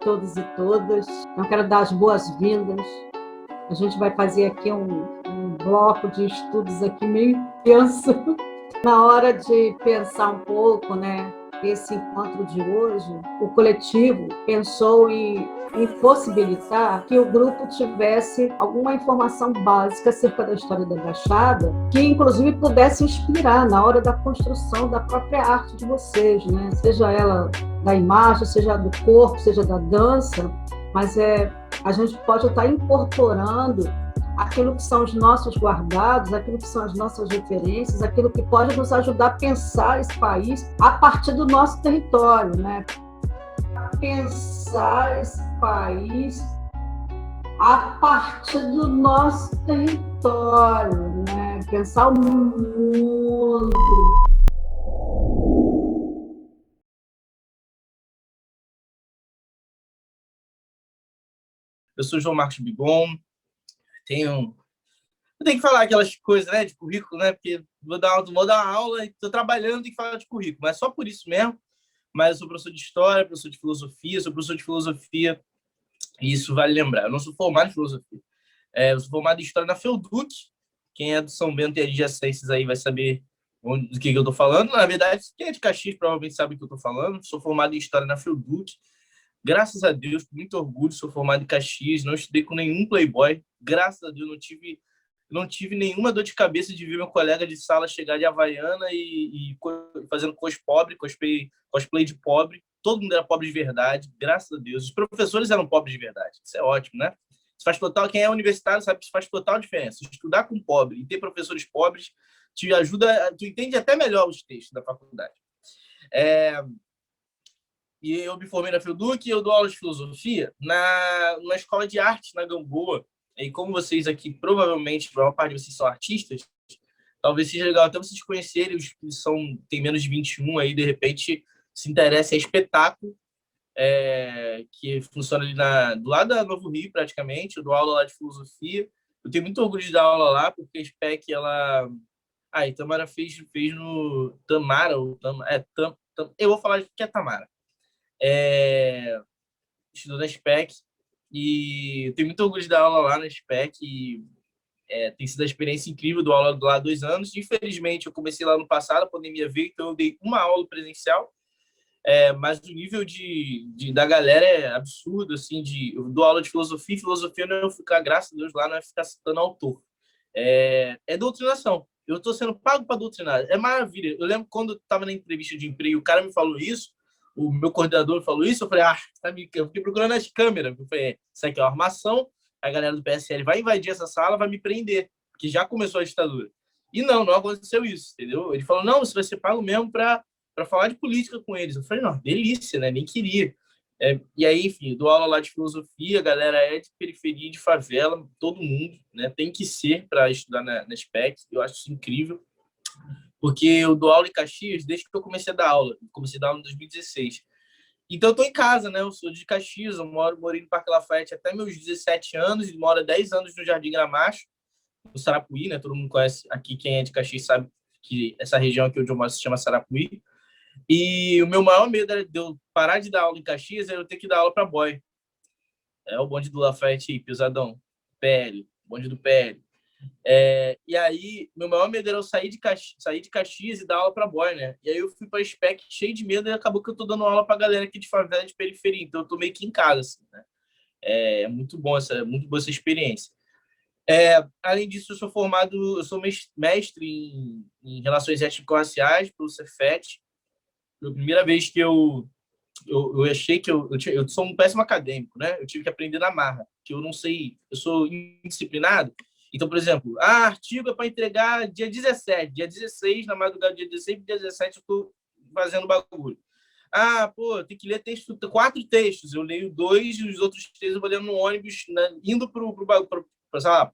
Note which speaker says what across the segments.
Speaker 1: todos e todas. Eu quero dar as boas-vindas. A gente vai fazer aqui um bloco de estudos aqui meio intenso. Na hora de pensar um pouco, né, esse encontro de hoje, o coletivo pensou em possibilitar que o grupo tivesse alguma informação básica acerca da história da Baixada, que inclusive pudesse inspirar na hora da construção da própria arte de vocês, né? Seja ela da imagem, seja do corpo, seja da dança, mas a gente pode estar incorporando aquilo que são os nossos guardados, aquilo que são as nossas referências, aquilo que pode nos ajudar a pensar esse país a partir do nosso território, né? Pensar esse país a partir do nosso território, né? Pensar o mundo.
Speaker 2: Eu sou João Marcos Bigon, eu tenho que falar aquelas coisas, né, de currículo, né, porque vou dar uma aula e estou trabalhando, tenho que falar de currículo, mas só por isso mesmo. Mas eu sou professor de história, professor de filosofia, e isso vale lembrar. Eu não sou formado em filosofia, eu sou formado em história na FEUDUC. Quem é do São Bento e adjacências aí vai saber do que eu estou falando. Na verdade, quem é de Caxias provavelmente sabe o que eu estou falando. Sou formado em história na FEUDUC. Graças a Deus, com muito orgulho, sou formado em Caxias, não estudei com nenhum playboy. Graças a Deus, não tive nenhuma dor de cabeça de ver meu colega de sala chegar de Havaiana e fazendo cosplay de pobre. Todo mundo era pobre de verdade, graças a Deus. Os professores eram pobres de verdade. Isso é ótimo, né? Isso faz total, quem é universitário sabe que isso faz total diferença. Estudar com pobre e ter professores pobres te ajuda, tu entende até melhor os textos da faculdade. E eu me formei na FEUDUC e eu dou aula de filosofia numa escola de arte na Gamboa. E como vocês aqui, provavelmente, a maior parte de vocês são artistas, talvez seja legal até vocês conhecerem os que têm menos de 21 aí, de repente, se interessem. É espetáculo, que funciona ali do lado da Novo Rio, praticamente. Eu dou aula lá de filosofia. Eu tenho muito orgulho de dar aula lá, porque a SPEC, ela... e Tamara fez no... Tamara, ou eu vou falar que é Tamara. Estudou na SPEC e tenho muito orgulho de dar aula lá na SPEC e tem sido uma experiência incrível. Dou aula lá há 2 anos. Infelizmente, eu comecei lá no passado, a pandemia veio, então eu dei uma aula presencial, mas o nível da galera é absurdo, assim, eu dou aula de filosofia não é ficar, graças a Deus, lá não é ficar citando autor. É doutrinação. Eu estou sendo pago para doutrinar. É maravilha. Eu lembro quando eu estava na entrevista de emprego, o cara me falou isso, o meu coordenador falou isso, eu falei, eu fiquei procurando as câmeras. Eu falei, isso aqui é uma armação, a galera do PSL vai invadir essa sala, vai me prender, porque já começou a ditadura. E não aconteceu isso, entendeu? Ele falou, não, você vai ser pago mesmo para falar de política com eles. Eu falei, não, delícia, né? Nem queria. E aí, enfim, dou aula lá de filosofia, a galera é de periferia, de favela, todo mundo, né? Tem que ser para estudar na SPEC. Eu acho isso incrível, porque eu dou aula em Caxias desde que eu comecei a dar aula. Comecei a dar aula em 2016. Então, eu estou em casa, né? Eu sou de Caxias, eu morei no Parque Lafayette até meus 17 anos, e moro há 10 anos no Jardim Gramacho, no Sarapuí, né? Todo mundo conhece aqui, quem é de Caxias sabe que essa região aqui onde eu moro se chama Sarapuí. E o meu maior medo era de eu parar de dar aula em Caxias, era eu ter que dar aula para boy. É o bonde do Lafayette aí, pesadão. PL, bonde do PL. E aí, meu maior medo era eu sair de Caxias e dar aula para boy, né? E aí eu fui para a SPEC cheio de medo e acabou que eu tô dando aula para galera aqui de favela, de periferia. Então eu tô meio que em casa, assim, né? Muito boa essa experiência. Além disso, eu sou mestre em relações étnico-raciais pelo Cefet. Foi a primeira vez que eu achei que eu sou um péssimo acadêmico, né? Eu tive que aprender na marra, que eu não sei, eu sou indisciplinado. Então, por exemplo, artigo é para entregar dia 17, dia 16, na madrugada do dia 16, dia 17 eu estou fazendo bagulho. Tem que ler 4 textos, eu leio 2 e os outros 3 eu vou lendo no ônibus, né, indo para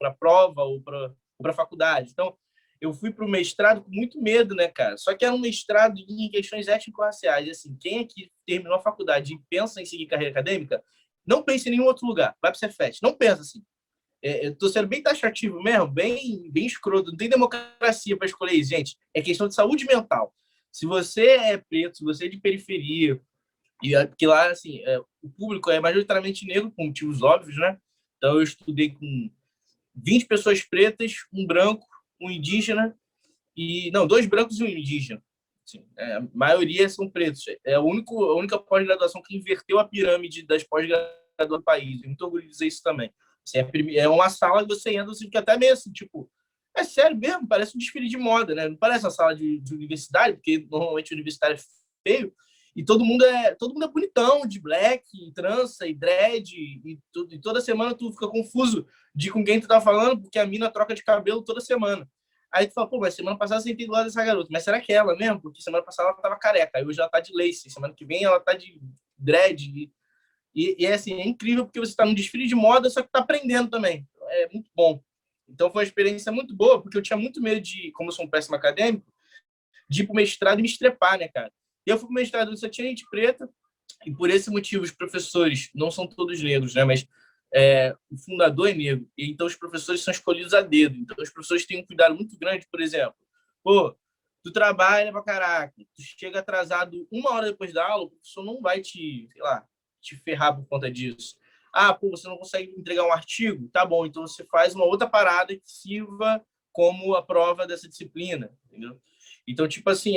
Speaker 2: a prova ou para a faculdade. Então, eu fui para o mestrado com muito medo, né, cara? Só que era um mestrado em questões étnico-raciais. Assim, quem aqui terminou a faculdade e pensa em seguir carreira acadêmica, não pense em nenhum outro lugar. Vai para o Cefet. Não pensa assim. Eu tô sendo bem taxativo mesmo, bem escroto. Não tem democracia para escolher isso, gente. É questão de saúde mental. Se você é preto, se você é de periferia, porque lá, assim, o público é majoritariamente negro, por motivos óbvios, né? Então, eu estudei com 20 pessoas pretas, um branco, um indígena, não, 2 brancos e um indígena. Assim, a maioria são pretos. É a única pós-graduação que inverteu a pirâmide das pós-graduações do país. Eu muito orgulho de dizer isso também. Assim, é uma sala que você entra, você fica até meio assim, tipo, é sério mesmo, parece um desfile de moda, né? Não parece uma sala de universidade, porque normalmente o universitário é feio, e todo mundo é bonitão, de black, e trança, e dread, e toda semana tu fica confuso de com quem tu tá falando, porque a mina troca de cabelo toda semana. Aí tu fala, pô, mas semana passada eu sentei do lado dessa garota, mas será que é ela mesmo? Porque semana passada ela tava careca, aí hoje ela tá de lace, semana que vem ela tá de dread, e é assim, é incrível porque você está num desfile de moda, só que está aprendendo também. É muito bom. Então foi uma experiência muito boa, porque eu tinha muito medo de, como eu sou um péssimo acadêmico, de ir para o mestrado e me estrepar, né, cara? E eu fui para o mestrado, só tinha gente preta, e por esse motivo os professores, não são todos negros, né, mas o fundador é negro, e então os professores são escolhidos a dedo. Então os professores têm um cuidado muito grande, por exemplo, pô, tu trabalha pra caraca, tu chega atrasado 1 hora depois da aula, o professor não vai sei lá, te ferrar por conta disso. Ah, pô, você não consegue entregar um artigo? Tá bom, então você faz uma outra parada que sirva como a prova dessa disciplina, entendeu? Então, tipo assim,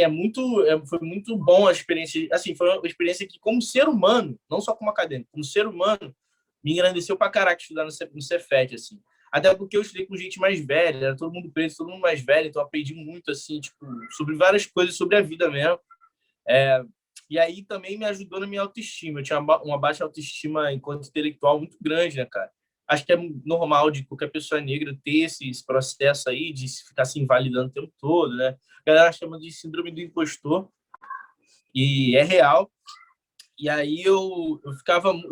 Speaker 2: foi muito bom a experiência. Assim, foi uma experiência que, como ser humano, não só como acadêmico, como ser humano, me engrandeceu pra caraca estudar no Cefet, assim. Até porque eu estudei com gente mais velha, era todo mundo preto, todo mundo mais velho, então eu aprendi muito, assim, tipo, sobre várias coisas, sobre a vida mesmo. E aí também me ajudou na minha autoestima. Eu tinha uma baixa autoestima enquanto intelectual muito grande, né, cara? Acho que é normal de qualquer pessoa negra ter esse processo aí de ficar se invalidando o tempo todo, né? A galera chama de síndrome do impostor, e é real. E aí eu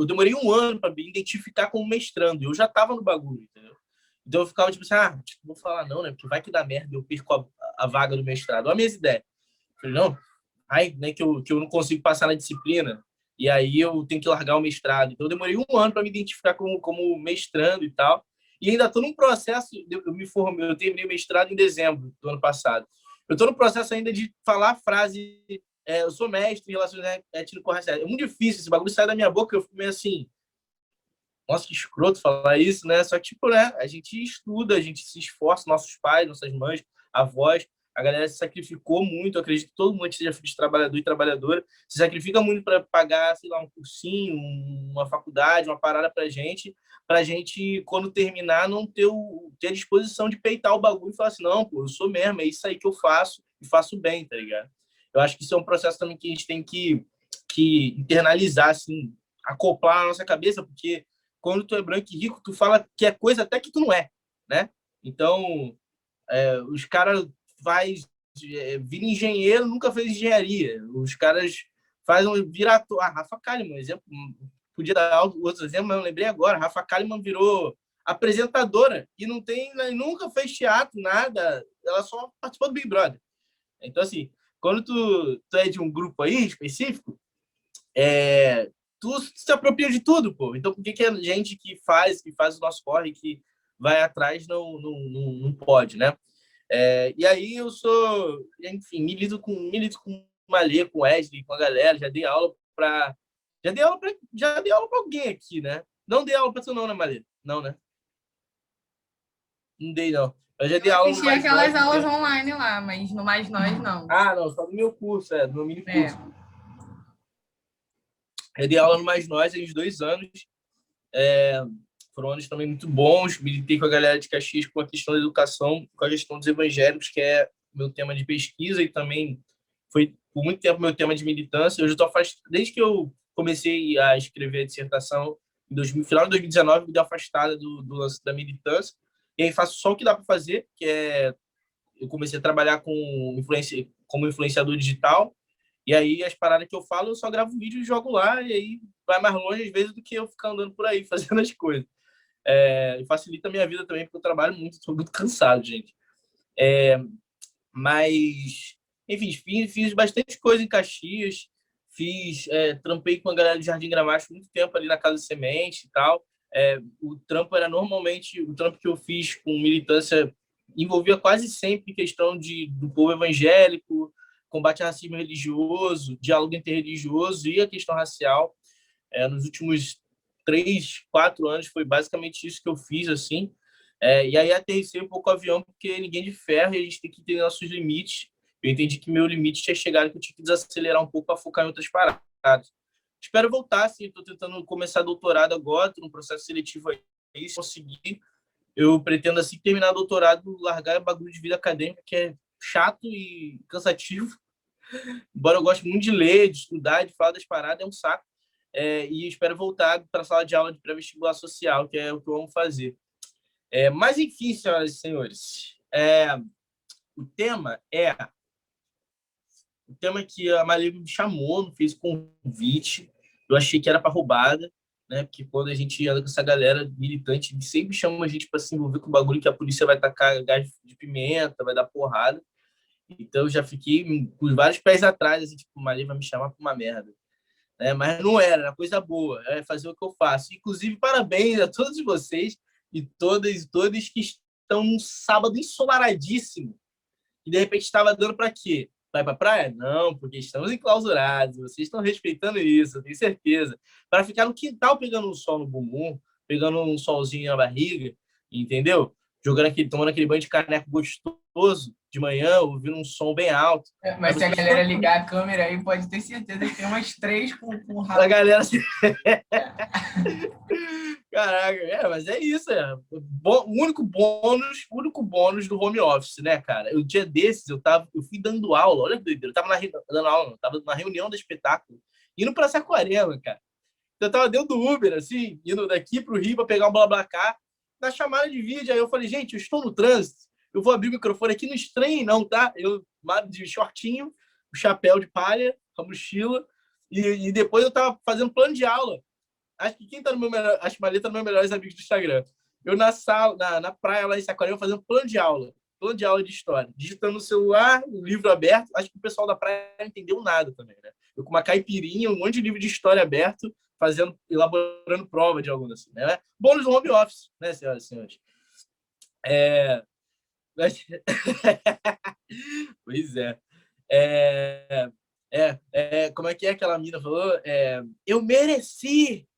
Speaker 2: demorei 1 ano para me identificar como mestrando. Eu já estava no bagulho, entendeu? Então eu ficava tipo assim, não vou falar não, né? Porque vai que dá merda, eu perco a vaga do mestrado. Olha a minha ideia. Eu falei, não, né, que eu não consigo passar na disciplina, e aí eu tenho que largar o mestrado. Então, eu demorei 1 ano para me identificar como mestrando e tal. E ainda estou num processo, eu me formei, eu terminei o mestrado em dezembro do ano passado. Eu estou no processo ainda de falar a frase, eu sou mestre em relações étnico-raciais. É muito difícil, esse bagulho sai da minha boca, eu fico meio assim, nossa, que escroto falar isso, né? Só que, tipo, né, a gente estuda, a gente se esforça, nossos pais, nossas mães, avós, a galera se sacrificou muito, eu acredito que todo mundo que seja filho de trabalhador e trabalhadora se sacrifica muito para pagar, sei lá, um cursinho, uma faculdade, uma parada pra gente, quando terminar, não ter a disposição de peitar o bagulho e falar assim, não, pô, eu sou mesmo, é isso aí que eu faço e faço bem, tá ligado? Eu acho que isso é um processo também que a gente tem que internalizar, assim, acoplar na nossa cabeça, porque quando tu é branco e rico, tu fala que é coisa até que tu não é, né? Então, os caras vira engenheiro, nunca fez engenharia. Os caras vira ator. Rafa Kalimann, exemplo, podia dar outros exemplos, mas eu lembrei agora. Rafa Kalimann virou apresentadora e nunca fez teatro, nada. Ela só participou do Big Brother. Então, assim, quando tu é de um grupo aí específico, tu se apropria de tudo, pô. Então, por que a gente que faz o nosso corre, que vai atrás, não pode, né? E aí enfim, milito com o Malê, com o Wesley, com a galera, já dei aula para alguém aqui, né? Não dei aula para tu não, né, Malê? Não, né? Não dei, não. Eu já dei aula no
Speaker 3: Mais aquelas nós, aulas online lá, mas no Mais Nós, não.
Speaker 2: Não, só no meu curso, no meu mini curso. Eu dei aula no Mais Nós há uns 2 anos. Foram anos também muito bons. Militei com a galera de Caxias com a questão da educação, com a questão dos evangélicos, que é meu tema de pesquisa e também foi por muito tempo meu tema de militância. Eu já estou afastado, desde que eu comecei a escrever a dissertação em final de 2019, me dei afastada do lance da militância. E aí faço só o que dá para fazer, que eu comecei a trabalhar como influenciador digital. E aí as paradas que eu falo, eu só gravo vídeo e jogo lá, e aí vai mais longe às vezes do que eu ficar andando por aí fazendo as coisas. E facilita a minha vida também, porque eu trabalho muito, estou muito cansado, gente. Mas, enfim, fiz bastante coisa em Caxias, trampei com a galera de Jardim Gramacho muito tempo ali na Casa Semente e tal. O trampo que eu fiz com militância envolvia quase sempre questão do povo evangélico, combate ao racismo religioso, diálogo interreligioso e a questão racial. Nos últimos 3, 4 anos foi basicamente isso que eu fiz, assim. E aí aterrissei um pouco o avião, porque ninguém de ferro e a gente tem que ter nossos limites. Eu entendi que meu limite tinha chegado, que eu tinha que desacelerar um pouco para focar em outras paradas. Espero voltar, sim. Estou tentando começar doutorado agora, estou no processo seletivo aí. Se conseguir, eu pretendo, assim, terminar doutorado, largar o bagulho de vida acadêmica, que é chato e cansativo. Embora eu goste muito de ler, de estudar, de falar das paradas, é um saco. E espero voltar para a sala de aula de pré-vestibular social, que é o que eu amo fazer. Mas, enfim, senhoras e senhores, o tema que a Maria me chamou, me fez convite. Eu achei que era para roubada, né? Porque quando a gente anda com essa galera militante, sempre chama a gente para se envolver com o bagulho que a polícia vai tacar gás de pimenta, vai dar porrada. Então eu já fiquei com vários pés atrás, assim, tipo, Maria vai me chamar para uma merda. Mas não era coisa boa, fazer o que eu faço. Inclusive, parabéns a todos vocês e todas que estão num sábado ensolaradíssimo e de repente estava dando para quê? Vai para a praia? Não, porque estamos enclausurados, vocês estão respeitando isso, eu tenho certeza. Para ficar no quintal pegando um sol no bumbum, pegando um solzinho na barriga, entendeu? Tomando aquele banho de caneco gostoso de manhã, ouvindo um som bem alto.
Speaker 3: Mas se a galera ligar a câmera aí, pode ter certeza que tem umas 3 com rabo.
Speaker 2: A galera... Caraca, mas é isso, o único bônus do home office, né, cara? O dia desses eu fui dando aula, olha que doideira, eu tava dando aula, não, tava na reunião do espetáculo, indo pra Saquarema, cara. Então, eu tava dentro do Uber, assim, indo daqui pro Rio pra pegar um BlaBlaCar, na chamada de vídeo, aí eu falei, gente, eu estou no trânsito, eu vou abrir o microfone aqui, não estranhe não, tá? Eu de shortinho, o chapéu de palha, a mochila, e depois eu tava fazendo plano de aula. Acho que quem tá no meu melhor, acho que Maria tá no meu melhores amigos do Instagram. Eu na sala, na praia lá em Saquarema, fazendo plano de aula de história, digitando no celular, o livro aberto. Acho que o pessoal da praia não entendeu nada também, né? Eu com uma caipirinha, um monte de livro de história aberto, elaborando prova de aluno, assim, né? Bônus do home office, né, senhoras e senhores? Pois é. Como é que aquela mina falou? Eu mereci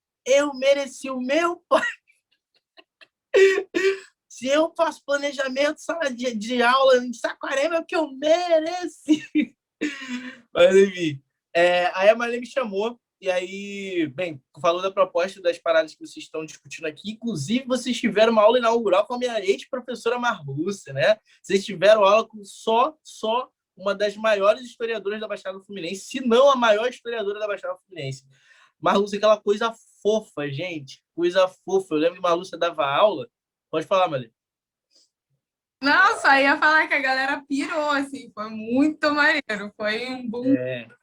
Speaker 2: o meu pai. Se eu faço planejamento, sala de aula em Saquarema, é o que eu mereci. Mas, enfim. Aí a Maria me chamou, e aí, bem, falou da proposta das paradas que vocês estão discutindo aqui. Inclusive, vocês tiveram uma aula inaugural com a minha ex-professora Marlúcia, né? Vocês tiveram aula com só uma das maiores historiadoras da Baixada Fluminense, se não a maior historiadora da Baixada Fluminense. Marlúcia, aquela coisa fofa, gente. Coisa fofa. Eu lembro que Marlúcia dava aula. Pode falar, Maria.
Speaker 3: Não, só ia falar que a galera pirou, assim, foi muito maneiro, foi um boom.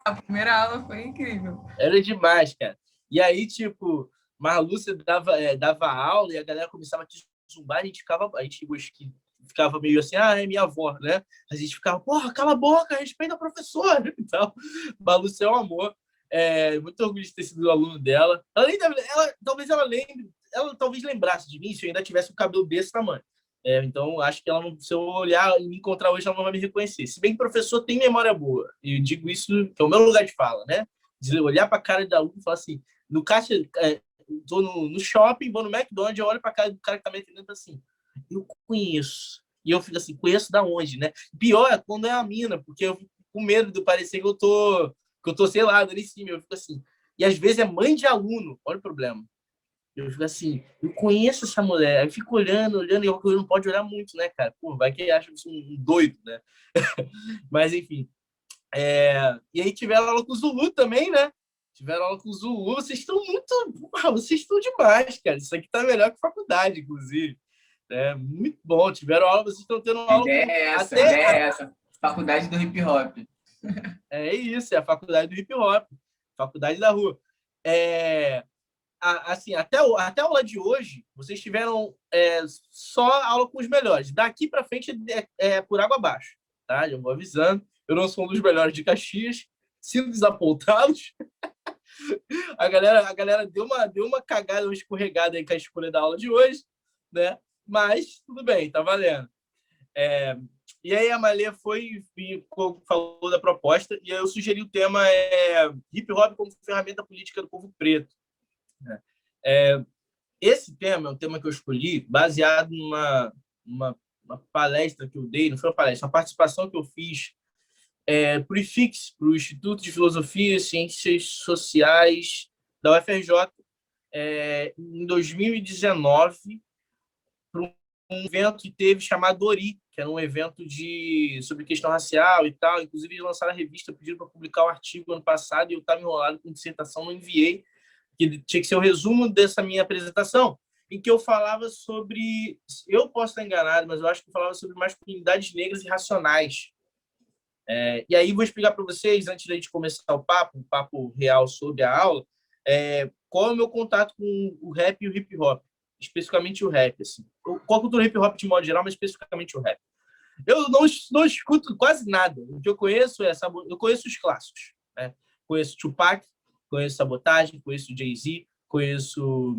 Speaker 3: A primeira aula foi incrível.
Speaker 2: Era demais, cara. E aí, tipo, Marlúcia dava aula e a galera começava a zumbar, a gente ficava meio assim, é minha avó, né? A gente ficava, porra, cala a boca, respeita a professora. Então, Marlúcia é um amor. Muito orgulho de ter sido aluno dela. Talvez ela lembre, ela talvez lembrasse de mim se eu ainda tivesse um cabelo desse tamanho. Então, acho que ela não, se eu olhar e me encontrar hoje, ela não vai me reconhecer. Se bem que o professor tem memória boa. E eu digo isso, que é o meu lugar de fala, né? De olhar para a cara da aluno e falar assim, no caixa, estou no shopping, vou no McDonald's, eu olho para a cara do cara que está me atendendo assim, eu conheço. E eu fico assim, conheço da onde, né? Pior é quando é a mina, porque eu fico com medo de parecer que eu tô, sei lá, dando em cima. Eu fico assim. E às vezes é mãe de aluno, olha o problema. Eu fico assim, eu conheço essa mulher. Eu fico olhando, e eu não pode olhar muito, né, cara? Pô, vai que acha que eu sou um doido, né? Mas, enfim. E aí tiveram aula com o Zulu também, né? Tiveram aula com o Zulu. Vocês estão muito... Vocês estão demais, cara. Isso aqui tá melhor que faculdade, inclusive. Muito bom. Tiveram aula, vocês estão tendo aula...
Speaker 3: A ideia é essa. Faculdade do hip hop.
Speaker 2: É isso, é a faculdade do hip hop. Faculdade da rua. Assim, até a aula de hoje, vocês tiveram só aula com os melhores. Daqui para frente é por água abaixo, tá? Já vou avisando. Eu não sou um dos melhores de Caxias. Sinto desapontados. A galera deu uma cagada, uma escorregada aí com a escolha da aula de hoje, né? Mas tudo bem, tá valendo. E aí a Malê falou da proposta e eu sugeri o tema hip hop como ferramenta política do povo preto. né? Esse tema é um tema que eu escolhi baseado numa palestra que eu dei, não foi uma palestra, uma participação que eu fiz para o IFIX, para o Instituto de Filosofia e Ciências Sociais da UFRJ, em 2019, para um evento que teve chamado ORI, que era um evento sobre questão racial e tal. Inclusive, eles lançaram a revista, pediram para publicar o artigo ano passado, e eu estava enrolado com dissertação, não enviei, que tinha que ser o resumo dessa minha apresentação, em que eu falava sobre... Eu posso estar enganado, mas eu acho que eu falava sobre masculinidades negras e racionais. E aí vou explicar para vocês, antes de a gente começar o papo real sobre a aula, qual é o meu contato com o rap e o hip-hop, especificamente o rap. Assim. Com a cultura hip-hop de modo geral, mas especificamente o rap. Eu não escuto quase nada. O que eu conheço eu conheço os clássicos. Né? Conheço Tupac, conheço Sabotagem, conheço Jay-Z, conheço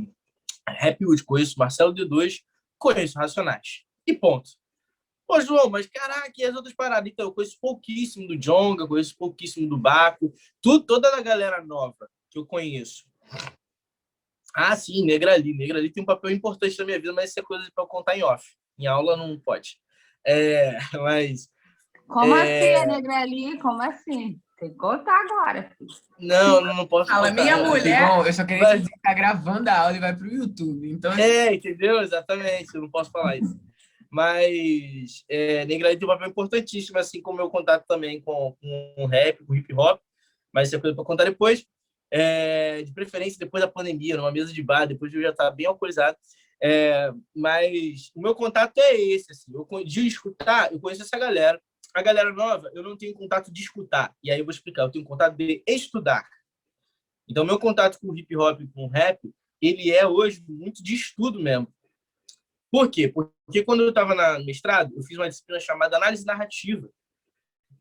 Speaker 2: Rap Hood, conheço Marcelo D2, conheço Racionais. E ponto. Pô, João, mas caraca, e as outras paradas? Então, eu conheço pouquíssimo do Djonga, conheço pouquíssimo do Baco, toda a galera nova que eu conheço. Ah, sim, Negrali. Negrali tem um papel importante na minha vida, mas isso é coisa para eu contar em off. Em aula não pode. Mas...
Speaker 4: Como assim, Negrali? Como assim? Tem que contar agora.
Speaker 2: Não posso
Speaker 3: Fala,
Speaker 2: contar.
Speaker 3: minha mulher...
Speaker 5: Eu só queria dizer que tá gravando a aula e vai pro YouTube. Então...
Speaker 2: entendeu? Exatamente, eu não posso falar isso. Mas Negrali tem um papel importantíssimo, assim como o meu contato também com o rap, com o hip-hop, mas isso é coisa para contar depois. De preferência depois da pandemia, numa mesa de bar, depois de eu já estar bem alcoolizado. Mas o meu contato é esse. Assim, de escutar, eu conheço essa galera. A galera nova, eu não tenho contato de escutar. E aí eu vou explicar, eu tenho contato de estudar. Então, meu contato com o hip-hop e com o rap, ele é hoje muito de estudo mesmo. Por quê? Porque quando eu estava no mestrado, eu fiz uma disciplina chamada análise narrativa.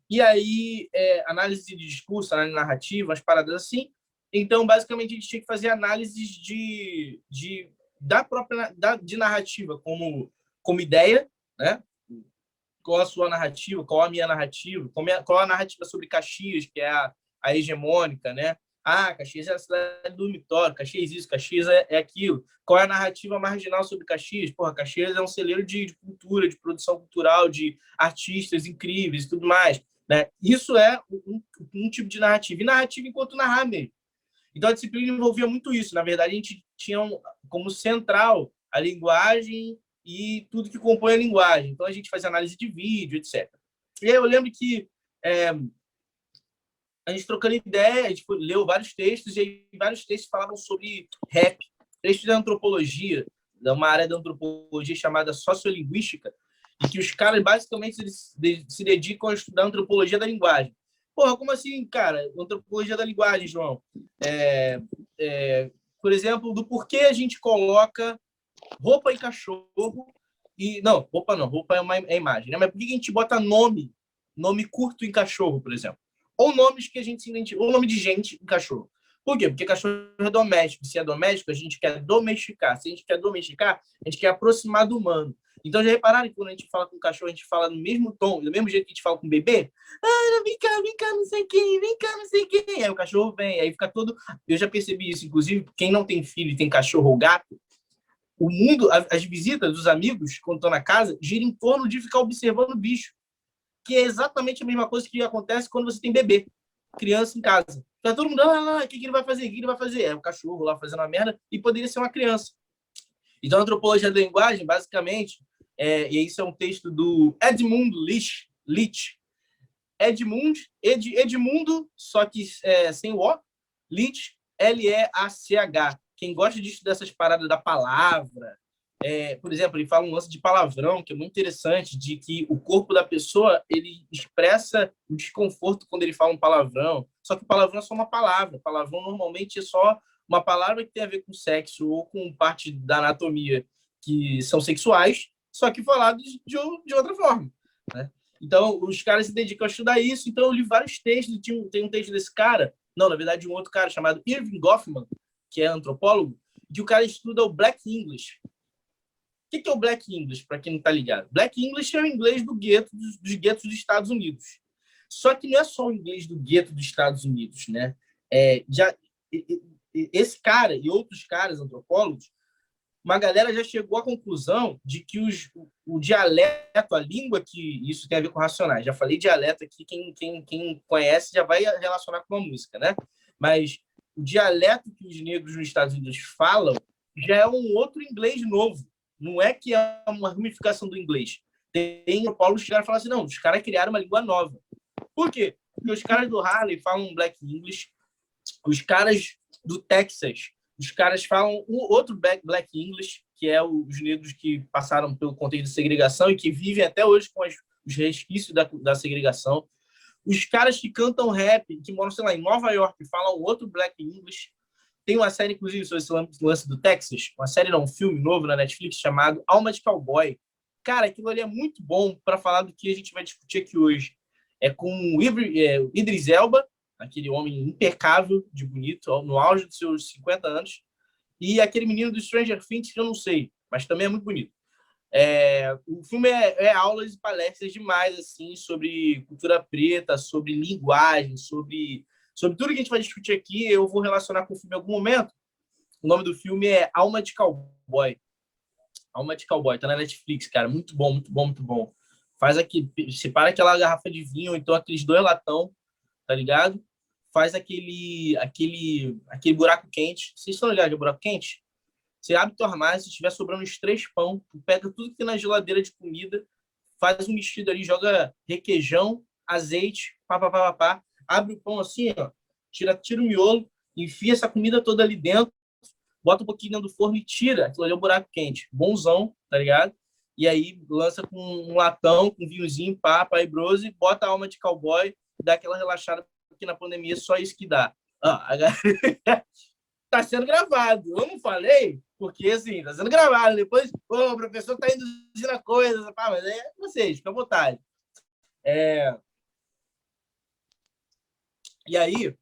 Speaker 2: E aí, análise de discurso, análise narrativa, umas paradas assim. Então, basicamente, a gente tinha que fazer análises de narrativa como ideia, né? Qual a sua narrativa, qual a minha narrativa, qual a narrativa sobre Caxias, que é a hegemônica, né? Caxias é a cidade do dormitório, Caxias isso, Caxias é aquilo. Qual é a narrativa marginal sobre Caxias? Porra, Caxias é um celeiro de cultura, de produção cultural, de artistas incríveis e tudo mais. Né? Isso é um tipo de narrativa. E narrativa enquanto narrar mesmo. Então, a disciplina envolvia muito isso. Na verdade, a gente tinha como central a linguagem e tudo que compõe a linguagem. Então, a gente fazia análise de vídeo, etc. E aí eu lembro que a gente trocando ideia, a gente leu vários textos, e aí vários textos falavam sobre rap, textos da antropologia, de uma área da antropologia chamada sociolinguística, e que os caras, basicamente, se dedicam a estudar a antropologia da linguagem. Porra, como assim, cara? Antropologia da linguagem, João. Por exemplo, do porquê a gente coloca roupa em cachorro e... Não, roupa é imagem, né? Mas por que a gente bota nome curto em cachorro, por exemplo? Ou nomes que a gente se identifica, ou nome de gente em cachorro. Por quê? Porque cachorro é doméstico. Se é doméstico, a gente quer domesticar. Se a gente quer domesticar, a gente quer aproximar do humano. Então, já repararam que quando a gente fala com o cachorro, a gente fala no mesmo tom, do mesmo jeito que a gente fala com o bebê? Vem cá, não sei quem, vem cá, não sei quem. Aí o cachorro vem, aí fica todo... Eu já percebi isso, inclusive, quem não tem filho e tem cachorro ou gato, o mundo, as visitas dos amigos, quando estão na casa, giram em torno de ficar observando o bicho. Que é exatamente a mesma coisa que acontece quando você tem bebê, criança em casa. Tá todo mundo, o que ele vai fazer? O que ele vai fazer? É o cachorro lá fazendo uma merda e poderia ser uma criança. Então, a antropologia da linguagem, basicamente, e isso é um texto do Edmund Leach. Edmundo, só que sem o O, Leach, Leach. Quem gosta de estudar essas paradas da palavra, por exemplo, ele fala um lance de palavrão, que é muito interessante, de que o corpo da pessoa ele expressa o desconforto quando ele fala um palavrão. Só que palavrão é só uma palavra. Palavrão normalmente é só uma palavra que tem a ver com sexo ou com parte da anatomia que são sexuais, só que falados de outra forma. Né? Então, os caras se dedicam a estudar isso. Então, eu li vários textos. Tem um texto desse cara, não, na verdade, um outro cara chamado Irving Goffman, que é antropólogo, que o cara estuda o Black English. O que é o Black English, para quem não está ligado? Black English é o inglês dos guetos dos Estados Unidos. Só que não é só o inglês do gueto dos Estados Unidos, né? esse cara e outros caras antropólogos, uma galera já chegou à conclusão de que o dialeto, a língua, que isso tem a ver com racionais. Já falei dialeto aqui, quem conhece já vai relacionar com a música, né? Mas o dialeto que os negros nos Estados Unidos falam já é um outro inglês novo. Não é que é uma ramificação do inglês. Tem antropólogos que chegaram e falaram assim, não, os caras criaram uma língua nova. Por quê? Porque os caras do Harlem falam Black English, os caras do Texas, os caras falam um outro Black English, que é os negros que passaram pelo contexto de segregação e que vivem até hoje com os resquícios da segregação. Os caras que cantam rap, que moram, sei lá, em Nova York, falam outro Black English. Tem uma série, inclusive, sobre esse lance do Texas, uma série, não, um filme novo na Netflix chamado Alma de Cowboy. Cara, aquilo ali é muito bom para falar do que a gente vai discutir aqui hoje. É com o Idris Elba, aquele homem impecável, de bonito, no auge dos seus 50 anos, e aquele menino do Stranger Things, que eu não sei, mas também é muito bonito. O filme é aulas e palestras demais, assim, sobre cultura preta, sobre linguagem, sobre tudo que a gente vai discutir aqui. Eu vou relacionar com o filme em algum momento. O nome do filme é Alma de Cowboy. Alma de Cowboy, tá na Netflix, cara. Muito bom, muito bom, muito bom. Faz aqui, separa aquela garrafa de vinho, ou então aqueles 2 latão, tá ligado? Faz aquele buraco quente. Vocês estão ligados de buraco quente? Você abre tua armário, se tiver sobrando uns 3 pão, tu pega tudo que tem na geladeira de comida, faz um mexido ali, joga requeijão, azeite, pá, abre o pão assim, ó, tira o miolo, enfia essa comida toda ali dentro, bota um pouquinho dentro do forno e tira. Aquilo ali é um buraco quente. Bonzão, tá ligado? E aí lança com um latão, com um vinhozinho, pá e brose, bota a alma de cowboy, dá aquela relaxada, porque na pandemia só isso que dá. Tá sendo gravado. Eu não falei, porque assim, tá sendo gravado. Depois, o professor tá induzindo a coisa, pá, mas é vocês, fica à vontade. E aí,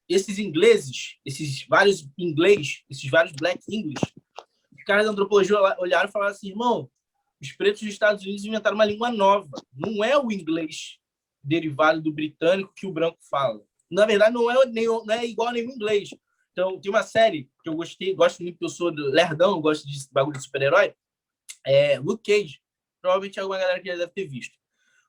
Speaker 2: esses ingleses, esses vários Black English, os caras da antropologia olharam e falaram assim, irmão, os pretos dos Estados Unidos inventaram uma língua nova. Não é o inglês derivado do britânico que o branco fala. Na verdade, não é igual a nenhum inglês. Então, tem uma série que eu gosto muito, porque eu sou lerdão, eu gosto de bagulho de super-herói, Luke Cage. Provavelmente alguma galera que já deve ter visto.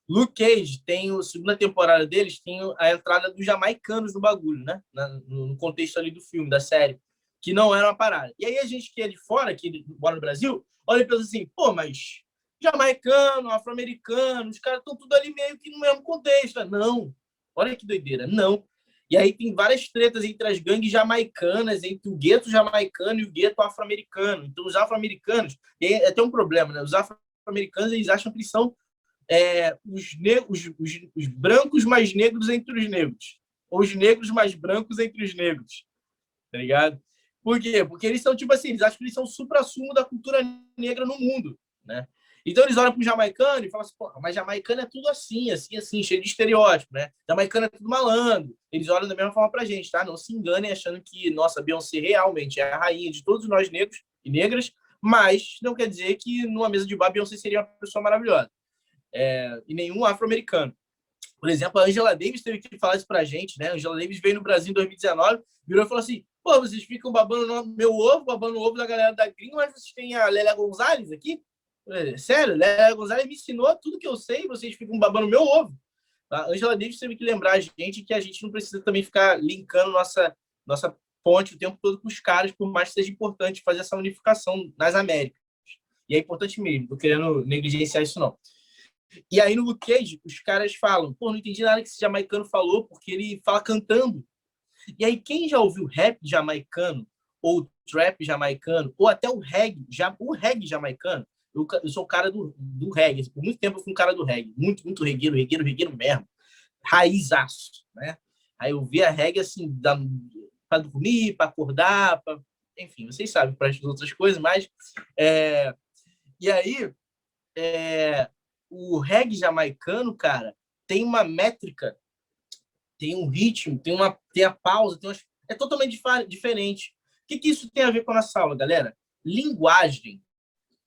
Speaker 2: Luke Cage tem a segunda temporada deles, tem a entrada dos jamaicanos no bagulho, né? No contexto ali do filme, da série, que não era uma parada. E aí a gente que é de fora, que mora no Brasil, olha e pensa assim, pô, mas jamaicano, afro-americano, os caras estão tudo ali meio que no mesmo contexto. Não, olha que doideira, não. E aí tem várias tretas entre as gangues jamaicanas, entre o gueto jamaicano e o gueto afro-americano. Então os afro-americanos, é até um problema, né? Os afro-americanos, eles acham que eles são os brancos mais negros entre os negros, ou os negros mais brancos entre os negros, tá ligado? Por quê? Porque eles são, tipo assim, eles acham que eles são o supra-sumo da cultura negra no mundo, né? Então eles olham pro jamaicano e falam assim, porra, mas jamaicano é tudo assim, cheio de estereótipo, né? Jamaicano é tudo malandro. Eles olham da mesma forma pra gente, tá? Não se enganem achando que, nossa, Beyoncé realmente é a rainha de todos nós negros e negras, mas não quer dizer que numa mesa de bar Beyoncé seria uma pessoa maravilhosa. E nenhum afro-americano. Por exemplo, a Angela Davis teve que falar isso pra gente, né? A Angela Davis veio no Brasil em 2019, virou e falou assim, pô, vocês ficam babando no meu ovo, babando o ovo da galera da gringa, mas vocês têm a Lélia Gonzalez aqui? Sério, Lélia Gonzalez me ensinou tudo que eu sei, vocês ficam babando o meu ovo. A Angela Davis teve que lembrar a gente que a gente não precisa também ficar linkando nossa ponte o tempo todo com os caras, por mais que seja importante fazer essa unificação nas Américas. E é importante mesmo, não tô querendo negligenciar isso não. E aí no Luke Cage, os caras falam, pô, não entendi nada que esse jamaicano falou, porque ele fala cantando. E aí quem já ouviu rap jamaicano, ou trap jamaicano, ou até o reggae jamaicano, eu sou o cara do reggae. Por muito tempo eu fui um cara do reggae. Muito, muito regueiro mesmo. Raizaço, né? Aí eu via reggae assim, para dormir, para acordar, enfim, vocês sabem, para as outras coisas, mas... E aí... O reggae jamaicano, cara, tem uma métrica, tem um ritmo, tem a pausa, é totalmente diferente. O que isso tem a ver com a nossa aula, galera? Linguagem.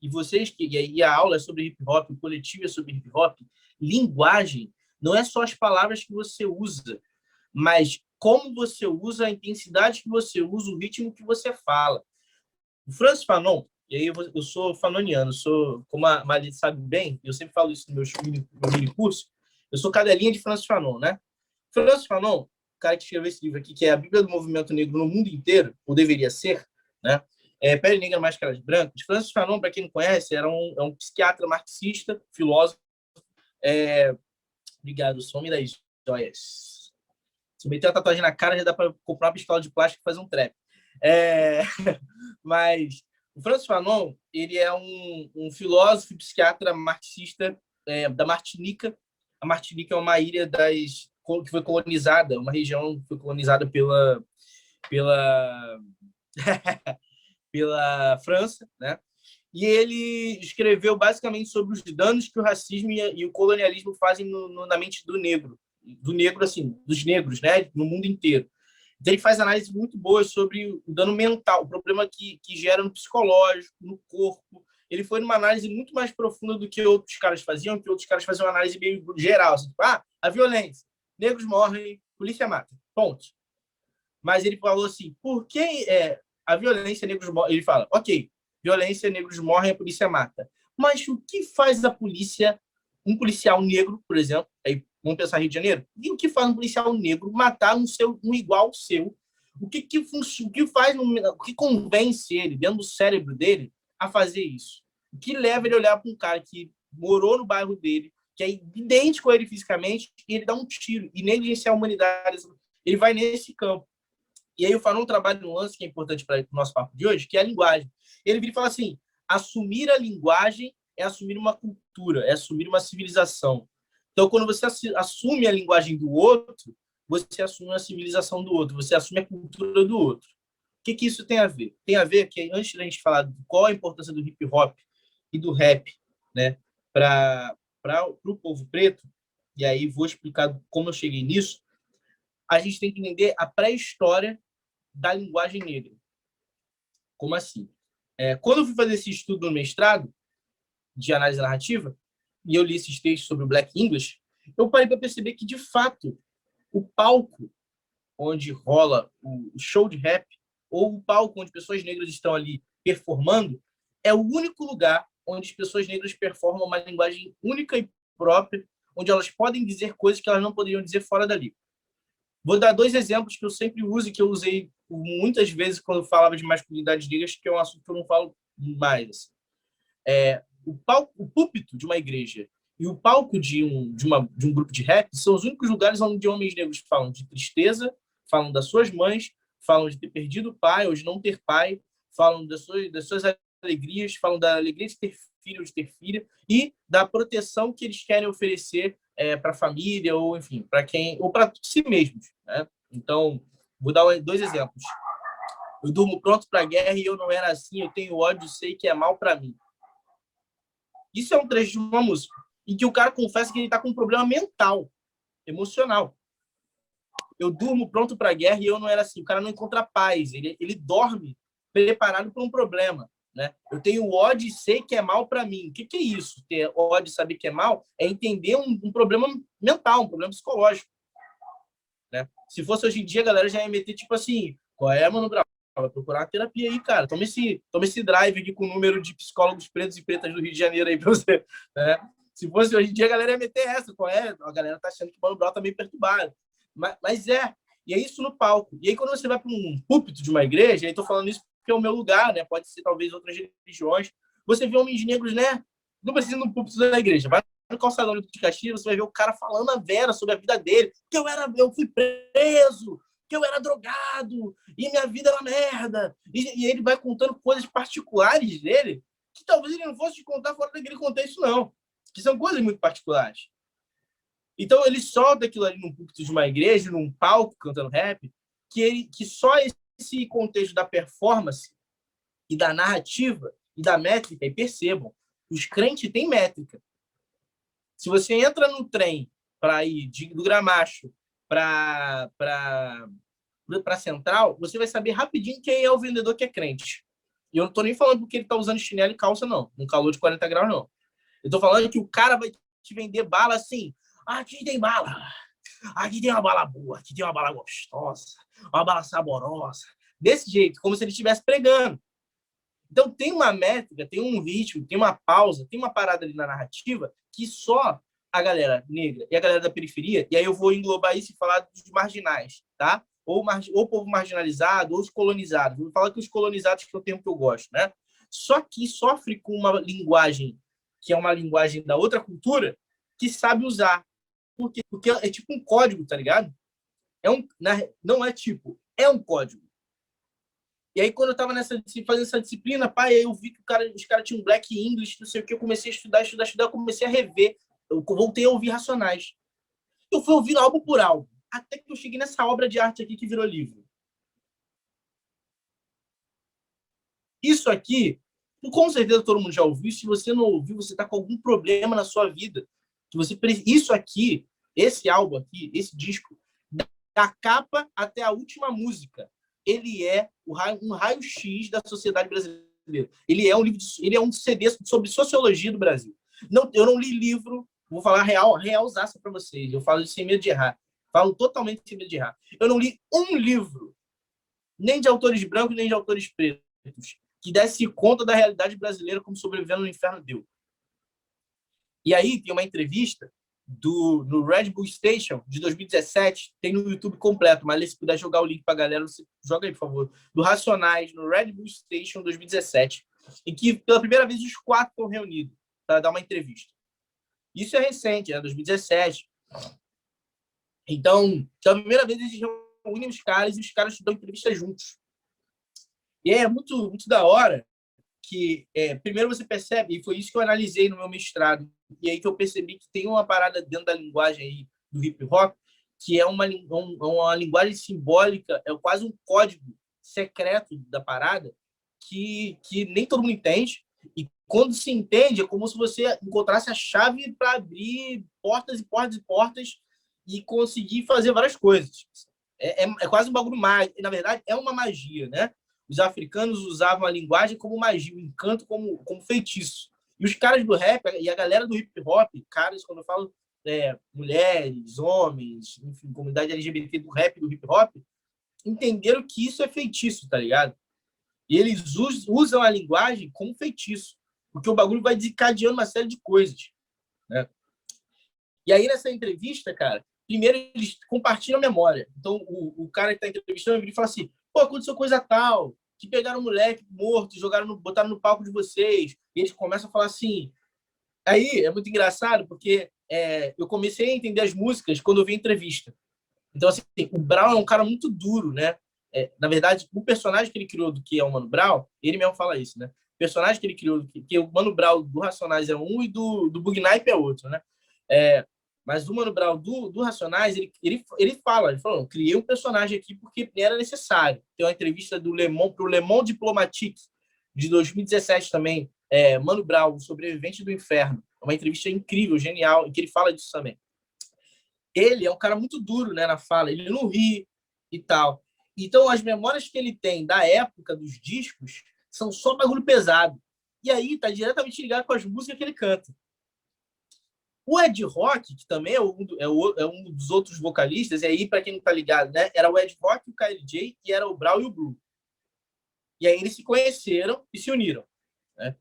Speaker 2: E a aula é sobre hip hop, o coletivo é sobre hip hop. Linguagem não é só as palavras que você usa, mas como você usa, a intensidade que você usa, o ritmo que você fala. O Francis Fanon, e aí eu sou fanoniano, como a Maria sabe bem, eu sempre falo isso no meu mini curso, eu sou cadelinha de Francis Fanon, né? Francis Fanon, o cara que escreveu esse livro aqui, que é a Bíblia do Movimento Negro no Mundo Inteiro, ou deveria ser, né? Pele Negra, Máscaras Brancas. Francis Fanon, para quem não conhece, é um psiquiatra marxista, filósofo. Obrigado, some das joias. Se meter a tatuagem na cara, já dá para comprar uma pistola de plástico e fazer um trap. Mas o Francis Fanon, ele é um filósofo e psiquiatra marxista da Martinica. A Martinica é uma ilha que foi colonizada, uma região que foi colonizada pela França, né? E ele escreveu basicamente sobre os danos que o racismo e o colonialismo fazem na mente do negro, assim, dos negros, né? No mundo inteiro. Então, ele faz análises muito boas sobre o dano mental, o problema que gera no psicológico, no corpo. Ele foi numa análise muito mais profunda do que outros caras faziam, que outros caras faziam uma análise meio geral, assim, tipo, a violência, negros morrem, polícia mata, ponto. Mas ele falou assim, por que a violência, negros morrem? Ele fala, ok, violência, negros morrem, a polícia mata. Mas o que faz a polícia, um policial negro, por exemplo, aí vamos pensar Rio de Janeiro, e o que faz um policial negro matar um igual seu? O que faz, o que convence ele, dentro do cérebro dele, a fazer isso? O que leva ele a olhar para um cara que morou no bairro dele, que é idêntico a ele fisicamente, e ele dá um tiro, e negligenciar a humanidade, ele vai nesse campo. E aí o Fanon trabalha num lance que é importante para o nosso papo de hoje, que é a linguagem. Ele vira e fala assim, assumir a linguagem é assumir uma cultura, é assumir uma civilização. Então, quando você assume a linguagem do outro, você assume a civilização do outro, você assume a cultura do outro. O que isso tem a ver? Tem a ver que, antes da gente falar de qual a importância do hip-hop e do rap, né, para o povo preto, e aí vou explicar como eu cheguei nisso, a gente tem que entender a pré-história da linguagem negra. Como assim? Quando eu fui fazer esse estudo no mestrado de análise narrativa, e eu li esses textos sobre o Black English, eu parei para perceber que, de fato, o palco onde rola o show de rap, ou o palco onde pessoas negras estão ali performando, é o único lugar onde as pessoas negras performam uma linguagem única e própria, onde elas podem dizer coisas que elas não poderiam dizer fora dali. Vou dar 2 exemplos que eu sempre uso e que eu usei muitas vezes quando eu falava de masculinidades negras, que é um assunto que eu não falo mais. O púlpito de uma igreja e o palco de um grupo de rap são os únicos lugares onde homens negros falam de tristeza, falam das suas mães, falam de ter perdido o pai ou de não ter pai, falam das suas alegrias, falam da alegria de ter filho ou de ter filha e da proteção que eles querem oferecer para a família ou, enfim, para quem ou para si mesmos, né? Então, vou dar 2 exemplos. Eu durmo pronto para a guerra e eu não era assim, eu tenho ódio, sei que é mal para mim. Isso é um trecho de uma música em que o cara confessa que ele está com um problema mental, emocional. Eu durmo pronto para a guerra e eu não era assim. O cara não encontra paz, ele dorme preparado para um problema, né? Eu tenho ódio e sei que é mal para mim. O que é isso? Ter ódio e saber que é mal é entender um problema mental, um problema psicológico, né? Se fosse hoje em dia, a galera já ia meter tipo assim, qual é, mano, bravo? Vai procurar uma terapia aí, cara. Toma esse drive aqui com o número de psicólogos pretos e pretas do Rio de Janeiro aí para você, né? Se fosse hoje em dia, a galera ia meter essa, qual é? A galera tá achando que o Mano Brown tá meio perturbado. Mas e é isso no palco. E aí, quando você vai para um púlpito de uma igreja, aí tô falando isso porque é o meu lugar, né? Pode ser talvez outras religiões. Você vê homens negros, né? Não precisa ir no púlpito da igreja. Vai no calçadão de Caxias, você vai ver o cara falando a vera sobre a vida dele. Que eu fui preso, que eu era drogado, e minha vida era merda. E ele vai contando coisas particulares dele, que talvez ele não fosse te contar fora daquele contexto, não. Que são coisas muito particulares. Então, ele solta aquilo ali num púlpito de uma igreja, num palco, cantando rap, que só esse contexto da performance e da narrativa e da métrica, e percebam, os crentes têm métrica. Se você entra no trem para ir do Gramacho para Central, você vai saber rapidinho quem é o vendedor que é crente. E eu não estou nem falando porque ele está usando chinelo e calça, não. Um calor de 40 graus, não. Eu estou falando que o cara vai te vender bala assim, aqui tem bala. Aqui tem uma bala boa, aqui tem uma bala gostosa, uma bala saborosa. Desse jeito, como se ele estivesse pregando. Então, tem uma métrica, tem um ritmo, tem uma pausa, tem uma parada ali na narrativa que só a galera negra e a galera da periferia, e aí eu vou englobar isso e falar dos marginais, tá? Ou povo marginalizado, ou os colonizados. Vou falar que os colonizados, que é o termo que eu gosto, né? Só que sofre com uma linguagem que é uma linguagem da outra cultura que sabe usar. Por quê? Porque é tipo um código, tá ligado? Não é tipo, é um código. E aí, quando eu estava fazendo essa disciplina, pai, eu vi que os caras tinham Black English, não sei o que, eu comecei a estudar, eu comecei a rever, eu voltei a ouvir Racionais. Eu fui ouvindo álbum por álbum, até que eu cheguei nessa obra de arte aqui que virou livro. Isso aqui, com certeza todo mundo já ouviu, se você não ouviu, você está com algum problema na sua vida. Isso aqui, esse álbum aqui, esse disco, da capa até a última música, ele é um raio-x da sociedade brasileira. Ele é um CD sobre sociologia do Brasil. Eu não li livro, vou falar realzaça para vocês. Eu falo sem medo de errar. Falo totalmente sem medo de errar. Eu não li um livro, nem de autores brancos, nem de autores pretos, que desse conta da realidade brasileira como Sobrevivendo no Inferno deu. E aí tem uma entrevista no Red Bull Station de 2017, tem no YouTube completo, mas se puder jogar o link para a galera, você joga aí, por favor, do Racionais no Red Bull Station 2017, em que pela primeira vez os 4 estão reunidos para dar uma entrevista. Isso é recente, 2017. Então, pela primeira vez eles reúnem os caras e os caras dão entrevista juntos. E é muito, muito da hora que, primeiro você percebe, e foi isso que eu analisei no meu mestrado, e aí que eu percebi que tem uma parada dentro da linguagem aí do hip hop, que é uma linguagem simbólica, é quase um código secreto da parada, que nem todo mundo entende, e quando se entende, é como se você encontrasse a chave para abrir portas e portas e portas e conseguir fazer várias coisas. É quase um bagulho mágico, na verdade é uma magia, né? Os africanos usavam a linguagem como magia, o encanto como feitiço. E os caras do rap e a galera do hip hop, caras, quando eu falo mulheres, homens, enfim, comunidade LGBT do rap e do hip hop, entenderam que isso é feitiço, tá ligado? E eles usam a linguagem como feitiço, porque o bagulho vai desencadeando uma série de coisas, né? E aí, nessa entrevista, cara, primeiro eles compartilham a memória. Então, o cara que está entrevistando, ele fala assim, pô, aconteceu coisa tal, que pegaram um moleque morto, botaram no palco de vocês. E eles começam a falar assim. Aí é muito engraçado, porque eu comecei a entender as músicas quando eu vi a entrevista. Então, assim, o Brown é um cara muito duro, né? Na verdade, o personagem que ele criou do que é o Mano Brown, ele mesmo fala isso, né? O personagem que ele criou, que o Mano Brown do Racionais é um e do Bug Night é outro, né? Mas o Mano Brown do Racionais, ele falou, criei um personagem aqui porque era necessário. Tem uma entrevista do Le Monde, pro Le Monde Diplomatique, de 2017 também, Mano Brown, Sobrevivente do Inferno. É uma entrevista incrível, genial, em que ele fala disso também. Ele é um cara muito duro, né, na fala, ele não ri e tal. Então, as memórias que ele tem da época dos discos são só bagulho pesado. E aí tá diretamente ligado com as músicas que ele canta. O Ed Rock, que também é um dos outros vocalistas, e aí, para quem não tá ligado, né, era o Ed Rock, o KLJ, e era o Brown e o Blue. E aí eles se conheceram e se uniram, né?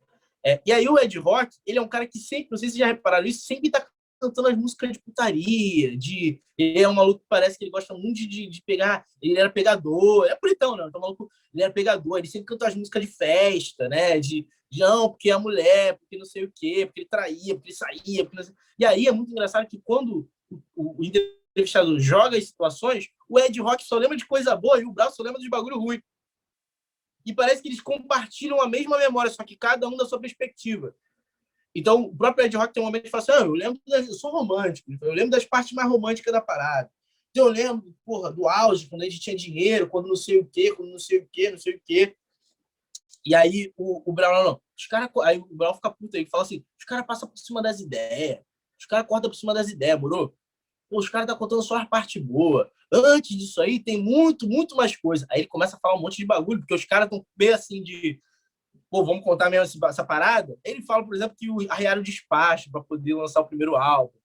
Speaker 2: E aí o Ed Rock, ele é um cara que sempre, não sei se vocês já repararam isso, sempre tá cantando as músicas de putaria, ele é um maluco que parece que ele gosta muito de pegar, ele era pegador, é bonitão, né? Então, maluco, ele era pegador, ele sempre cantou as músicas de festa, né? Não, porque a mulher, porque não sei o quê, porque ele traía, porque ele saía. E aí é muito engraçado que quando o entrevistador joga as situações, o Ed Rock só lembra de coisa boa e o Brown só lembra de bagulho ruim. E parece que eles compartilham a mesma memória, só que cada um da sua perspectiva. Então, o próprio Ed Rock tem um momento que fala assim, eu sou romântico, eu lembro das partes mais românticas da parada. Então, eu lembro, do auge, quando a gente tinha dinheiro, quando não sei o quê, quando não sei o quê, não sei o quê. E aí o Brown, não. Aí o Brown fica puto aí, fala assim, os caras passam por cima das ideias. Os caras cortam por cima das ideias, moro? Pô, os caras estão contando só a parte boa. Antes disso aí, tem muito, muito mais coisa. Aí ele começa a falar um monte de bagulho, porque os caras estão bem assim de... Pô, vamos contar mesmo essa parada? Ele fala, por exemplo, que arriaram o despacho para poder lançar o primeiro álbum.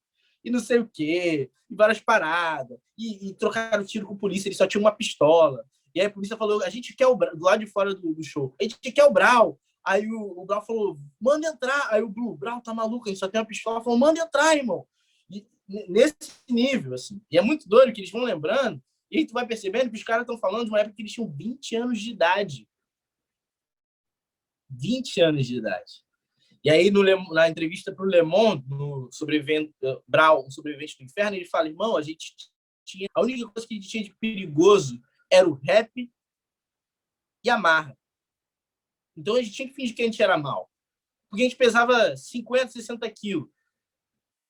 Speaker 2: e não sei o quê, e várias paradas, e trocaram tiro com a polícia, ele só tinha uma pistola. E aí a polícia falou, a gente quer o Brau, do lado de fora do show, a gente quer o Brau. Aí o Brau falou, manda entrar. Aí o Brau tá maluco, ele só tem uma pistola. Falou, manda entrar, irmão. E nesse nível, assim. E é muito doido que eles vão lembrando, e aí tu vai percebendo que os caras estão falando de uma época que eles tinham 20 anos de idade. 20 anos de idade. E aí, na entrevista para o Le Monde, no Brau, um sobrevivente do inferno, ele fala, irmão, a gente tinha... A única coisa que a gente tinha de perigoso era o rap e a marra. Então, a gente tinha que fingir que a gente era mal. Porque a gente pesava 50, 60 quilos.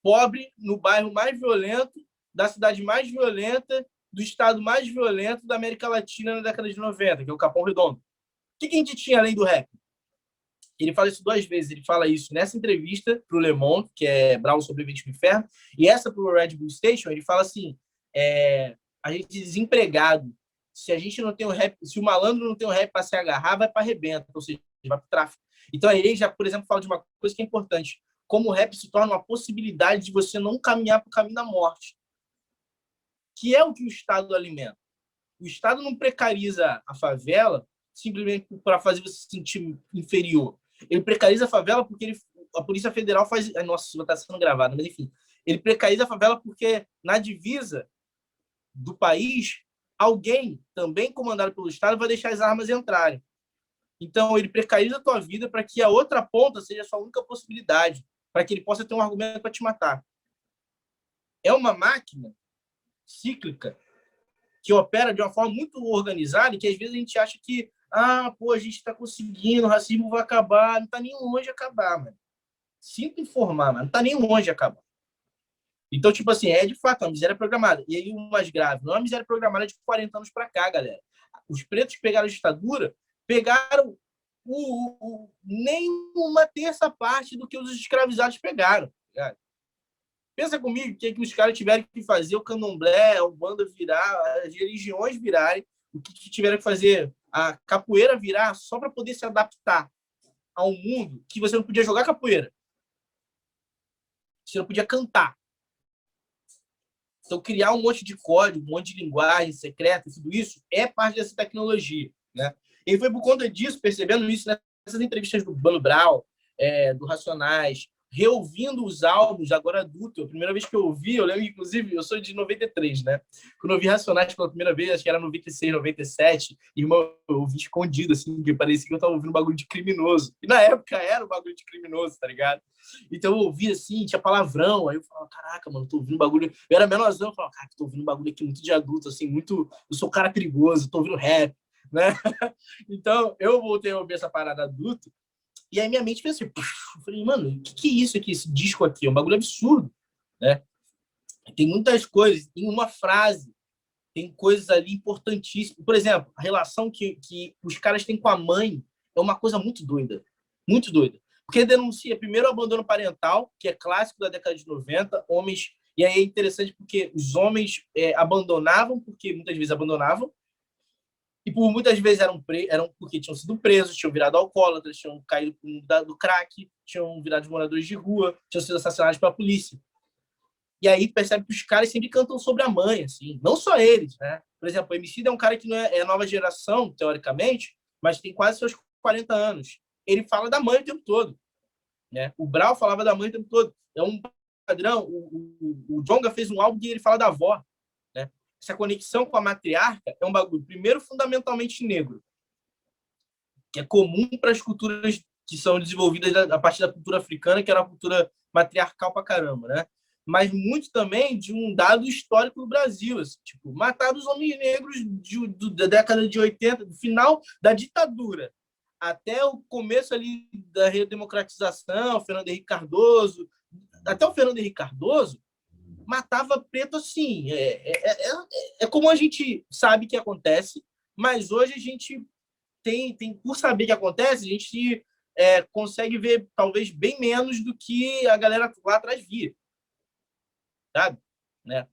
Speaker 2: Pobre, no bairro mais violento, da cidade mais violenta, do estado mais violento da América Latina na década de 90, que é o Capão Redondo. O que a gente tinha além do rap? Ele fala isso 2 vezes. Ele fala isso nessa entrevista para o Le Monde, que é Brau, sobrevivente do inferno, e essa para o Red Bull Station. Ele fala assim: a gente desempregado, se a gente não tem o rap, se o malandro não tem o rap para se agarrar, vai para arrebenta, ou seja, vai para o tráfico. Então aí ele já, por exemplo, fala de uma coisa que é importante: como o rap se torna uma possibilidade de você não caminhar para o caminho da morte, que é o que o Estado alimenta. O Estado não precariza a favela simplesmente para fazer você se sentir inferior. Ele precariza a favela porque a Polícia Federal faz... Nossa, isso está sendo gravado, mas enfim. Ele precariza a favela porque na divisa do país, alguém, também comandado pelo Estado, vai deixar as armas entrarem. Então, ele precariza a tua vida para que a outra ponta seja a sua única possibilidade, para que ele possa ter um argumento para te matar. É uma máquina cíclica que opera de uma forma muito organizada e que, às vezes, a gente acha que a gente está conseguindo, o racismo vai acabar. Não está nem longe de acabar, mano. Sinto informar, mas não está nem longe de acabar. Então, tipo assim, é de fato uma miséria programada. E aí, o mais grave, não é uma miséria programada de 40 anos para cá, galera. Os pretos que pegaram a ditadura pegaram nem uma terça parte do que os escravizados pegaram. Cara. Pensa comigo o que os caras tiveram que fazer, o candomblé, a Umbanda virar, as religiões virarem, o que tiveram que fazer, a capoeira virar, só para poder se adaptar a um mundo que você não podia jogar capoeira. Você não podia cantar. Então, criar um monte de código, um monte de linguagem secreta, tudo isso é parte dessa tecnologia. Né? E foi por conta disso, percebendo isso nessas entrevistas do Mano Brown, do Racionais, reouvindo os álbuns, agora adulto. A primeira vez que eu ouvi, eu lembro, inclusive, eu sou de 93, né? Quando eu ouvi Racionais pela primeira vez, acho que era 96, 97, e eu ouvi escondido, assim, que parecia que eu tava ouvindo um bagulho de criminoso. E na época era um bagulho de criminoso, tá ligado? Então eu ouvi assim, tinha palavrão, aí eu falava, caraca, mano, tô ouvindo um bagulho. Eu era menorzão, eu falava, cara, tô ouvindo um bagulho aqui muito de adulto, assim, muito. Eu sou um cara perigoso, tô ouvindo rap, né? Então eu voltei a ouvir essa parada adulto. E aí minha mente fez assim, eu falei, mano, o que é isso aqui, esse disco aqui? É um bagulho absurdo, né? Tem muitas coisas, em uma frase, tem coisas ali importantíssimas. Por exemplo, a relação que os caras têm com a mãe é uma coisa muito doida, muito doida. Porque denuncia, primeiro, o abandono parental, que é clássico da década de 90, homens... E aí é interessante porque os homens abandonavam, porque muitas vezes abandonavam, e por muitas vezes eram porque tinham sido presos, tinham virado alcoólatras, tinham caído do crack, tinham virado moradores de rua, tinham sido assassinados pela polícia. E aí percebe que os caras sempre cantam sobre a mãe, assim, não só eles, né? Por exemplo, o Emicida é um cara que não é nova geração, teoricamente, mas tem quase seus 40 anos. Ele fala da mãe o tempo todo, né? O Brau falava da mãe o tempo todo. É um padrão. O Djonga fez um álbum que ele fala da avó, né? Essa conexão com a matriarca é um bagulho, primeiro, fundamentalmente negro, que é comum para as culturas que são desenvolvidas a partir da cultura africana, que era uma cultura matriarcal pra caramba, né? Mas muito também de um dado histórico do Brasil, assim, tipo, matar os homens negros da década de 80, do final da ditadura, até o começo ali da redemocratização, Fernando Henrique Cardoso, até o Fernando Henrique Cardoso, matava preto assim. É como a gente sabe que acontece, mas hoje a gente por saber que acontece, a gente consegue ver talvez bem menos do que a galera lá atrás via. Sabe? Né?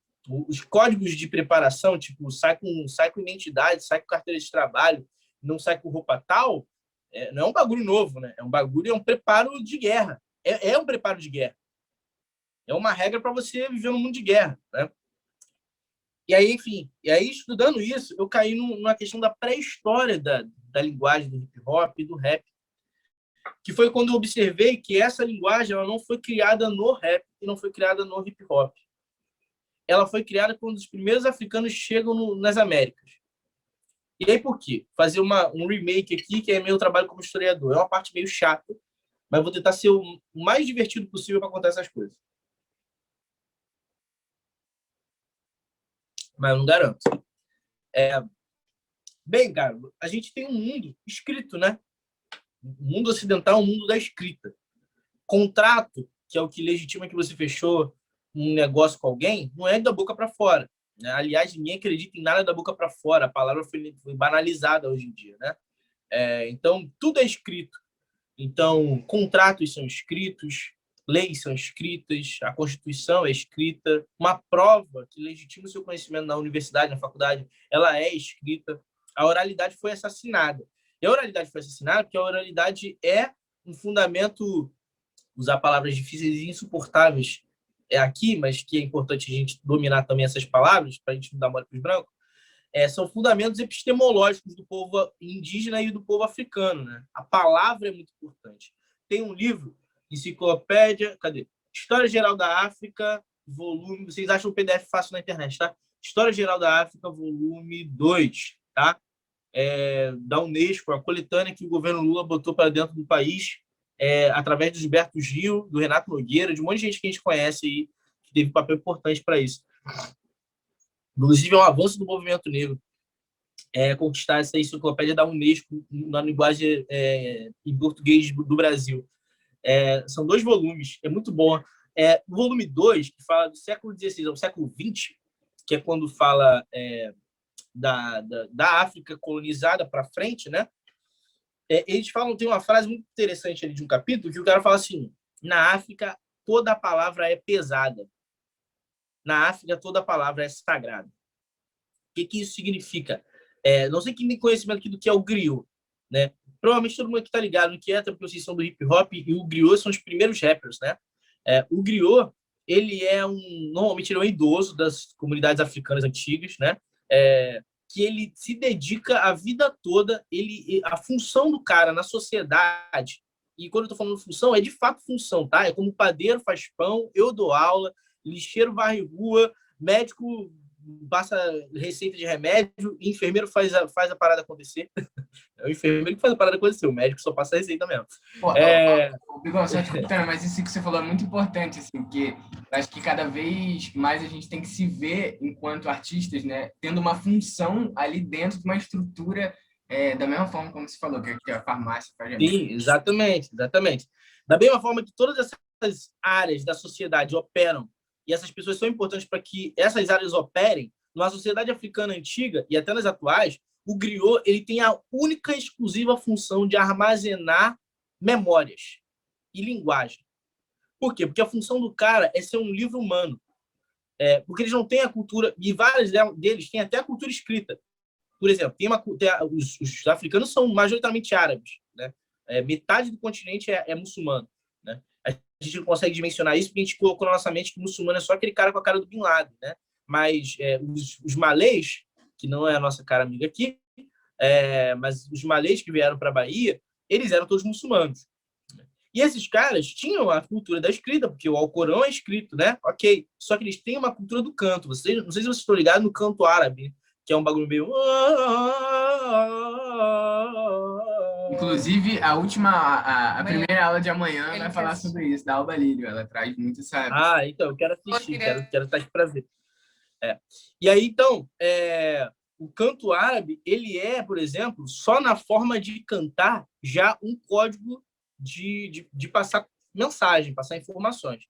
Speaker 2: Os códigos de preparação, tipo, sai com identidade, sai com carteira de trabalho, não sai com roupa tal, não é um bagulho novo, né? É um preparo de guerra. É um preparo de guerra. É uma regra para você viver num mundo de guerra, né? E aí, enfim, estudando isso, eu caí numa questão da pré-história da linguagem do hip-hop e do rap, que foi quando eu observei que essa linguagem ela não foi criada no rap e não foi criada no hip-hop. Ela foi criada quando os primeiros africanos chegam nas Américas. E aí, por quê? Fazer um remake aqui, que é meu trabalho como historiador. É uma parte meio chata, mas eu vou tentar ser o mais divertido possível para contar essas coisas. Mas eu não garanto. Bem, cara, a gente tem um mundo escrito, né? O mundo ocidental é um mundo da escrita. Contrato, que é o que legitima que você fechou um negócio com alguém, não é da boca para fora. Né? Aliás, ninguém acredita em nada da boca para fora. A palavra foi banalizada hoje em dia, né? Então, tudo é escrito. Então, contratos são escritos, leis são escritas, a Constituição é escrita, uma prova que legitima o seu conhecimento na universidade, na faculdade, ela é escrita. A oralidade foi assassinada. E a oralidade foi assassinada porque a oralidade é um fundamento, usar palavras difíceis e insuportáveis aqui, mas que é importante a gente dominar também essas palavras, para a gente não dar mole para os brancos, são fundamentos epistemológicos do povo indígena e do povo africano. Né? A palavra é muito importante. Tem um livro, enciclopédia, História Geral da África, volume... Vocês acham o PDF fácil na internet, tá? História Geral da África, volume 2, tá? Da Unesco, a coletânea que o governo Lula botou para dentro do país, através do Gilberto Gil, do Renato Nogueira, de um monte de gente que a gente conhece aí, que teve papel importante para isso. Inclusive, é um avanço do movimento negro conquistar essa enciclopédia da Unesco na linguagem em português do Brasil. São 2 volumes, é muito bom. O volume 2, que fala do século XVI ao século XX, que é quando fala da África colonizada para frente, né? Eles falam, tem uma frase muito interessante ali de um capítulo, que o cara fala assim: na África, toda a palavra é pesada. Na África, toda palavra é sagrada. O que isso significa? Não sei quem tem conhecimento aqui do que é o griot, né? Provavelmente todo mundo aqui está ligado no que é, até porque vocês são do hip-hop, e o griot são os primeiros rappers, né? O griot, normalmente ele é um idoso das comunidades africanas antigas, né? Que ele se dedica a vida toda, a função do cara na sociedade, e quando eu estou falando função, é de fato função, tá? É como padeiro faz pão, eu dou aula, lixeiro varre rua, médico passa receita de remédio, e enfermeiro faz a parada acontecer. É o enfermeiro que faz a parada acontecer, o médico só passa a receita mesmo.
Speaker 5: Bigão, só te escutando, mas isso que você falou é muito importante, assim, porque acho que cada vez mais a gente tem que se ver enquanto artistas, né, tendo uma função ali dentro de uma estrutura da mesma forma como você falou, que a farmácia faz.
Speaker 2: Sim, exatamente. Da mesma forma que todas essas áreas da sociedade operam, e essas pessoas são importantes para que essas áreas operem, na sociedade africana antiga e até nas atuais, o griot ele tem a única e exclusiva função de armazenar memórias e linguagem. Por quê? Porque a função do cara é ser um livro humano. Porque eles não têm a cultura, e vários deles têm até a cultura escrita. Por exemplo, os africanos são majoritariamente árabes, né? Metade do continente é muçulmano, né? A gente não consegue dimensionar isso porque a gente colocou na nossa mente que o muçulmano é só aquele cara com a cara do Bin Laden, né? Mas os malês, que não é a nossa cara amiga aqui, mas os malês que vieram para a Bahia, eles eram todos muçulmanos. E esses caras tinham a cultura da escrita, porque o Alcorão é escrito, né? Ok. Só que eles têm uma cultura do canto. Não sei se vocês estão ligados no canto árabe, que é um bagulho meio...
Speaker 5: Inclusive, a primeira aula de amanhã vai falar sobre isso, da Alba Lírio. Ela traz muito essa...
Speaker 2: então, eu quero assistir, quero estar aqui para ver. E aí, então, o canto árabe, ele por exemplo, só na forma de cantar, já um código de passar mensagem, passar informações.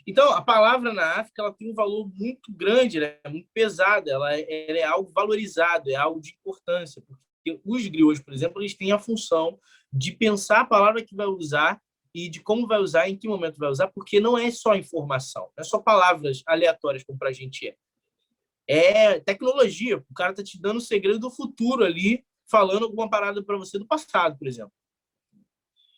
Speaker 2: Então, a palavra na África ela tem um valor muito grande, ela é muito pesada, ela é algo valorizado, é algo de importância, porque os griots, por exemplo, eles têm a função de pensar a palavra que vai usar e de como vai usar, em que momento vai usar, porque não é só informação, não é só palavras aleatórias como para a gente é tecnologia. O cara está te dando o segredo do futuro ali, falando alguma parada para você do passado, por exemplo.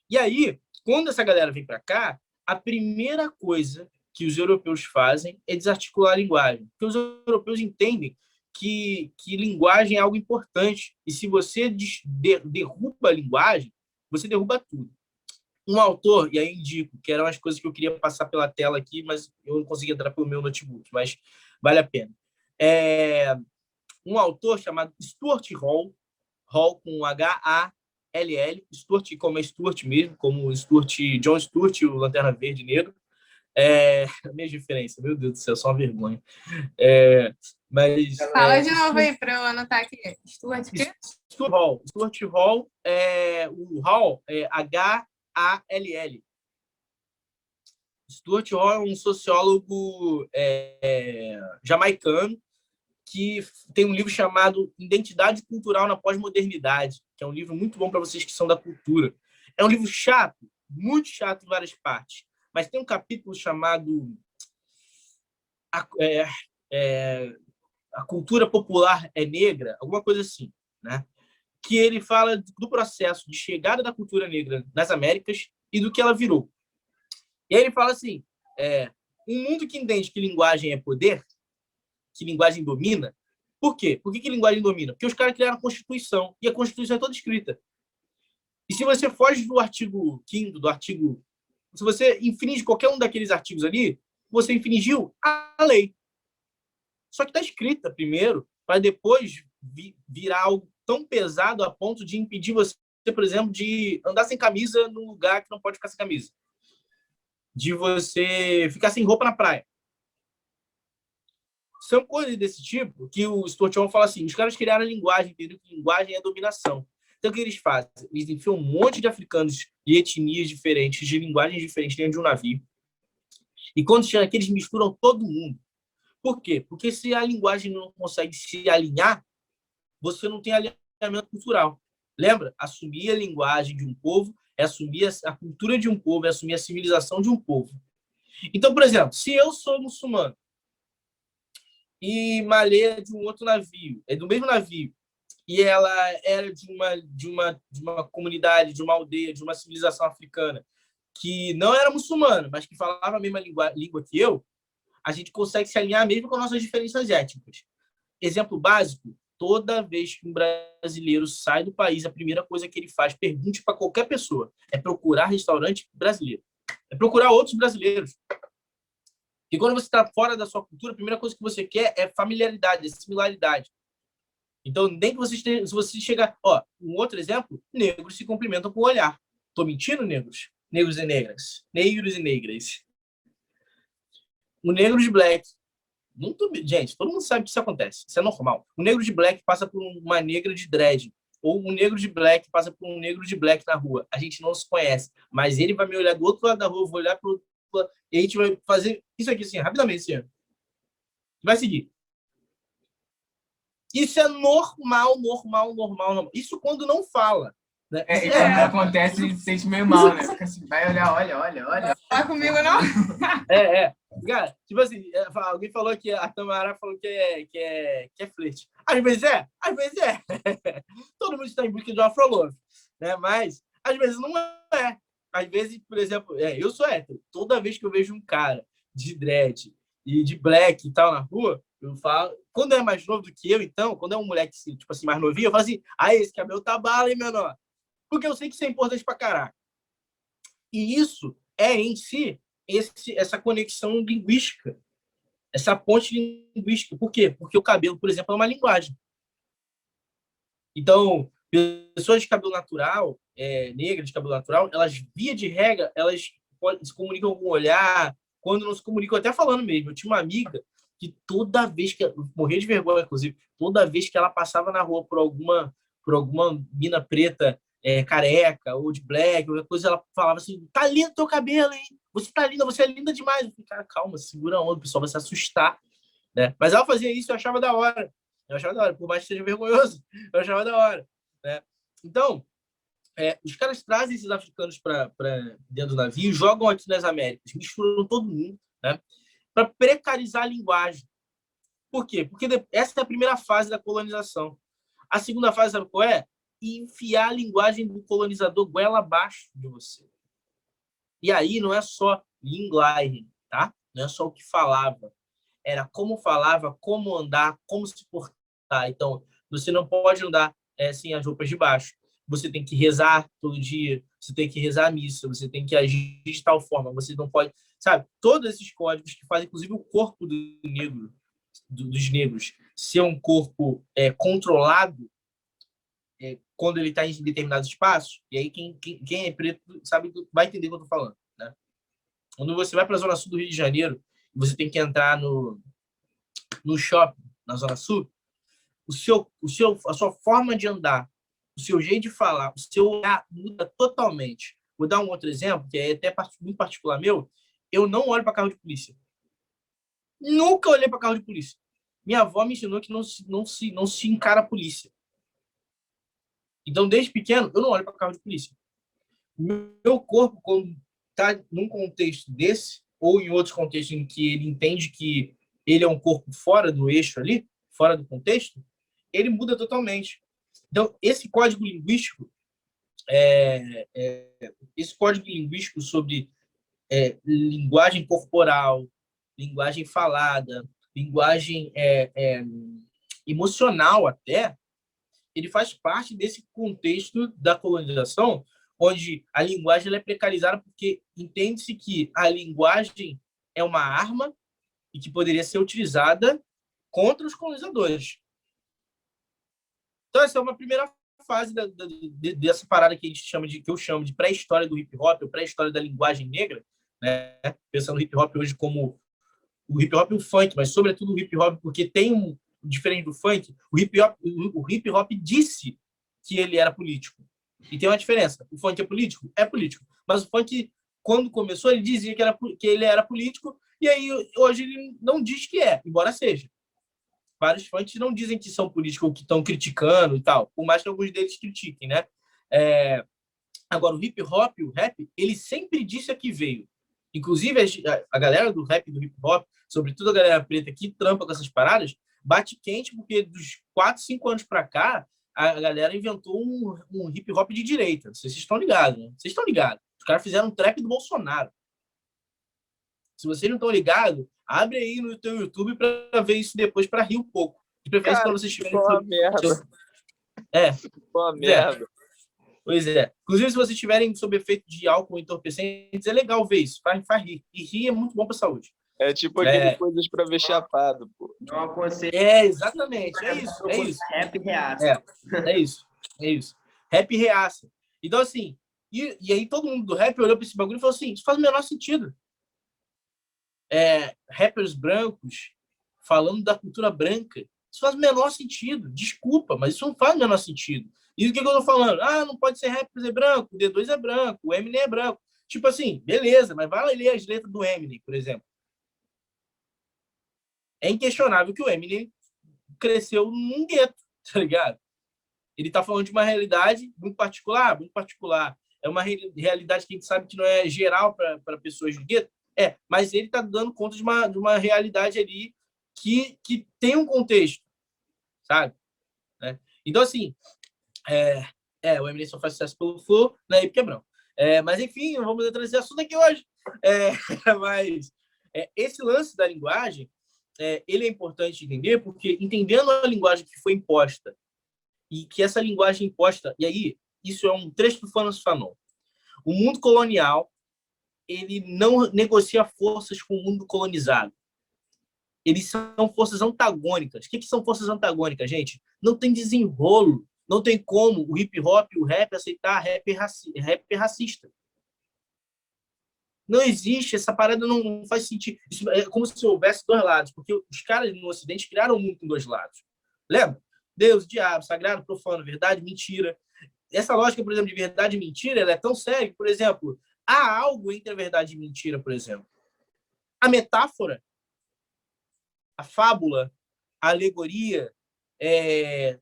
Speaker 2: E aí, quando essa galera vem para cá, a primeira coisa que os europeus fazem é desarticular a linguagem. Porque os europeus entendem que linguagem é algo importante. E se você derruba a linguagem, você derruba tudo. Um autor, e aí indico, que eram as coisas que eu queria passar pela tela aqui, mas eu não consegui entrar pelo meu notebook, mas vale a pena. Um autor chamado Stuart Hall com H-A-L-L, Stuart, como é Stuart mesmo, como Stuart, John Stuart, o Lanterna Verde Negro. A minha diferença, meu Deus do céu, só uma vergonha.
Speaker 3: Fala de novo aí para eu anotar aqui. Stuart quê?
Speaker 2: Stuart Hall. Stuart Hall, o Hall é H-A-L-L. Stuart Hall é um sociólogo jamaicano que tem um livro chamado Identidade Cultural na Pós-Modernidade, que é um livro muito bom para vocês que são da cultura. É um livro chato, muito chato em várias partes, mas tem um capítulo chamado A Cultura Popular é Negra, alguma coisa assim, né? Que ele fala do processo de chegada da cultura negra nas Américas e do que ela virou. E aí ele fala assim, um mundo que entende que linguagem é poder, que linguagem domina. Por quê? Por que linguagem domina? Porque os caras criaram a Constituição, e a Constituição é toda escrita. E se você foge do artigo 5º, se você infringe qualquer um daqueles artigos ali, você infringiu a lei. Só que está escrita primeiro, para depois virar algo tão pesado a ponto de impedir você, por exemplo, de andar sem camisa num lugar que não pode ficar sem camisa. De você ficar sem roupa na praia. São coisas desse tipo que o Stuart Hall fala assim, os caras criaram a linguagem, entenderam que linguagem é dominação. Então, o que eles fazem? Eles enfiam um monte de africanos de etnias diferentes, de linguagens diferentes dentro de um navio. E quando chega aqui, eles misturam todo mundo. Por quê? Porque se a linguagem não consegue se alinhar, você não tem alinhamento cultural. Lembra? Assumir a linguagem de um povo é assumir a cultura de um povo, é assumir a civilização de um povo. Então, por exemplo, se eu sou muçulmano, e Malê de um outro navio, do mesmo navio, e ela era de uma comunidade, de uma aldeia, de uma civilização africana, que não era muçulmana, mas que falava a mesma língua que eu, a gente consegue se alinhar mesmo com nossas diferenças étnicas. Exemplo básico, toda vez que um brasileiro sai do país, a primeira coisa que ele faz, pergunte para qualquer pessoa, é procurar restaurante brasileiro. É procurar outros brasileiros. E quando você está fora da sua cultura, a primeira coisa que você quer é familiaridade, é similaridade. Então, nem que se você chegar... um outro exemplo, negros se cumprimentam com o olhar. Estou mentindo, negros? Negros e negras. Negros e negras. O negro de black... Gente, todo mundo sabe que isso acontece. Isso é normal. O negro de black passa por uma negra de dread. Ou um negro de black passa por um negro de black na rua. A gente não se conhece. Mas ele vai me olhar do outro lado da rua, eu vou olhar para o outro lado, e a gente vai fazer isso aqui assim, rapidamente, assim. Vai seguir. Isso é normal. Isso quando não fala. Né?
Speaker 5: E quando acontece, ele se sente meio mal, né? Fica assim, vai olhar, olha.
Speaker 3: Tá comigo, não?
Speaker 2: Cara, tipo assim, alguém falou que a Tamara falou que é flerte. Às vezes é. Todo mundo está em busca de uma afrolove, né? Mas, às vezes, não é. Às vezes, por exemplo, eu sou hétero. Toda vez que eu vejo um cara de dread e de black e tal na rua, eu falo... Quando é mais novo do que eu, então, quando é um moleque, tipo assim, mais novinho, eu falo assim, esse cabelo tá bala, hein, menor? Porque eu sei que isso é importante pra caraca. E isso é, em si, essa conexão linguística, essa ponte linguística. Por quê? Porque o cabelo, por exemplo, é uma linguagem. Então, pessoas de cabelo natural, negras de cabelo natural, elas, via de regra, elas se comunicam com o olhar, quando não se comunicam, até falando mesmo. Eu tinha uma amiga que toda vez que... morria de vergonha, inclusive, toda vez que ela passava na rua por alguma mina preta, careca, ou de black, ou coisa, ela falava assim, tá lindo teu cabelo, hein? Você tá linda, você é linda demais. Eu falei, cara, calma, segura a onda, o pessoal vai se assustar. Né? Mas ela fazia isso, eu achava da hora. Por mais que seja vergonhoso, eu achava da hora. Né? Então, os caras trazem esses africanos para dentro do navio, jogam aqui nas Américas, misturam todo mundo, né? Para precarizar a linguagem. Por quê? Porque essa é a primeira fase da colonização. A segunda fase, sabe qual é? Enfiar a linguagem do colonizador goela abaixo de você. E aí não é só linguagem, tá? não é só o que falava, era como falava, como andar, como se portar. Então, você não pode andar sem as roupas de baixo. Você tem que rezar todo dia, você tem que rezar a missa, você tem que agir de tal forma, você não pode... Sabe? Todos esses códigos que fazem, inclusive, o corpo do negro, dos negros ser um corpo controlado quando ele está em determinados espaços, e aí quem é preto sabe, vai entender o que eu estou falando, né? Quando você vai para a Zona Sul do Rio de Janeiro, você tem que entrar no shopping, na Zona Sul, a sua forma de andar, o seu jeito de falar, o seu olhar muda totalmente. Vou dar um outro exemplo, que é até muito particular meu. Eu não olho para carro de polícia. Nunca olhei para carro de polícia. Minha avó me ensinou que não se encara a polícia. Então, desde pequeno, eu não olho para carro de polícia. Meu corpo, quando está num contexto desse, ou em outros contextos em que ele entende que ele é um corpo fora do eixo ali, fora do contexto, ele muda totalmente. Então, esse código linguístico sobre linguagem corporal, linguagem falada, linguagem emocional até, ele faz parte desse contexto da colonização, onde a linguagem ela é precarizada porque entende-se que a linguagem é uma arma e que poderia ser utilizada contra os colonizadores. Então, essa é uma primeira fase dessa parada que eu chamo de pré-história do hip-hop, ou pré-história da linguagem negra, né? Pensando no hip-hop hoje como o hip-hop e o funk, mas sobretudo o hip-hop, porque tem diferente do funk, o hip-hop disse que ele era político. E tem uma diferença. O funk é político? É político. Mas o funk, quando começou, ele dizia que ele era político, e aí hoje ele não diz que é, embora seja. Vários funks não dizem que são políticos ou que estão criticando e tal, por mais que alguns deles critiquem, né? Agora, o hip-hop e o rap, ele sempre disse a que veio. Inclusive, a galera do rap e do hip-hop, sobretudo a galera preta que trampa com essas paradas, bate quente porque dos 4, 5 anos para cá, a galera inventou um hip-hop de direita. Vocês estão ligados, né? Vocês estão ligados. Os caras fizeram um trap do Bolsonaro. Se vocês não estão ligados, abre aí no teu YouTube para ver isso depois, para rir um pouco. De preferência quando vocês estiverem...
Speaker 6: Uma merda. Uma merda.
Speaker 2: Pois é. Inclusive, se vocês estiverem sob efeito de álcool entorpecentes, é legal ver isso. Faz rir. E rir é muito bom para a saúde.
Speaker 6: É tipo aquele coisas para ver chapado, pô.
Speaker 7: Não aconselho.
Speaker 2: Exatamente. É isso.
Speaker 7: Rap reaça.
Speaker 2: É isso. Rap reaça. Então, assim, e aí todo mundo do rap olhou para esse bagulho e falou assim, isso faz o menor sentido. Rappers brancos falando da cultura branca, isso faz o menor sentido. Desculpa, mas isso não faz o menor sentido. E o que eu tô falando? Não pode ser rapper é branco, o D2 é branco, o Eminem é branco. Tipo assim, beleza, mas vai lá ler as letras do Eminem, por exemplo. É inquestionável que o Eminem cresceu num gueto, tá ligado? Ele tá falando de uma realidade muito particular, muito particular. É uma realidade que a gente sabe que não é geral para pessoas do gueto, mas ele tá dando conta de uma realidade ali que tem um contexto, sabe? Então, assim, o Eminem só faz sucesso pelo flow, né? E porque é branco. Mas, enfim, não vamos entrar nesse assunto aqui hoje. Mas esse lance da linguagem, ele é importante entender, porque entendendo a linguagem que foi imposta, e que essa linguagem imposta, e aí, isso é um trecho do Francis Fanon. O mundo colonial, ele não negocia forças com o mundo colonizado. Eles são forças antagônicas. O que são forças antagônicas, gente? Não tem desenrolo. Não tem como o hip-hop e o rap aceitar rap racista. Não existe, essa parada não faz sentido. Isso é como se houvesse dois lados, porque os caras no Ocidente criaram o mundo com dois lados. Lembra? Deus, diabo, sagrado, profano, verdade, mentira. Essa lógica, por exemplo, de verdade e mentira, ela é tão séria que, por exemplo, há algo entre a verdade e mentira, por exemplo. A metáfora, a fábula, a alegoria,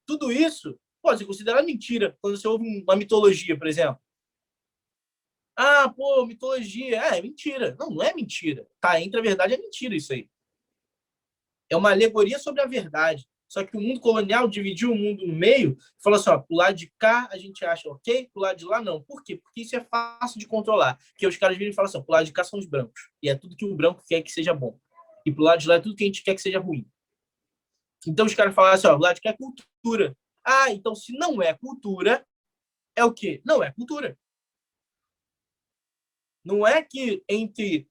Speaker 2: tudo isso pode ser considerado mentira quando você ouve uma mitologia, por exemplo. Mitologia. É mentira. Não é mentira. Tá entre a verdade e a mentira isso aí. É uma alegoria sobre a verdade. Só que o mundo colonial dividiu o mundo no meio e falou assim, ó, pro lado de cá a gente acha ok, pro lado de lá não. Por quê? Porque isso é fácil de controlar. Porque os caras viram e falam assim, ó, pro lado de cá são os brancos. E é tudo que o branco quer que seja bom. E pro lado de lá é tudo que a gente quer que seja ruim. Então os caras falaram assim, ó, o lado de cá é cultura. Ah, então se não é cultura, é o quê? Não é cultura. Não é que entre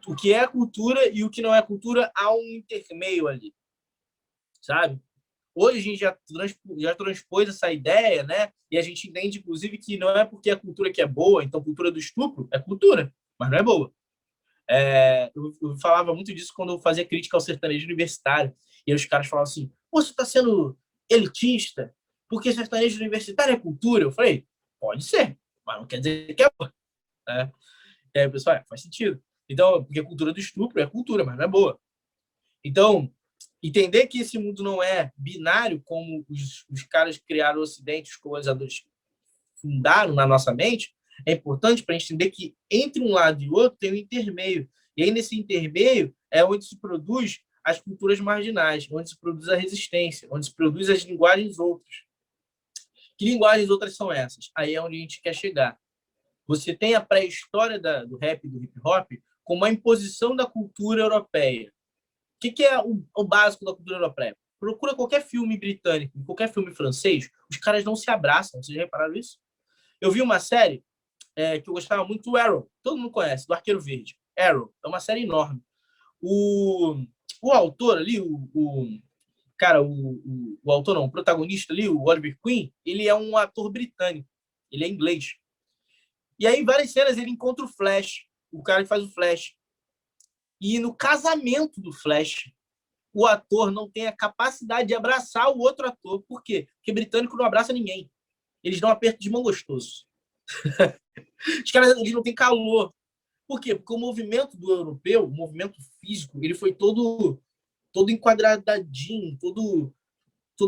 Speaker 2: o que é cultura e o que não é cultura há um intermeio ali. Sabe? Hoje a gente já transpôs essa ideia, né? E a gente entende, inclusive, que não é porque a cultura que é boa, então cultura do estupro é cultura, mas não é boa. Eu falava muito disso quando eu fazia crítica ao sertanejo universitário. E aí os caras falavam assim, você está sendo elitista porque sertanejo universitário é cultura? Eu falei, pode ser, mas não quer dizer que é boa. E aí o pessoal, faz sentido. Então, porque a cultura do estupro é cultura, mas não é boa. Então, entender que esse mundo não é binário, como os caras que criaram o Ocidente, os colonizadores fundaram na nossa mente, é importante para a gente entender que entre um lado e outro tem um intermeio. E aí, nesse intermeio, é onde se produz as culturas marginais, onde se produz a resistência, onde se produz as linguagens outras. Que linguagens outras são essas? Aí é onde a gente quer chegar. Você tem a pré-história do rap e do hip-hop como a imposição da cultura europeia. O que é o básico da cultura europeia? Procura qualquer filme britânico, qualquer filme francês, os caras não se abraçam. Vocês já repararam isso? Eu vi uma série que eu gostava muito, o Arrow. Todo mundo conhece, do Arqueiro Verde. Arrow. É uma série enorme. O autor ali, o autor não, o protagonista ali, o Oliver Queen, ele é um ator britânico. Ele é inglês. E aí, em várias cenas, ele encontra o Flash, o cara que faz o Flash. E no casamento do Flash, o ator não tem a capacidade de abraçar o outro ator. Por quê? Porque britânico não abraça ninguém. Eles dão um aperto de mão gostoso. Os caras eles não têm calor. Por quê? Porque o movimento do europeu, o movimento físico, ele foi todo enquadradinho, todo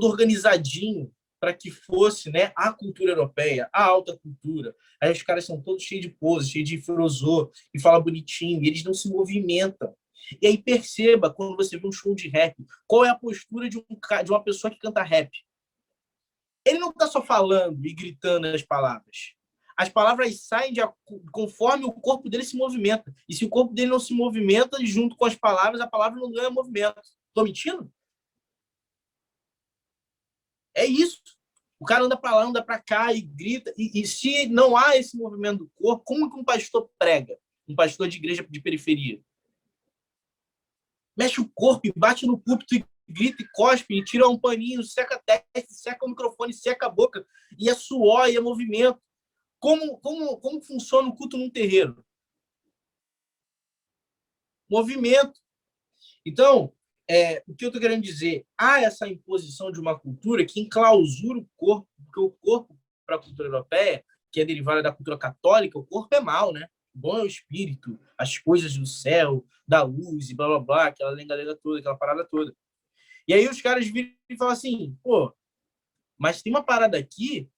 Speaker 2: organizadinho para que fosse, né, a cultura europeia, a alta cultura. Aí os caras são todos cheios de pose, cheios de frosô, e falam bonitinho, e eles não se movimentam. E aí perceba, quando você vê um show de rap, qual é a postura de uma pessoa que canta rap. Ele não está só falando e gritando as palavras. As palavras saem conforme o corpo dele se movimenta. E se o corpo dele não se movimenta, junto com as palavras, a palavra não ganha movimento. Estou mentindo? É isso. O cara anda para lá, anda para cá e grita. E se não há esse movimento do corpo, como que um pastor prega? Um pastor de igreja de periferia? Mexe o corpo e bate no púlpito e grita e cospe e tira um paninho, seca a testa, seca o microfone, seca a boca. E é suor, e é movimento. Como funciona o culto num terreiro? Movimento. Então, o que eu estou querendo dizer? Há essa imposição de uma cultura que enclausura o corpo, porque o corpo, para a cultura europeia, que é derivada da cultura católica, o corpo é mal, né? O bom é o espírito, as coisas do céu, da luz, e blá, blá, blá, aquela lenga-lenga toda, aquela parada toda. E aí os caras viram e falam assim, pô, mas tem uma parada aqui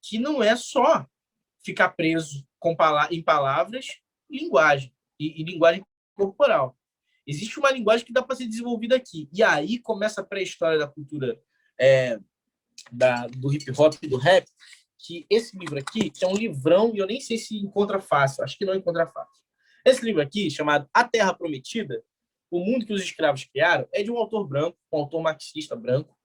Speaker 2: que não é só ficar preso em palavras e linguagem, e linguagem corporal. Existe uma linguagem que dá para ser desenvolvida aqui. E aí começa a pré-história da cultura do hip-hop e do rap, que esse livro aqui, que é um livrão, e eu nem sei se encontra fácil, acho que não encontra fácil. Esse livro aqui, chamado A Terra Prometida, O Mundo que os Escravos Criaram, é de um autor branco, um autor marxista branco.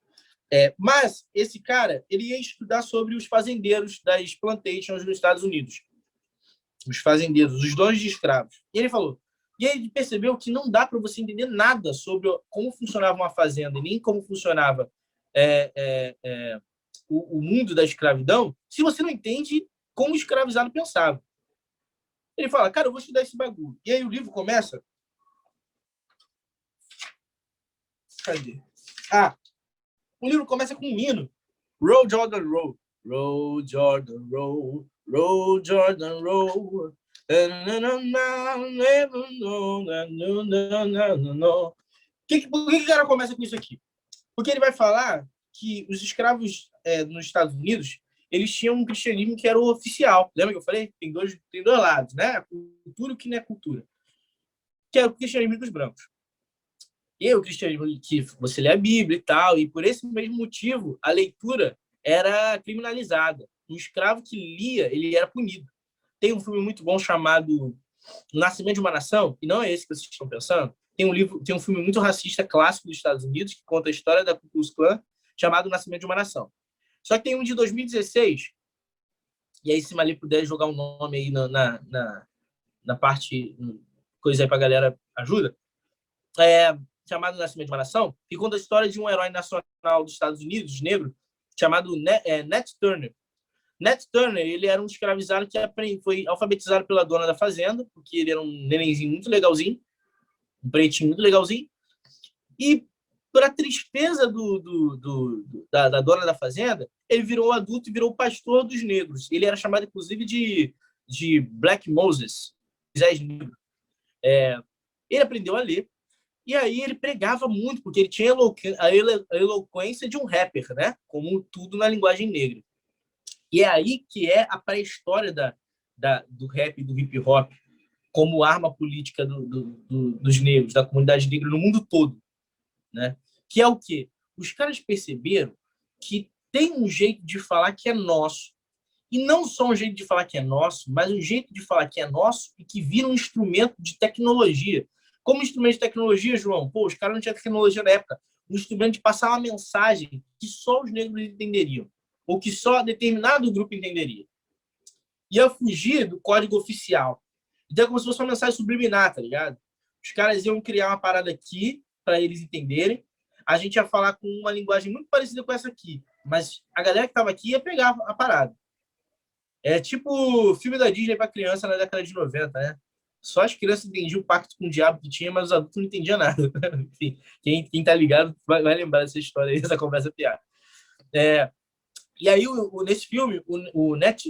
Speaker 2: Mas esse cara, ele ia estudar sobre os fazendeiros das plantations nos Estados Unidos. Os fazendeiros, os donos de escravos. E ele falou, e ele percebeu que não dá para você entender nada sobre como funcionava uma fazenda e nem como funcionava o mundo da escravidão se você não entende como o escravizado pensava. Ele fala, cara, eu vou estudar esse bagulho. E aí o livro começa... Cadê? O livro começa com um hino. Roll, Jordan, roll. Roll, Jordan, roll. Roll, Jordan, roll. Por que o cara começa com isso aqui? Porque ele vai falar que os escravos nos Estados Unidos, eles tinham um cristianismo que era o oficial. Lembra que eu falei? Tem dois lados, né? A cultura e o que não é cultura. Que é o cristianismo dos brancos. E o cristianismo, que você lê a Bíblia e tal, e por esse mesmo motivo, a leitura era criminalizada. Um escravo que lia, ele era punido. Tem um filme muito bom chamado O Nascimento de uma Nação, e não é esse que vocês estão pensando. Tem um filme muito racista clássico dos Estados Unidos que conta a história da Ku Klux Klan, chamado O Nascimento de uma Nação. Só que tem um de 2016, e aí se Mali puder jogar um nome aí na parte, coisa aí pra galera, ajuda, chamado Nascimento de uma Nação, que conta a história de um herói nacional dos Estados Unidos, negro, chamado Nat Turner. Nat Turner, ele era um escravizado que foi alfabetizado pela dona da fazenda, porque ele era um nenenzinho muito legalzinho, um pretinho muito legalzinho, e por a tristeza da dona da fazenda, ele virou adulto e virou pastor dos negros. Ele era chamado, inclusive, de Black Moses, Moisés negro. Ele aprendeu a ler, e aí ele pregava muito, porque ele tinha a eloquência de um rapper, né? Como tudo na linguagem negra. E é aí que é a pré-história do rap e do hip-hop como arma política dos negros, da comunidade negra no mundo todo, né? Que é o quê? Os caras perceberam que tem um jeito de falar que é nosso. E não só um jeito de falar que é nosso, mas um jeito de falar que é nosso e que vira um instrumento de tecnologia. Como instrumento de tecnologia, João? Pô, os caras não tinham tecnologia na época. Um instrumento de passar uma mensagem que só os negros entenderiam, ou que só determinado grupo entenderia. Ia fugir do código oficial. Então é como se fosse uma mensagem subliminar, tá ligado? Os caras iam criar uma parada aqui para eles entenderem. A gente ia falar com uma linguagem muito parecida com essa aqui, mas a galera que estava aqui ia pegar a parada. É tipo filme da Disney para criança na década de 90, né? Só as crianças entendiam o pacto com o diabo que tinha, mas os adultos não entendiam nada. Enfim, quem tá ligado vai lembrar dessa história aí, dessa conversa piada. E aí, nesse filme, o Nat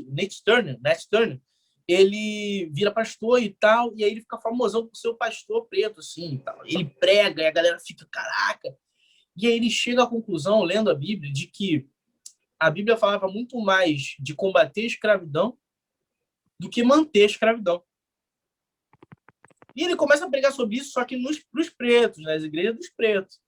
Speaker 2: Turner, ele vira pastor e tal, e aí ele fica famosão por ser o pastor preto, assim, e tal. Ele prega e a galera fica, caraca. E aí ele chega à conclusão, lendo a Bíblia, de que a Bíblia falava muito mais de combater a escravidão do que manter a escravidão. E ele começa a pregar sobre isso, só que pros pretos, nas igrejas dos pretos.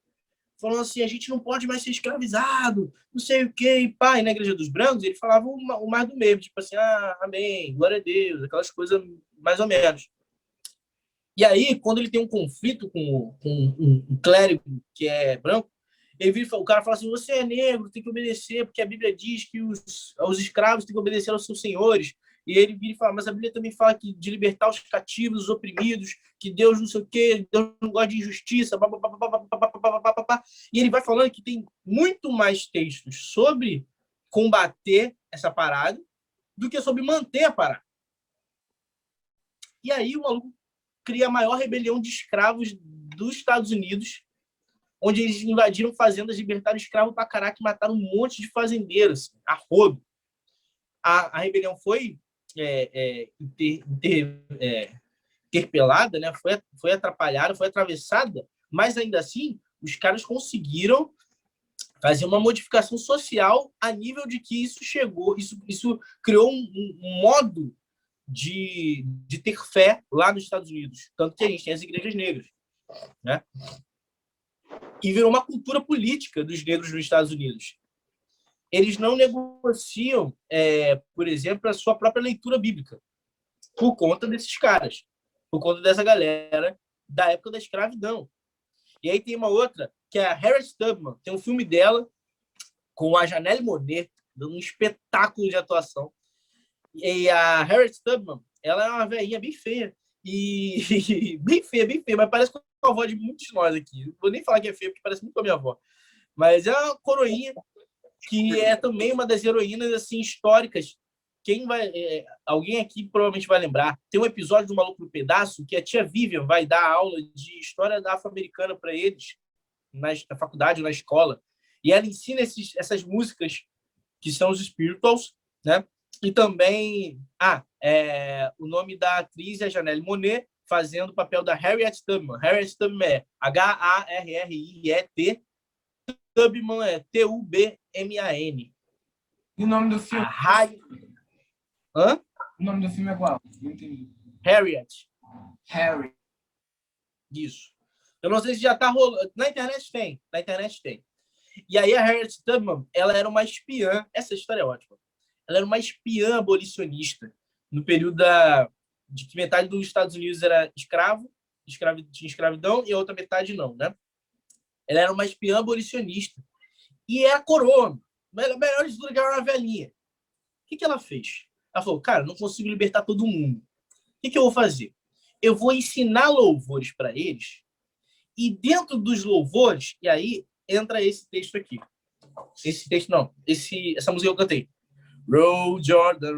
Speaker 2: Falando assim, a gente não pode mais ser escravizado, não sei o quê, e pá. E na igreja dos brancos, ele falava o mais do mesmo, tipo assim, amém, glória a Deus, aquelas coisas mais ou menos. E aí, quando ele tem um conflito com um clérigo que é branco, o cara fala assim, você é negro, tem que obedecer, porque a Bíblia diz que os escravos têm que obedecer aos seus senhores. E ele vira e fala, mas a Bíblia também fala que de libertar os cativos, os oprimidos, que Deus não sei o quê, Deus não gosta de injustiça, e ele vai falando que tem muito mais textos sobre combater essa parada do que sobre manter a parada. E aí o maluco cria a maior rebelião de escravos dos Estados Unidos, onde eles invadiram fazendas, libertaram escravos pra caraca e mataram um monte de fazendeiros, a rodo. A rebelião foi interpelada, né? Foi atrapalhada, foi atravessada, mas ainda assim os caras conseguiram fazer uma modificação social a nível de que isso criou um modo de ter fé lá nos Estados Unidos, tanto que a gente tem as igrejas negras, né? E virou uma cultura política dos negros nos Estados Unidos. Eles não negociam, por exemplo, a sua própria leitura bíblica, por conta desses caras, por conta dessa galera da época da escravidão. E aí tem uma outra, que é a Harriet Tubman. Tem um filme dela com a Janelle Monáe, dando um espetáculo de atuação. E a Harriet Tubman, ela é uma velhinha bem feia. E bem feia, mas parece com a avó de muitos de nós aqui. Não vou nem falar que é feia, porque parece muito com a minha avó. Mas é uma coroinha que é também uma das heroínas assim históricas. Alguém aqui provavelmente vai lembrar. Tem um episódio do Maluco no Pedaço que a tia Vivian vai dar aula de história da afro-americana para eles na faculdade, na escola. E ela ensina essas músicas que são os spirituals, né? E também o nome da atriz é Janelle Monáe, fazendo o papel da Harriet Tubman. Harriet Tubman é Harriet, Tubman é Tubman.
Speaker 5: E o nome do filme?
Speaker 2: Hã?
Speaker 5: O nome do filme é qual? Não entendi.
Speaker 2: Harriet.
Speaker 5: Harry.
Speaker 2: Isso. Eu não sei se já tá rolando. Na internet tem. E aí a Harriet Tubman, ela era uma espiã. Essa história é ótima. Ela era uma espiã abolicionista no período de que metade dos Estados Unidos era tinha escravidão, e a outra metade não, né? Ela era uma espiã abolicionista. E era coroa. Melhor de tudo que era uma velhinha. O que ela fez? Ela falou, cara, não consigo libertar todo mundo. O que eu vou fazer? Eu vou ensinar louvores para eles, e dentro dos louvores, e aí entra esse texto aqui. Esse texto não, essa música eu cantei. Roll, Jordan,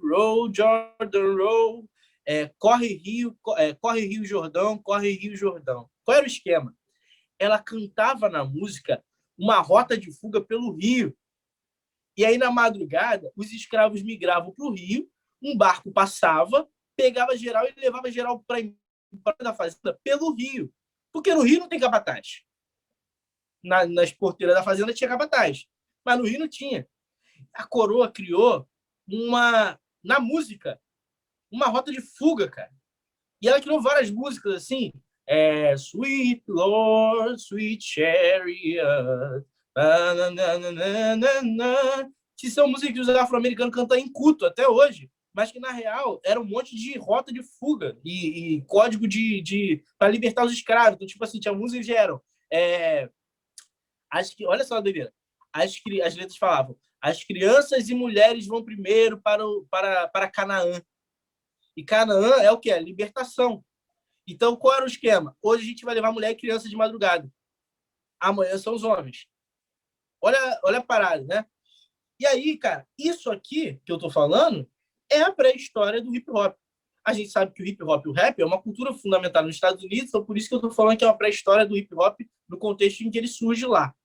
Speaker 2: roll, Jordan, roll. Corre Rio Jordão, corre Rio Jordão. Qual era o esquema? Ela cantava na música uma rota de fuga pelo rio. E aí, na madrugada, os escravos migravam para o rio, um barco passava, pegava geral e levava geral para da fazenda pelo rio. Porque no rio não tem capataz. Nas porteiras da fazenda tinha capataz, mas no rio não tinha. A coroa criou na música, uma rota de fuga, cara. E ela criou várias músicas assim, Sweet Lord, Sweet Chariot, que são músicas que os afro-americanos cantam em culto até hoje, mas que, na real, era um monte de rota de fuga e código para libertar os escravos. Então, tipo assim, tinha músicas que eram... olha só a doideira. As letras falavam: as crianças e mulheres vão primeiro para Canaã. E Canaã é o quê? É libertação. Então, qual era o esquema? Hoje a gente vai levar mulher e criança de madrugada. Amanhã são os homens. Olha a parada, né? E aí, cara, isso aqui que eu tô falando é a pré-história do hip-hop. A gente sabe que o hip-hop e o rap é uma cultura fundamental nos Estados Unidos, então por isso que eu tô falando que é uma pré-história do hip-hop no contexto em que ele surge lá.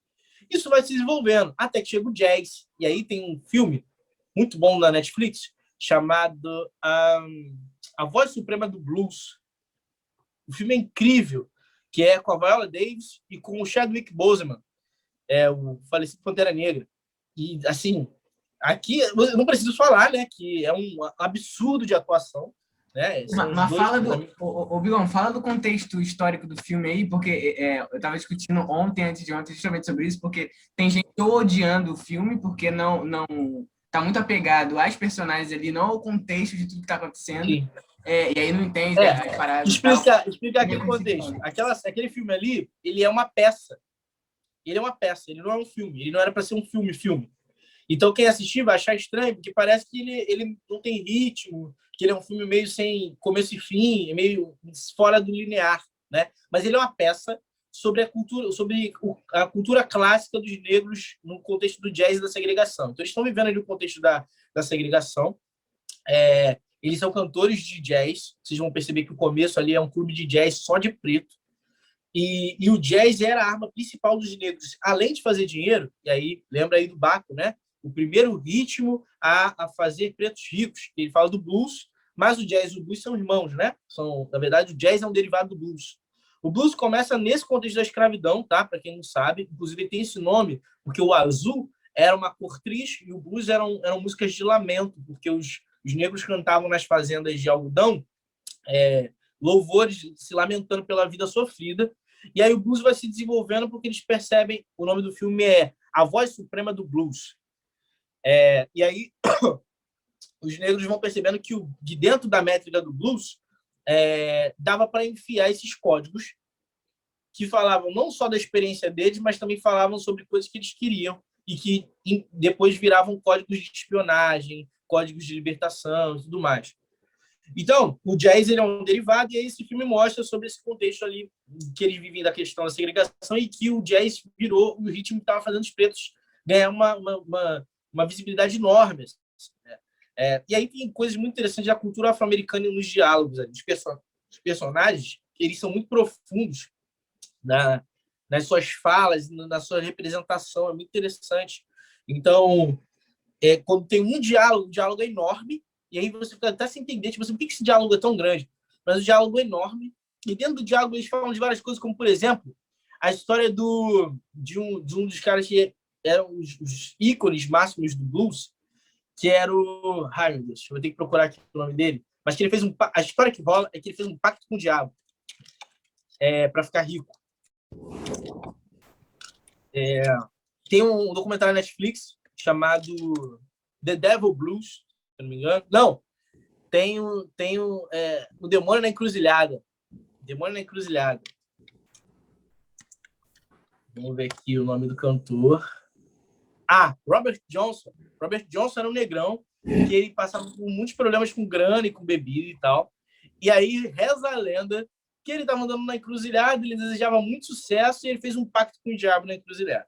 Speaker 2: Isso vai se desenvolvendo até que chega o jazz. E aí tem um filme muito bom na Netflix chamado A Voz Suprema do Blues. O filme é incrível, que é com a Viola Davis e com o Chadwick Boseman, o falecido Pantera Negra. E, assim, aqui eu não preciso falar, né, que é um absurdo de atuação, né?
Speaker 5: Mas fala Bilão, fala do contexto histórico do filme aí, porque eu estava discutindo antes de ontem, justamente sobre isso, porque tem gente odiando o filme porque não tá muito apegado às personagens ali, não ao contexto de tudo que está acontecendo. E aí não entende as paradas.
Speaker 2: Explicar aquele contexto. Aquele filme ali, ele é uma peça. Ele não é um filme. Ele não era para ser um filme. Então, quem assistir vai achar estranho, porque parece que ele não tem ritmo, que ele é um filme meio sem começo e fim, meio fora do linear, né? Mas ele é uma peça sobre a cultura clássica dos negros no contexto do jazz e da segregação. Então, eles estão vivendo ali o contexto da segregação. Eles são cantores de jazz. Vocês vão perceber que o começo ali é um clube de jazz só de preto. E o jazz era a arma principal dos negros. Além de fazer dinheiro, e aí lembra aí do Baco, né? O primeiro ritmo a fazer pretos ricos. Ele fala do blues, mas o jazz e o blues são irmãos, né? Na verdade, o jazz é um derivado do blues. O blues começa nesse contexto da escravidão, tá? Para quem não sabe. Inclusive, ele tem esse nome porque o azul era uma cor triste e o blues eram músicas de lamento, porque os negros cantavam nas fazendas de algodão louvores, se lamentando pela vida sofrida. E aí o blues vai se desenvolvendo porque eles percebem, o nome do filme é A Voz Suprema do Blues. E aí os negros vão percebendo que de dentro da métrica do blues dava para enfiar esses códigos que falavam não só da experiência deles, mas também falavam sobre coisas que eles queriam e que depois viravam códigos de espionagem, códigos de libertação e tudo mais. Então, o jazz ele é um derivado, e aí esse filme mostra sobre esse contexto ali que eles vivem da questão da segregação e que o jazz virou o ritmo que estava fazendo os pretos ganhar uma visibilidade enorme. E aí tem coisas muito interessantes da cultura afro-americana nos diálogos. Os personagens eles são muito profundos nas suas falas, na sua representação, é muito interessante. Então, quando tem um diálogo é enorme, e aí você fica até sem entender, tipo assim, por que esse diálogo é tão grande? Mas o diálogo é enorme, e dentro do diálogo eles falam de várias coisas, como, por exemplo, a história de um dos caras que eram os ícones máximos do blues, que era o... Ai, meu Deus, eu vou ter que procurar aqui o nome dele. Mas que ele fez a história que rola é que ele fez um pacto com o diabo. para ficar rico. Tem um documentário na Netflix chamado The Devil Blues, se eu não me engano. Não, tem o Demônio na Encruzilhada. Demônio na Encruzilhada. Vamos ver aqui o nome do cantor. Robert Johnson. Robert Johnson era um negrão que ele passava por muitos problemas com grana e com bebida e tal. E aí reza a lenda que ele estava andando na encruzilhada, ele desejava muito sucesso e ele fez um pacto com o diabo na encruzilhada.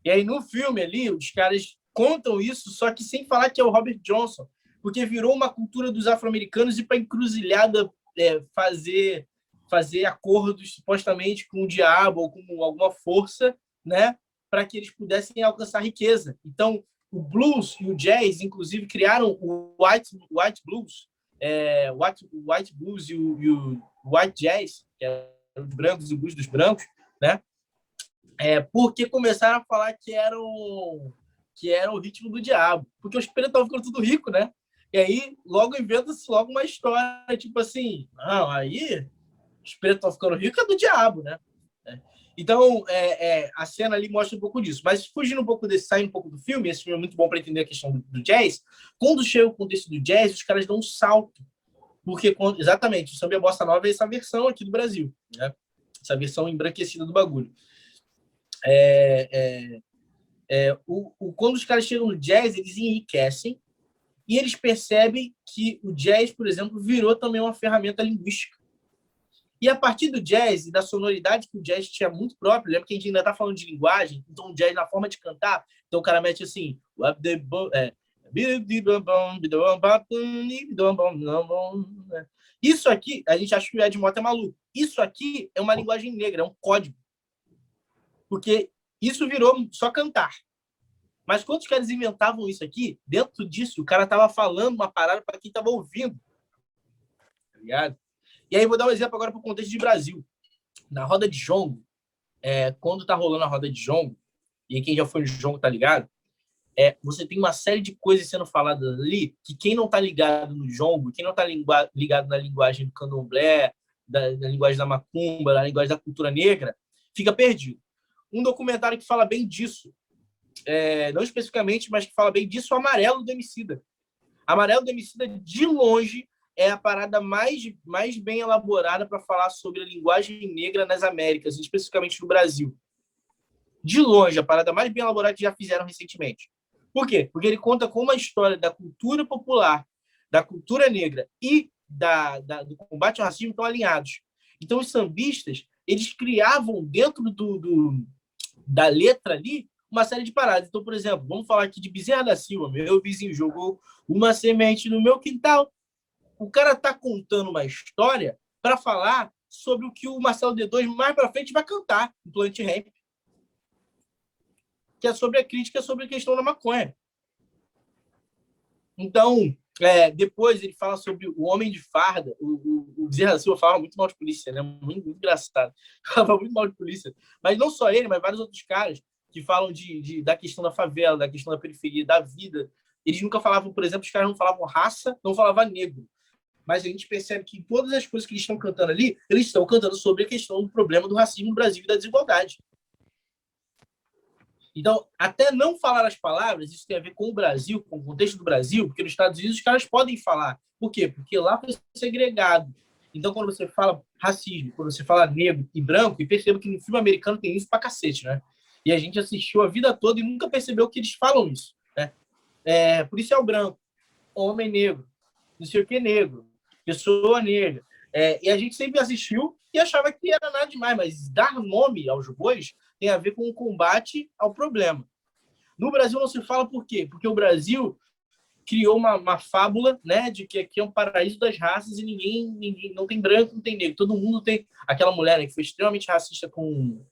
Speaker 2: E aí no filme ali, os caras contam isso, só que sem falar que é o Robert Johnson, porque virou uma cultura dos afro-americanos ir para a encruzilhada fazer acordos supostamente com o diabo ou com alguma força, né, para que eles pudessem alcançar riqueza. Então, o blues e o jazz, inclusive, criaram o white blues, white blues e o white jazz, que é os brancos e o blues dos brancos, né? Porque começaram a falar que era o ritmo do diabo, porque os pretos estavam ficando tudo rico, né? E aí logo inventa-se logo uma história tipo assim, não, aí os pretos estão ficando ricos é do diabo, né? Então, a cena ali mostra um pouco disso. Mas fugindo um pouco saindo um pouco do filme, esse filme é muito bom para entender a questão do jazz. Quando chega o contexto do jazz, os caras dão um salto. Porque, exatamente, o samba e a bossa nova é essa versão aqui do Brasil, né? Essa versão embranquecida do bagulho. Quando os caras chegam no jazz, eles enriquecem e eles percebem que o jazz, por exemplo, virou também uma ferramenta linguística. E a partir do jazz e da sonoridade que o jazz tinha muito próprio, lembra que a gente ainda está falando de linguagem, então o jazz na forma de cantar, então o cara mete assim, isso aqui, a gente acha que o Ed Mota é maluco, isso aqui é uma linguagem negra, é um código, porque isso virou só cantar. Mas quando os caras inventavam isso aqui, dentro disso, o cara estava falando uma parada para quem estava ouvindo, tá ligado? E aí vou dar um exemplo agora para o contexto de Brasil. Na roda de jongo, quando tá rolando a roda de jongo, e quem já foi no jongo tá ligado, você tem uma série de coisas sendo faladas ali que quem não tá ligado no jongo, quem não tá ligado na linguagem do candomblé, da linguagem da macumba, da linguagem da cultura negra, fica perdido. Um documentário que fala bem disso, não especificamente, mas que fala bem disso, o Amarelo do Emicida. Amarelo do Emicida, de longe, é a parada mais bem elaborada para falar sobre a linguagem negra nas Américas, especificamente no Brasil. De longe, a parada mais bem elaborada que já fizeram recentemente. Por quê? Porque ele conta como a história da cultura popular, da cultura negra e do combate ao racismo estão alinhados. Então, os sambistas, eles criavam dentro da letra ali uma série de paradas. Então, por exemplo, vamos falar aqui de Bezerra da Silva. Meu vizinho jogou uma semente no meu quintal. O cara está contando uma história para falar sobre o que o Marcelo D2 mais para frente vai cantar no Planet Ramp, que é sobre a crítica sobre a questão da maconha. Então, depois ele fala sobre o homem de farda. O Bezerra da Silva fala muito mal de polícia, né? Muito engraçado. Fala muito mal de polícia. Mas não só ele, mas vários outros caras que falam da questão da favela, da questão da periferia, da vida. Eles nunca falavam, por exemplo, os caras não falavam raça, não falavam negro. Mas a gente percebe que todas as coisas que eles estão cantando ali, eles estão cantando sobre a questão do problema do racismo no Brasil e da desigualdade. Então, até não falar as palavras, isso tem a ver com o Brasil, com o contexto do Brasil, porque nos Estados Unidos os caras podem falar. Por quê? Porque lá foi segregado. Então, quando você fala racismo, quando você fala negro e branco, e perceba que no filme americano tem isso pra cacete, né? E a gente assistiu a vida toda e nunca percebeu que eles falam isso, né? Policial branco, homem negro, não sei o que negro, pessoa negra. E a gente sempre assistiu e achava que era nada demais, mas dar nome aos bois tem a ver com o combate ao problema. No Brasil não se fala por quê? Porque o Brasil criou uma fábula, né, de que aqui é um paraíso das raças e ninguém não tem branco, não tem negro. Todo mundo tem... Aquela mulher, né, que foi extremamente racista com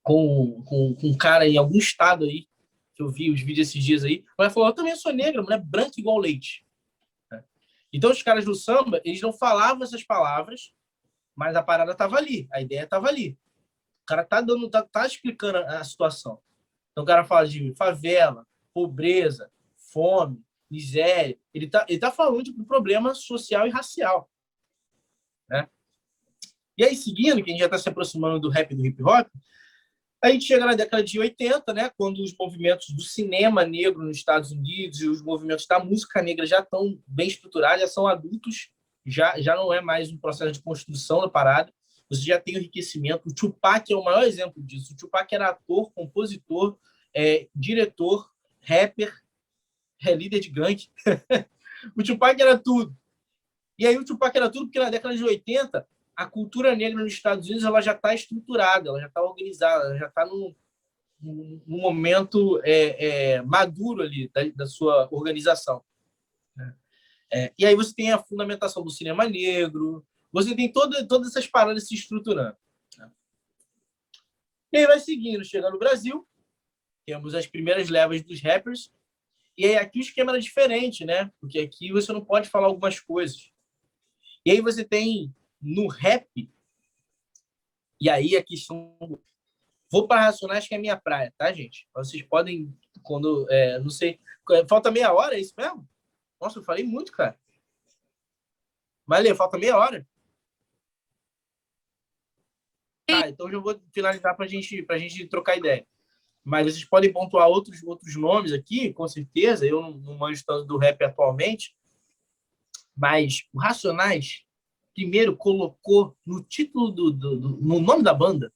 Speaker 2: um cara em algum estado aí, que eu vi os vídeos esses dias aí, ela falou, eu também sou negra, mulher branca igual leite. Então, os caras do samba, eles não falavam essas palavras, mas a parada estava ali, a ideia estava ali. O cara tá explicando a situação. Então, o cara fala de favela, pobreza, fome, miséria. Ele tá falando de um problema social e racial, né? E aí, seguindo, que a gente já está se aproximando do rap e do hip hop, a gente chega na década de 80, né, quando os movimentos do cinema negro nos Estados Unidos e os movimentos da música negra já estão bem estruturados, já são adultos, já não é mais um processo de construção da parada, você já tem o enriquecimento. O Tupac é o maior exemplo disso. O Tupac era ator, compositor, diretor, rapper, líder de gangue. O Tupac era tudo. E aí o Tupac era tudo porque na década de 80 a cultura negra nos Estados Unidos ela já está estruturada, ela já está organizada, ela já está num momento maduro ali da sua organização. E aí você tem a fundamentação do cinema negro, você tem todas essas paradas se estruturando. E aí vai seguindo, chega no Brasil, temos as primeiras levas dos rappers, e aí aqui o esquema era diferente, né? Porque aqui você não pode falar algumas coisas. E aí você tem no rap, e aí a questão... Vou para Racionais, que é a minha praia, tá, gente? Vocês podem, quando... não sei... Falta meia hora, é isso mesmo? Nossa, eu falei muito, cara. Valeu, falta meia hora. Tá, então eu já vou finalizar para a gente trocar ideia. Mas vocês podem pontuar outros nomes aqui, com certeza. Eu não manjo tanto do rap atualmente. Mas o Racionais, primeiro, colocou no título, no nome da banda,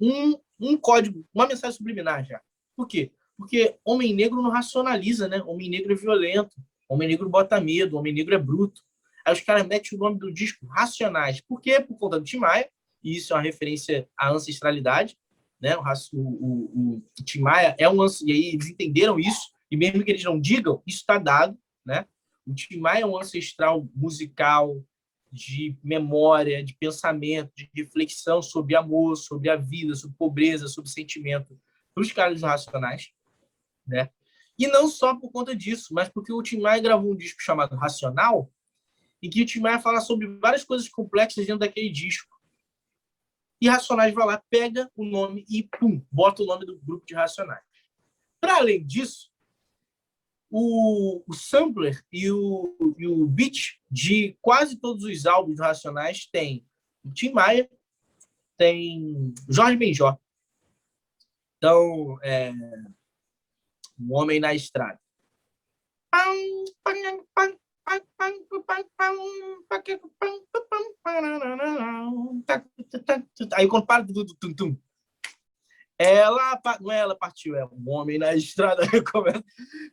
Speaker 2: um código, uma mensagem subliminar já. Por quê? Porque homem negro não racionaliza, né? Homem negro é violento, homem negro bota medo, homem negro é bruto. Aí os caras metem o nome do disco Racionais. Por quê? Por conta do Tim Maia, e isso é uma referência à ancestralidade, né? O Tim Maia é e aí eles entenderam isso, e mesmo que eles não digam, isso está dado, né? O Tim Maia é um ancestral musical, de memória, de pensamento, de reflexão sobre amor, sobre a vida, sobre pobreza, sobre sentimento, para os caras Racionais, né? E não só por conta disso, mas porque o Tim Maia gravou um disco chamado Racional, em que o Tim Maia fala sobre várias coisas complexas dentro daquele disco. E Racionais vai lá, pega o nome e, pum, bota o nome do grupo de Racionais. Para além disso, o sampler e o beat de quase todos os álbuns Racionais tem o Tim Maia, tem Jorge Benjor. Então, Um Homem na Estrada. Aí quando para não é ela partiu, é Um Homem na Estrada.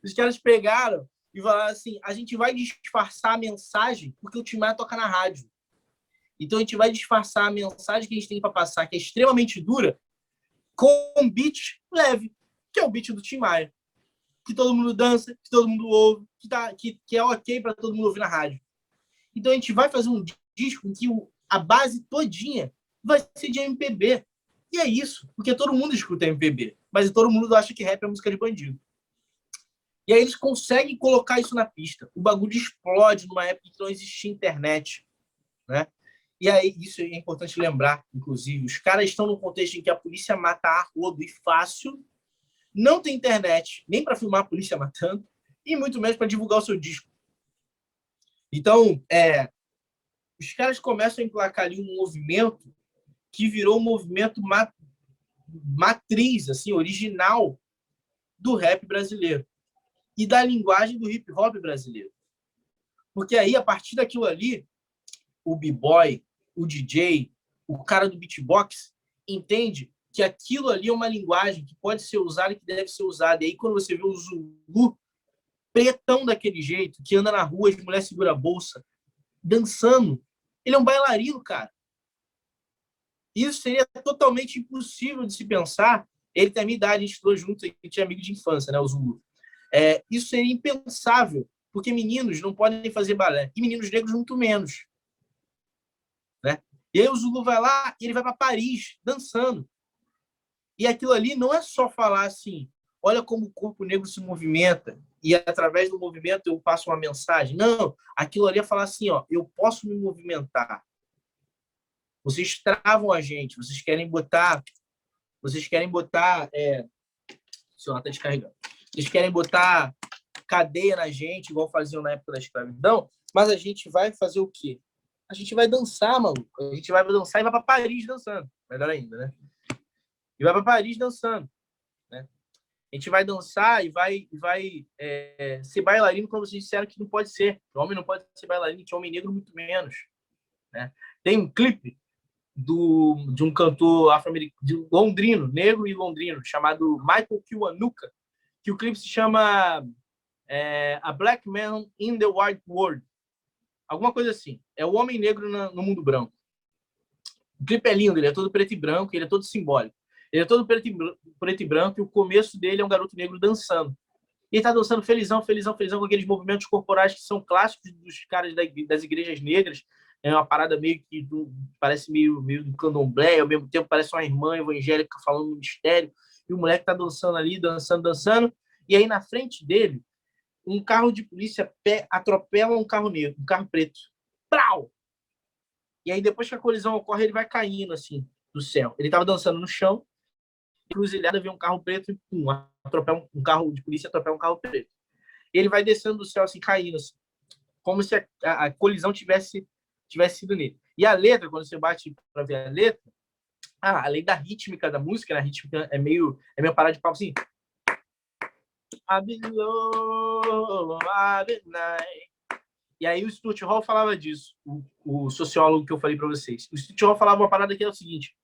Speaker 2: Os caras pegaram e falaram assim, a gente vai disfarçar a mensagem porque o Tim Maia toca na rádio. Então a gente vai disfarçar a mensagem que a gente tem para passar, que é extremamente dura, com um beat leve, que é o beat do Tim Maia, que todo mundo dança, que todo mundo ouve, que é ok para todo mundo ouvir na rádio. Então a gente vai fazer um disco em que a base todinha vai ser de MPB. E é isso, porque todo mundo escuta MPB, mas todo mundo acha que rap é música de bandido. E aí eles conseguem colocar isso na pista. O bagulho explode numa época que não existia internet, né? E aí, isso é importante lembrar, inclusive, os caras estão num contexto em que a polícia mata a rodo e fácil, não tem internet nem para filmar a polícia matando, e muito menos para divulgar o seu disco. Então, os caras começam a emplacar ali um movimento que virou um movimento matriz, assim, original do rap brasileiro e da linguagem do hip hop brasileiro. Porque aí, a partir daquilo ali, o b-boy, o DJ, o cara do beatbox, entende que aquilo ali é uma linguagem que pode ser usada e que deve ser usada. E aí, quando você vê o Zulu pretão daquele jeito, que anda na rua, as mulheres seguram a bolsa, dançando, ele é um bailarino, cara. Isso seria totalmente impossível de se pensar. Ele tem a minha idade, a gente estudou junto, a gente é amigo de infância, né, o Zulu. Isso seria impensável, porque meninos não podem fazer balé, e meninos negros muito menos. Né? E aí o Zulu vai lá e ele vai para Paris, dançando. E aquilo ali não é só falar assim, olha como o corpo negro se movimenta, e através do movimento eu passo uma mensagem. Não, aquilo ali é falar assim, ó, eu posso me movimentar. Vocês travam a gente, vocês querem botar... O celular está descarregando. Vocês querem botar cadeia na gente, igual faziam na época da escravidão, mas a gente vai fazer o quê? A gente vai dançar, maluco. A gente vai dançar e vai para Paris dançando. Melhor ainda, né? E vai para Paris dançando, né? A gente vai dançar e vai ser bailarino, como vocês disseram que não pode ser. O homem não pode ser bailarino, que homem negro muito menos, né? Tem um clipe de um cantor afro-americano, londrino, negro e londrino, chamado Michael Kiwanuka, que o clipe se chama A Black Man in the White World. Alguma coisa assim. É o homem negro no mundo branco. O clipe é lindo, ele é todo preto e branco, ele é todo simbólico. Ele é todo preto e branco, e o começo dele é um garoto negro dançando. E ele tá dançando felizão, felizão, felizão, com aqueles movimentos corporais que são clássicos dos caras das igrejas negras. É uma parada meio que parece meio do candomblé, e ao mesmo tempo parece uma irmã evangélica falando no mistério. E o moleque tá dançando ali, dançando. E aí, na frente dele, um carro de polícia atropela um carro negro, um carro preto. Prau! E aí, depois que a colisão ocorre, ele vai caindo, assim, do céu. Ele tava dançando no chão, cruzilhada, vê um carro preto e pum, atropela um carro de polícia, atropela um carro preto. Ele vai descendo do céu, assim, caindo, assim, como se a colisão tivesse sido nele. E a letra, quando você bate para ver a letra, além da rítmica da música, né, a rítmica é meio parada de papo assim. E aí o Stuart Hall falava disso, o sociólogo que eu falei para vocês. O Stuart Hall falava uma parada que é o seguinte: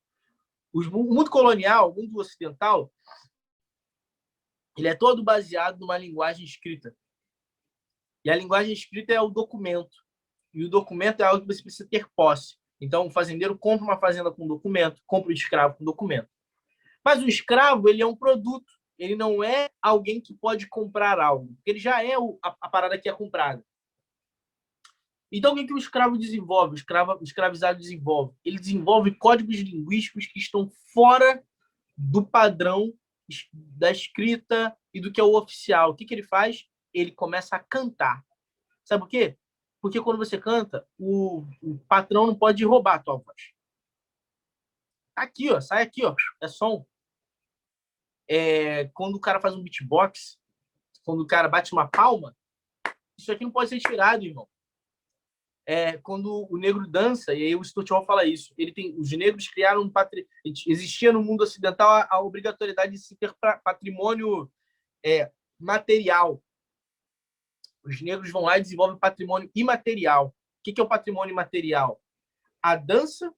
Speaker 2: o mundo colonial, o mundo ocidental, ele é todo baseado numa linguagem escrita. E a linguagem escrita é o documento. E o documento é algo que você precisa ter posse. Então, o fazendeiro compra uma fazenda com documento, compra um escravo com documento. Mas o escravo, ele é um produto. Ele não é alguém que pode comprar algo. Ele já é a parada que é comprada. Então, o que o escravo desenvolve? O escravizado desenvolve? Ele desenvolve códigos linguísticos que estão fora do padrão da escrita e do que é o oficial. O que ele faz? Ele começa a cantar. Sabe por quê? Porque quando você canta, o patrão não pode roubar a tua voz. Aqui, ó, sai aqui, ó, é som. Quando o cara faz um beatbox, quando o cara bate uma palma, isso aqui não pode ser tirado, irmão. Quando o negro dança, e aí o Stuart Hall fala isso, os negros criaram existia no mundo ocidental a obrigatoriedade de se ter patrimônio material. Os negros vão lá e desenvolvem patrimônio imaterial. O que é o patrimônio imaterial? A dança,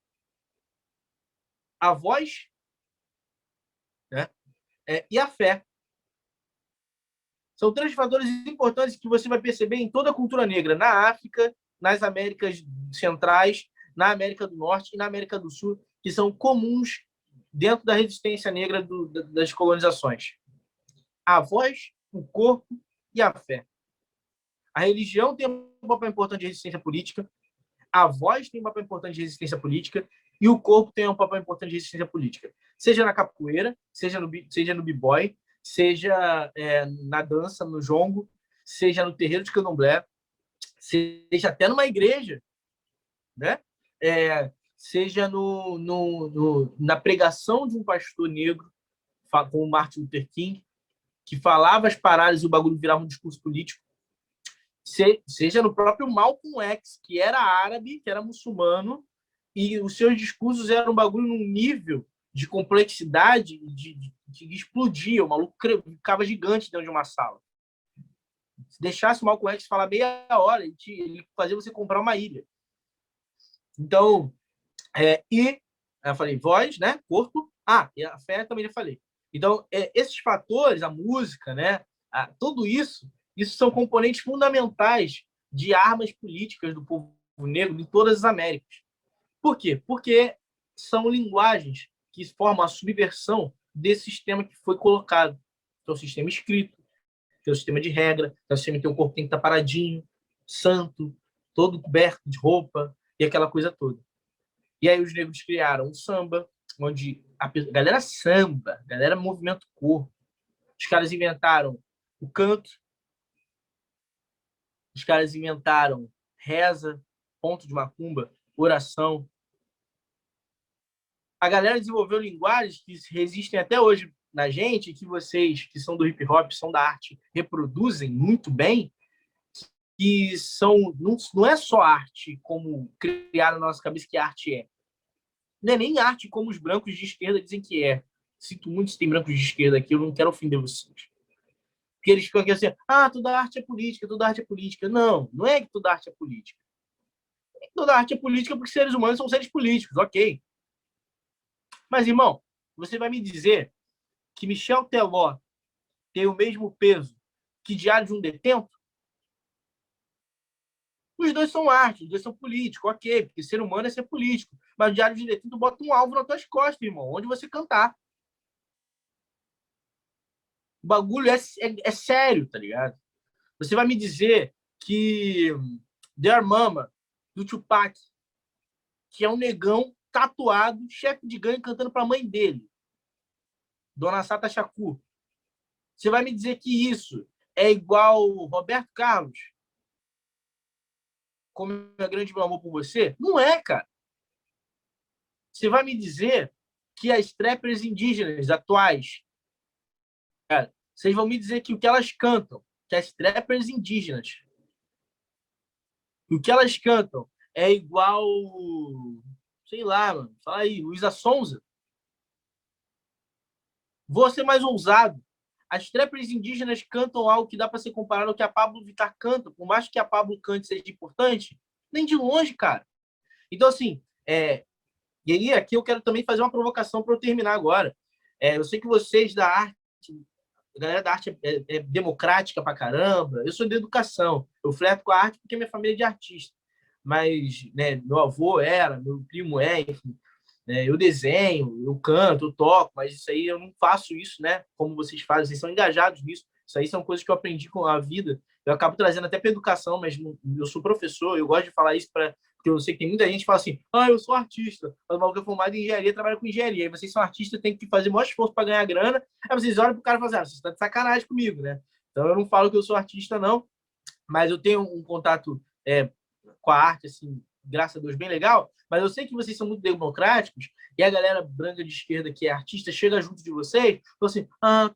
Speaker 2: a voz, né? E a fé. São três fatores importantes que você vai perceber em toda a cultura negra, na África, nas Américas Centrais, na América do Norte e na América do Sul, que são comuns dentro da resistência negra das colonizações. A voz, o corpo e a fé. A religião tem um papel importante de resistência política, a voz tem um papel importante de resistência política e o corpo tem um papel importante de resistência política. Seja na capoeira, seja no b-boy, seja na dança, no jongo, seja no terreiro de candomblé, seja até numa igreja, né? Seja na pregação de um pastor negro, como Martin Luther King, que falava as paradas e o bagulho virava um discurso político. Seja no próprio Malcolm X, que era árabe, que era muçulmano, e os seus discursos eram um bagulho num nível de complexidade que explodia. O maluco ficava gigante dentro de uma sala. Se deixasse o Malcolm X falar meia hora, ele fazia você comprar uma ilha. Então, eu falei voz, né? Corpo. E a fé também já falei. Então, esses fatores, a música, né? Tudo isso são componentes fundamentais de armas políticas do povo negro em todas as Américas. Por quê? Porque são linguagens que formam a subversão desse sistema que foi colocado. Então, o sistema escrito, tem o sistema de regra, tem o sistema que o corpo tem que estar paradinho, santo, todo coberto de roupa e aquela coisa toda. E aí os negros criaram o samba, onde a galera samba, a galera movimenta o corpo. Os caras inventaram o canto, os caras inventaram reza, ponto de macumba, oração. A galera desenvolveu linguagens que resistem até hoje na gente, que vocês, que são do hip hop, são da arte, reproduzem muito bem, que não é só arte como criaram na nossa cabeça que arte é. Não é nem arte como os brancos de esquerda dizem que é. Sinto muito se tem brancos de esquerda aqui, eu não quero ofender vocês. Porque eles ficam aqui assim, toda arte é política, toda arte é política. Não, não é que toda arte é política. Toda arte é política porque seres humanos são seres políticos, ok. Mas, irmão, você vai me dizer que Michel Teló tem o mesmo peso que Diário de um Detento? Os dois são arte, os dois são políticos, ok, porque ser humano é ser político. Mas o Diário de um Detento bota um alvo nas tuas costas, irmão, onde você cantar. O bagulho é sério, tá ligado? Você vai me dizer que Dear Mama, do Tupac, que é um negão tatuado, chefe de gangue, cantando pra mãe dele, Dona Sata Shakur. Você vai me dizer que isso é igual Roberto Carlos, como é grande meu amor por você? Não é, cara. Você vai me dizer que as trappers indígenas atuais, cara, vocês vão me dizer que o que elas cantam, que as trappers indígenas, o que elas cantam é igual, sei lá, mano, fala aí, Luísa Sonza. Vou ser mais ousado. As trappers indígenas cantam algo que dá para ser comparado ao que a Pablo Vittar canta, por mais que a Pablo cante seja importante, nem de longe, cara. Então, assim, e aí aqui eu quero também fazer uma provocação para eu terminar agora. Eu sei que vocês da arte, a galera da arte é democrática pra caramba. Eu sou de educação. Eu flerto com a arte porque minha família é de artista. Mas, né, meu avô era, meu primo enfim. Eu desenho, eu canto, eu toco, mas isso aí eu não faço isso, né? Como vocês fazem, vocês são engajados nisso. Isso aí são coisas que eu aprendi com a vida. Eu acabo trazendo até para educação, mas eu sou professor, eu gosto de falar isso porque eu sei que tem muita gente que fala assim, eu sou artista, mas eu formado em engenharia, trabalho com engenharia. Aí vocês são artistas, tem que fazer o maior esforço para ganhar grana. Aí vocês olham pro cara e falam assim, você está de sacanagem comigo, né? Então eu não falo que eu sou artista, não, mas eu tenho um contato com a arte, assim, graças a Deus, bem legal, mas eu sei que vocês são muito democráticos e a galera branca de esquerda que é artista chega junto de vocês e fala assim,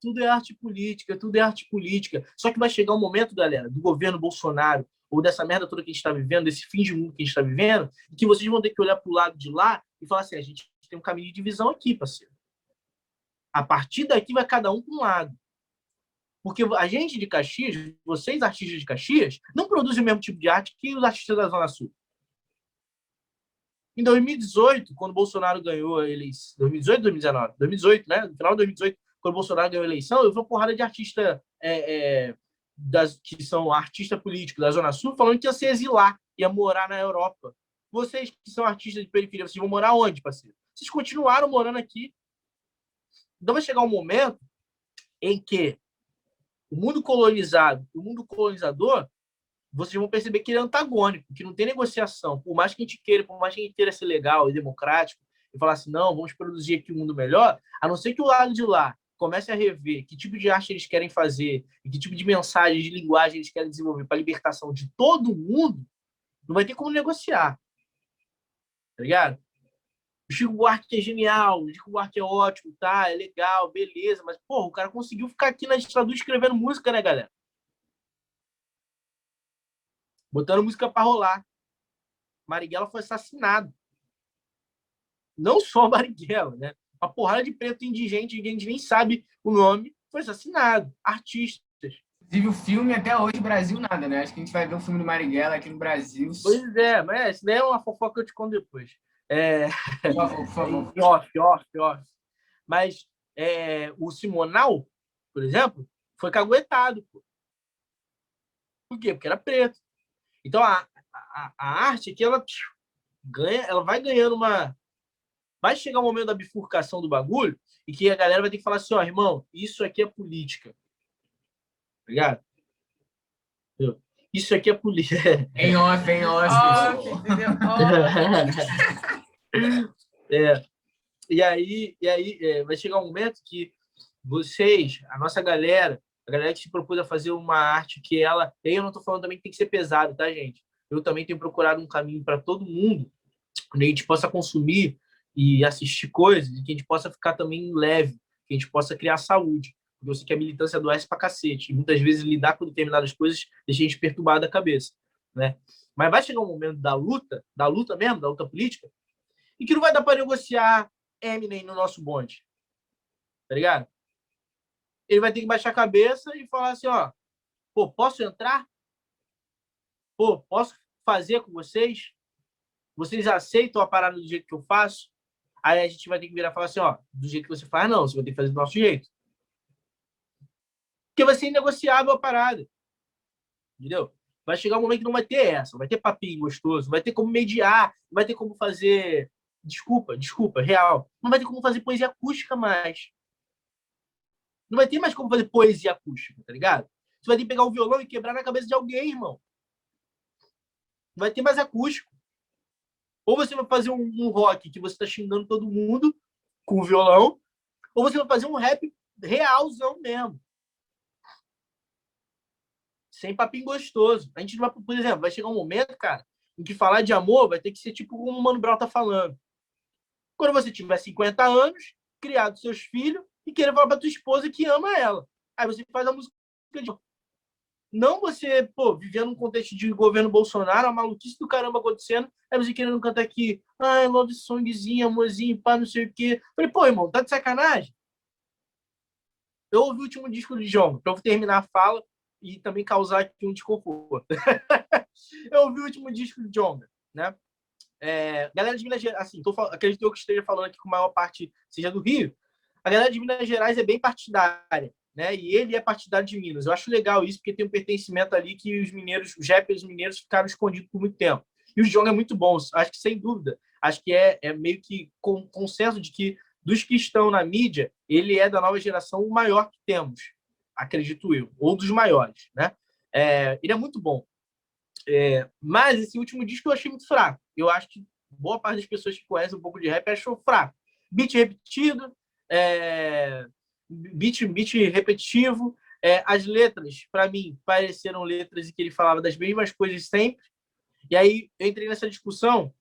Speaker 2: tudo é arte política, tudo é arte política. Só que vai chegar um momento, galera, do governo Bolsonaro ou dessa merda toda que a gente está vivendo, desse fim de mundo que a gente está vivendo, que vocês vão ter que olhar para o lado de lá e falar assim, a gente tem um caminho de divisão aqui, parceiro. A partir daqui vai cada um para um lado. Porque a gente de Caxias, vocês artistas de Caxias, não produzem o mesmo tipo de arte que os artistas da Zona Sul. Em 2018, quando o Bolsonaro ganhou a eleição, 2018, 2019, 2018, né? No final de 2018, quando o Bolsonaro ganhou a eleição, eu vi uma porrada de artistas que são artistas políticos da Zona Sul falando que ia se exilar, ia morar na Europa. Vocês que são artistas de periferia, vocês vão morar onde, parceiro? Vocês continuaram morando aqui. Então vai chegar um momento em que o mundo colonizado, o mundo colonizador, vocês vão perceber que ele é antagônico, que não tem negociação. Por mais que a gente queira, por mais que a gente queira ser legal e democrático, e falar assim, não, vamos produzir aqui um mundo melhor, a não ser que o lado de lá comece a rever que tipo de arte eles querem fazer e que tipo de mensagem, de linguagem eles querem desenvolver para a libertação de todo mundo, não vai ter como negociar. Tá ligado? O Chico Buarque é genial, o Chico Buarque é ótimo, tá? É legal, beleza, mas, porra, o cara conseguiu ficar aqui na ditadura escrevendo música, né, galera? Botando música para rolar. Marighella foi assassinado. Não só Marighella, né? Uma porrada de preto indigente, que a gente nem sabe o nome, foi assassinado. Artistas.
Speaker 5: Inclusive, o filme até hoje, Brasil, nada, né? Acho que a gente vai ver o filme do Marighella aqui no Brasil.
Speaker 2: Pois é, mas isso daí é uma fofoca que eu te conto depois.
Speaker 5: Por favor.
Speaker 2: Off. Mas o Simonal, por exemplo, foi caguetado. Pô. Por quê? Porque era preto. Então, a arte aqui, ela vai ganhando uma... Vai chegar o momento da bifurcação do bagulho e que a galera vai ter que falar assim, irmão, isso aqui é política. Tá ligado? Isso aqui é política.
Speaker 5: Em off.
Speaker 2: E aí vai chegar um momento que vocês, a nossa galera, a galera que se propôs a fazer uma arte que ela... Eu não estou falando também que tem que ser pesado, tá, gente? Eu também tenho procurado um caminho para todo mundo, onde a gente possa consumir e assistir coisas, e que a gente possa ficar também leve, que a gente possa criar saúde. Porque eu sei que a militância adoece pra cacete. E muitas vezes lidar com determinadas coisas deixa a gente perturbado da cabeça, né? Mas vai chegar um momento da luta mesmo, da luta política, e que não vai dar para negociar Eminem no nosso bonde. Tá ligado? Ele vai ter que baixar a cabeça e falar assim, ó, pô, posso entrar? Pô, posso fazer com vocês? Vocês aceitam a parada do jeito que eu faço? Aí a gente vai ter que virar e falar assim, ó, do jeito que você faz, não, você vai ter que fazer do nosso jeito. Porque vai ser inegociável a parada. Entendeu? Vai chegar um momento que não vai ter essa, não vai ter papinho gostoso, não vai ter como mediar, não vai ter como fazer... Desculpa, real. Não vai ter como fazer poesia acústica mais. Não vai ter mais como fazer poesia acústica, tá ligado? Você vai ter que pegar o violão e quebrar na cabeça de alguém, irmão. Não vai ter mais acústico. Ou você vai fazer um rock que você tá xingando todo mundo com o violão, ou você vai fazer um rap realzão mesmo. Sem papinho gostoso. A gente não vai, por exemplo, vai chegar um momento, cara, em que falar de amor vai ter que ser tipo como o Mano Brown tá falando. Quando você tiver 50 anos, criado seus filhos e querer falar pra tua esposa que ama ela. Aí você faz a música de... Não você, pô, vivendo num contexto de governo Bolsonaro, a maluquice do caramba acontecendo, aí você querendo cantar aqui, ai, love songzinho, amorzinho, pá, não sei o quê. Falei, pô, irmão, tá de sacanagem? Eu ouvi o último disco de Djonga, pra eu terminar a fala e também causar aqui um desconforto. Eu ouvi o último disco de Djonga, né? Galera de Minas Gerais, assim, acredito eu que esteja falando aqui com a maior parte seja do Rio, a galera de Minas Gerais é bem partidária, né? E ele é partidário de Minas. Eu acho legal isso, porque tem um pertencimento ali que os rappers mineiros ficaram escondidos por muito tempo. E o Djonga é muito bom, acho que sem dúvida. Acho que é meio que consenso de que dos que estão na mídia, ele é da nova geração o maior que temos, acredito eu, ou dos maiores, né? Ele é muito bom. Mas esse último disco eu achei muito fraco. Eu acho que boa parte das pessoas que conhecem um pouco de rap achou fraco. Beat repetido, beat repetitivo. As letras, para mim, pareceram letras em que ele falava das mesmas coisas sempre. E aí eu entrei nessa discussão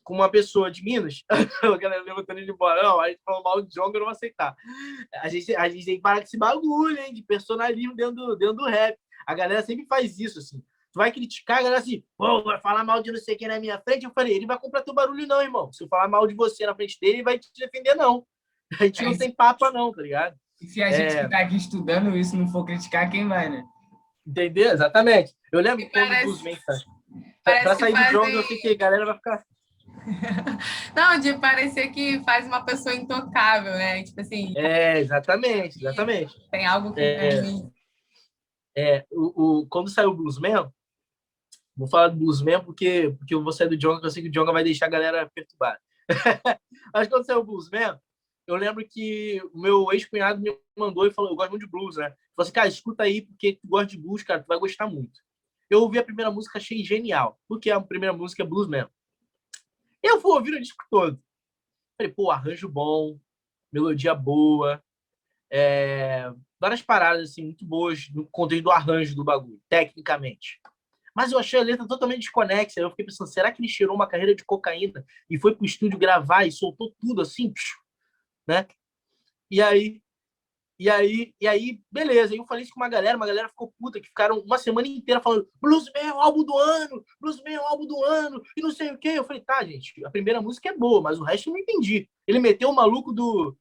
Speaker 2: com uma pessoa de Minas, a galera levantando ele embora. Não, a gente falou mal de Djonga, eu não vou aceitar. A gente tem que parar com esse bagulho, hein, de personalismo dentro do rap. A galera sempre faz isso, assim. Tu vai criticar, a galera assim, pô, vai falar mal de não sei quem na minha frente. Eu falei, ele vai comprar teu barulho não, irmão. Se eu falar mal de você na frente dele, ele vai te defender, não. A gente não tem papa, não, tá ligado?
Speaker 5: E se a gente que tá aqui estudando isso não for criticar, quem vai, né?
Speaker 2: Entendeu? Exatamente. Eu lembro quando o Bluesman, pra sair do Djonga, eu sei que a galera vai ficar...
Speaker 3: Não, de parecer que faz uma pessoa intocável, né? Tipo assim...
Speaker 2: Exatamente.
Speaker 3: Tem algo que...
Speaker 2: Quando saiu o Bluesman, vou falar do Bluesman porque eu vou sair do Djonga, porque eu sei que o Djonga vai deixar a galera perturbada. Mas quando saiu o Bluesman, eu lembro que o meu ex-cunhado me mandou e falou, eu gosto muito de blues, né? Falou assim, cara, escuta aí, porque tu gosta de blues, cara, tu vai gostar muito. Eu ouvi a primeira música, achei genial, porque a primeira música é Bluesman. Eu fui ouvir o disco todo. Falei, pô, arranjo bom, melodia boa, várias paradas assim, muito boas no contexto do arranjo do bagulho, tecnicamente. Mas eu achei a letra totalmente desconexa. Eu fiquei pensando, será que ele cheirou uma carreira de cocaína e foi pro estúdio gravar e soltou tudo assim, né? E aí, beleza. Aí eu falei isso com uma galera ficou puta, que ficaram uma semana inteira falando Bluesman é o álbum do ano, Bluesman é o álbum do ano, e não sei o quê. Eu falei, tá, gente, a primeira música é boa, mas o resto eu não entendi. Ele meteu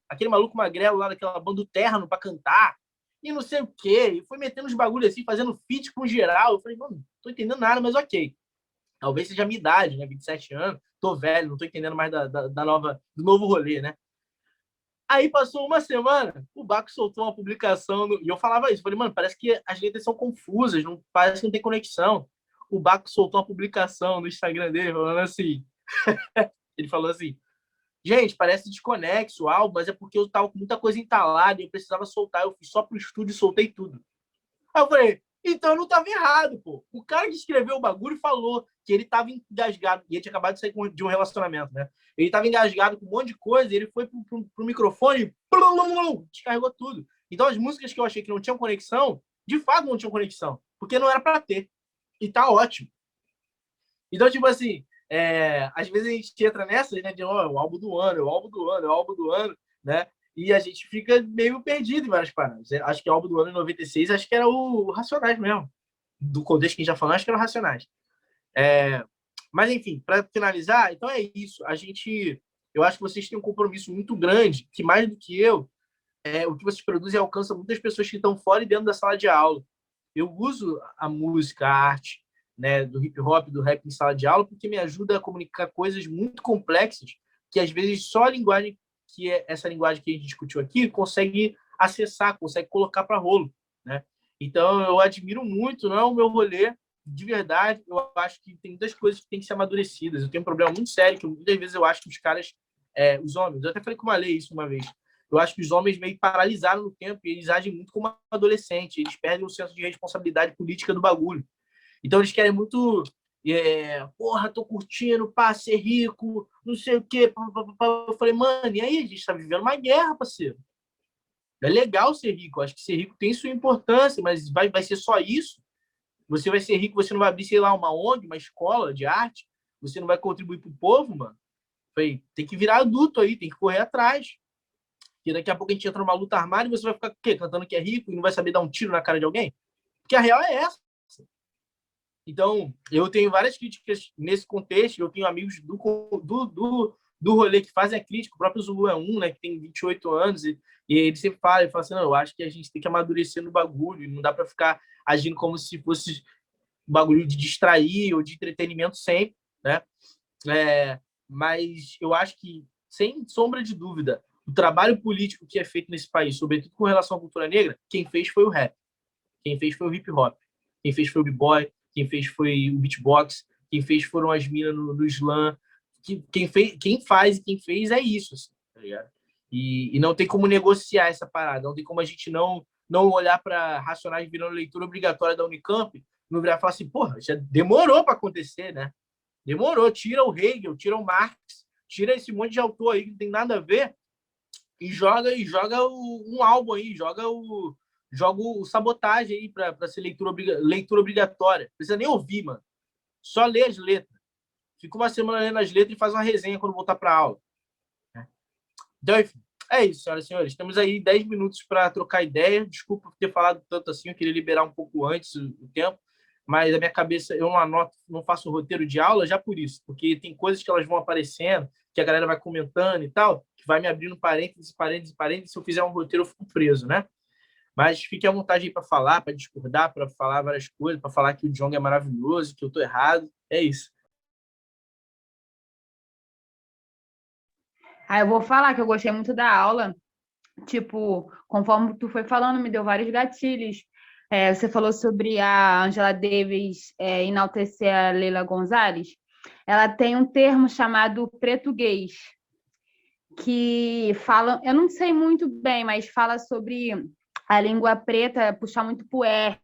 Speaker 2: aquele maluco magrelo lá daquela banda do Terno pra cantar, e não sei o quê, e foi metendo uns bagulhos assim, fazendo feat com geral. Eu falei, mano, não tô entendendo nada, mas ok. Talvez seja a minha idade, né, 27 anos, tô velho, não tô entendendo mais do novo rolê, né? Aí passou uma semana, o Baco soltou uma publicação, e eu falava isso, falei, mano, parece que as letras são confusas, não, parece que não tem conexão. O Baco soltou uma publicação no Instagram dele, falando assim, ele falou assim, gente, parece desconexo o álbum, mas é porque eu tava com muita coisa entalada e eu precisava soltar, eu fui só pro estúdio e soltei tudo. Aí eu falei, então eu não tava errado, pô. O cara que escreveu o bagulho falou que ele tava engasgado, e ele tinha acabado de sair de um relacionamento, né? Ele tava engasgado com um monte de coisa, e ele foi pro microfone e descarregou tudo. Então as músicas que eu achei que não tinham conexão, de fato não tinham conexão, porque não era pra ter. E tá ótimo. Então, tipo assim, às vezes a gente entra nessa, né, de o álbum do ano, o álbum do ano, o álbum do ano, né? E a gente fica meio perdido em várias paradas. Acho que o álbum do ano 96, acho que era o Racionais mesmo. Do contexto que a gente já falou, acho que era o Racionais. Mas, enfim, para finalizar, então é isso. Eu acho que vocês têm um compromisso muito grande, que mais do que eu, o que vocês produzem alcança muitas pessoas que estão fora e dentro da sala de aula. Eu uso a música, a arte, né, do hip hop, do rap em sala de aula, porque me ajuda a comunicar coisas muito complexas que, às vezes, só a linguagem, que é essa linguagem que a gente discutiu aqui, consegue acessar, consegue colocar para rolo, né? Então, eu admiro muito, não é o meu rolê, de verdade, eu acho que tem muitas coisas que têm que ser amadurecidas. Eu tenho um problema muito sério, que muitas vezes eu acho que os caras, os homens, eu até falei com uma lei isso uma vez, eu acho que os homens meio paralisaram no tempo e eles agem muito como adolescente, eles perdem o senso de responsabilidade política do bagulho. Então eles querem muito, porra, tô curtindo, pá, ser rico, não sei o quê. Eu falei, mano, e aí? A gente tá vivendo uma guerra, parceiro. É legal ser rico, acho que ser rico tem sua importância, mas vai ser só isso? Você vai ser rico, você não vai abrir, sei lá, uma ONG, uma escola de arte? Você não vai contribuir pro povo, mano? Falei, tem que virar adulto aí, tem que correr atrás. Porque daqui a pouco a gente entra numa luta armada e você vai ficar o quê? Cantando que é rico e não vai saber dar um tiro na cara de alguém? Porque a real é essa. Então, eu tenho várias críticas nesse contexto. Eu tenho amigos do rolê que fazem a crítica. O próprio Zulu é um, né, que tem 28 anos. E ele sempre ele fala assim, não, eu acho que a gente tem que amadurecer no bagulho. Não dá para ficar agindo como se fosse um bagulho de distrair ou de entretenimento sempre, né? Mas eu acho que, sem sombra de dúvida, o trabalho político que é feito nesse país, sobretudo com relação à cultura negra, quem fez foi o rap. Quem fez foi o hip hop. Quem fez foi o b-boy. Quem fez foi o beatbox. Quem fez foram as minas no slam. Quem faz e quem fez é isso, assim, tá ligado? E não tem como negociar essa parada. Não tem como a gente não olhar para Racionais virando leitura obrigatória da Unicamp, não virar e falar assim, porra, já demorou para acontecer, né? Demorou. Tira o Hegel, tira o Marx, tira esse monte de autor aí que não tem nada a ver e joga um álbum aí, joga o Sabotagem aí para ser leitura obrigatória. Não precisa nem ouvir, mano. Só lê as letras. Fica uma semana lendo as letras e faz uma resenha quando voltar para aula. Então, enfim, é isso, senhoras e senhores. Temos aí 10 minutos para trocar ideia. Desculpa por ter falado tanto assim, eu queria liberar um pouco antes o tempo, mas a minha cabeça, eu não anoto, não faço roteiro de aula já por isso, porque tem coisas que elas vão aparecendo, que a galera vai comentando e tal, que vai me abrindo parênteses. Se eu fizer um roteiro, eu fico preso, né? Mas fique à vontade aí para falar, para discordar, para falar várias coisas, para falar que o Djonga é maravilhoso, que eu estou errado. É isso.
Speaker 4: Eu vou falar que eu gostei muito da aula. Tipo, conforme tu foi falando, me deu vários gatilhos. Você falou sobre a Angela Davis enaltecer a Leila Gonzalez. Ela tem um termo chamado pretuguês, que fala, eu não sei muito bem, mas fala sobre a língua preta puxar muito pro R.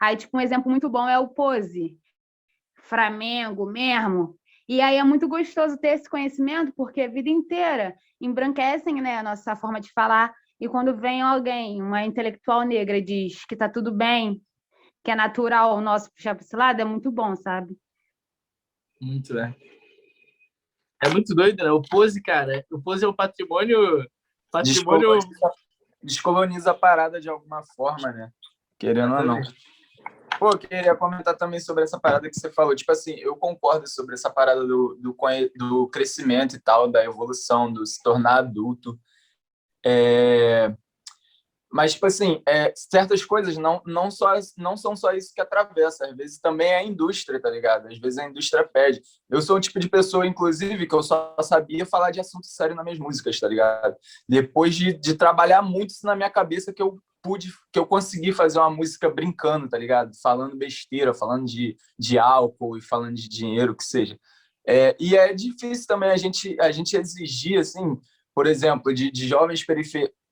Speaker 4: Aí, tipo, um exemplo muito bom é o pose, Flamengo mesmo. E aí é muito gostoso ter esse conhecimento, porque a vida inteira embranquecem, né, a nossa forma de falar. E quando vem alguém, uma intelectual negra, diz que tá tudo bem, que é natural o nosso puxar para esse lado, é muito bom, sabe?
Speaker 2: Muito, né? É muito doido, né? O pose, cara, o pose é um patrimônio...
Speaker 7: Descoloniza a parada de alguma forma, né? Querendo ou não. Pô, eu queria comentar também sobre essa parada que você falou. Tipo assim, eu concordo sobre essa parada do crescimento e tal, da evolução, do se tornar adulto. Mas, tipo assim, certas coisas não são só isso que atravessa. Às vezes também é a indústria, tá ligado? Às vezes a indústria pede. Eu sou o tipo de pessoa, inclusive, que eu só sabia falar de assunto sério nas minhas músicas, tá ligado? Depois de trabalhar muito isso na minha cabeça, que eu consegui fazer uma música brincando, tá ligado? Falando besteira, falando de álcool e falando de dinheiro, o que seja. E é difícil também a gente exigir, assim, por exemplo, de jovens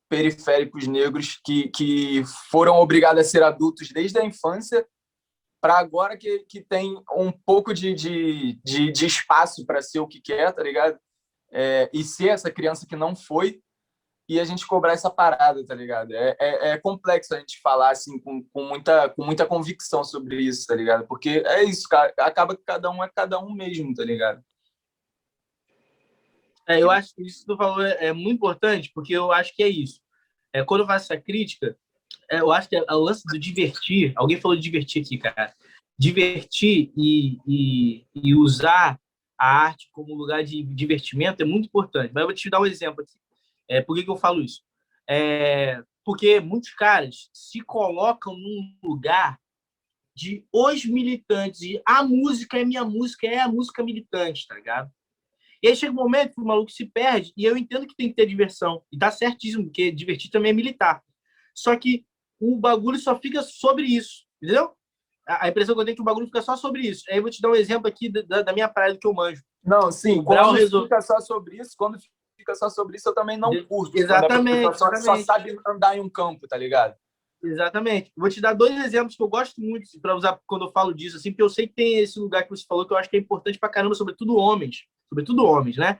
Speaker 7: periféricos negros que foram obrigados a ser adultos desde a infância, para agora que tem um pouco de espaço para ser o que quer, tá ligado? E ser essa criança que não foi, e a gente cobrar essa parada, tá ligado? É complexo a gente falar assim com muita convicção sobre isso, tá ligado? Porque é isso, cara, acaba que cada um é cada um mesmo, tá ligado?
Speaker 2: Eu acho que isso que tu falou é muito importante, porque eu acho que é isso. Quando eu faço essa crítica, eu acho que o lance do divertir, alguém falou de divertir aqui, cara. Divertir e usar a arte como lugar de divertimento é muito importante. Mas eu vou te dar um exemplo aqui. Por que eu falo isso? Porque muitos caras se colocam num lugar de os militantes, e a música é minha música, é a música militante, tá ligado? E aí chega um momento que o maluco se perde, e eu entendo que tem que ter diversão, e tá certíssimo, porque divertir também é militar. Só que o bagulho só fica sobre isso, entendeu? A impressão que eu tenho é que o bagulho fica só sobre isso. Aí eu vou te dar um exemplo aqui da minha praia, do que eu manjo.
Speaker 7: Não, sim,
Speaker 2: O Brau
Speaker 7: fica só sobre isso, quando fica só sobre isso, eu também não curto.
Speaker 2: Exatamente.
Speaker 7: Só sabe andar em um campo, tá ligado?
Speaker 2: Exatamente. Vou te dar 2 exemplos que eu gosto muito para usar quando eu falo disso, assim, porque eu sei que tem esse lugar que você falou que eu acho que é importante pra caramba, sobretudo homens, né?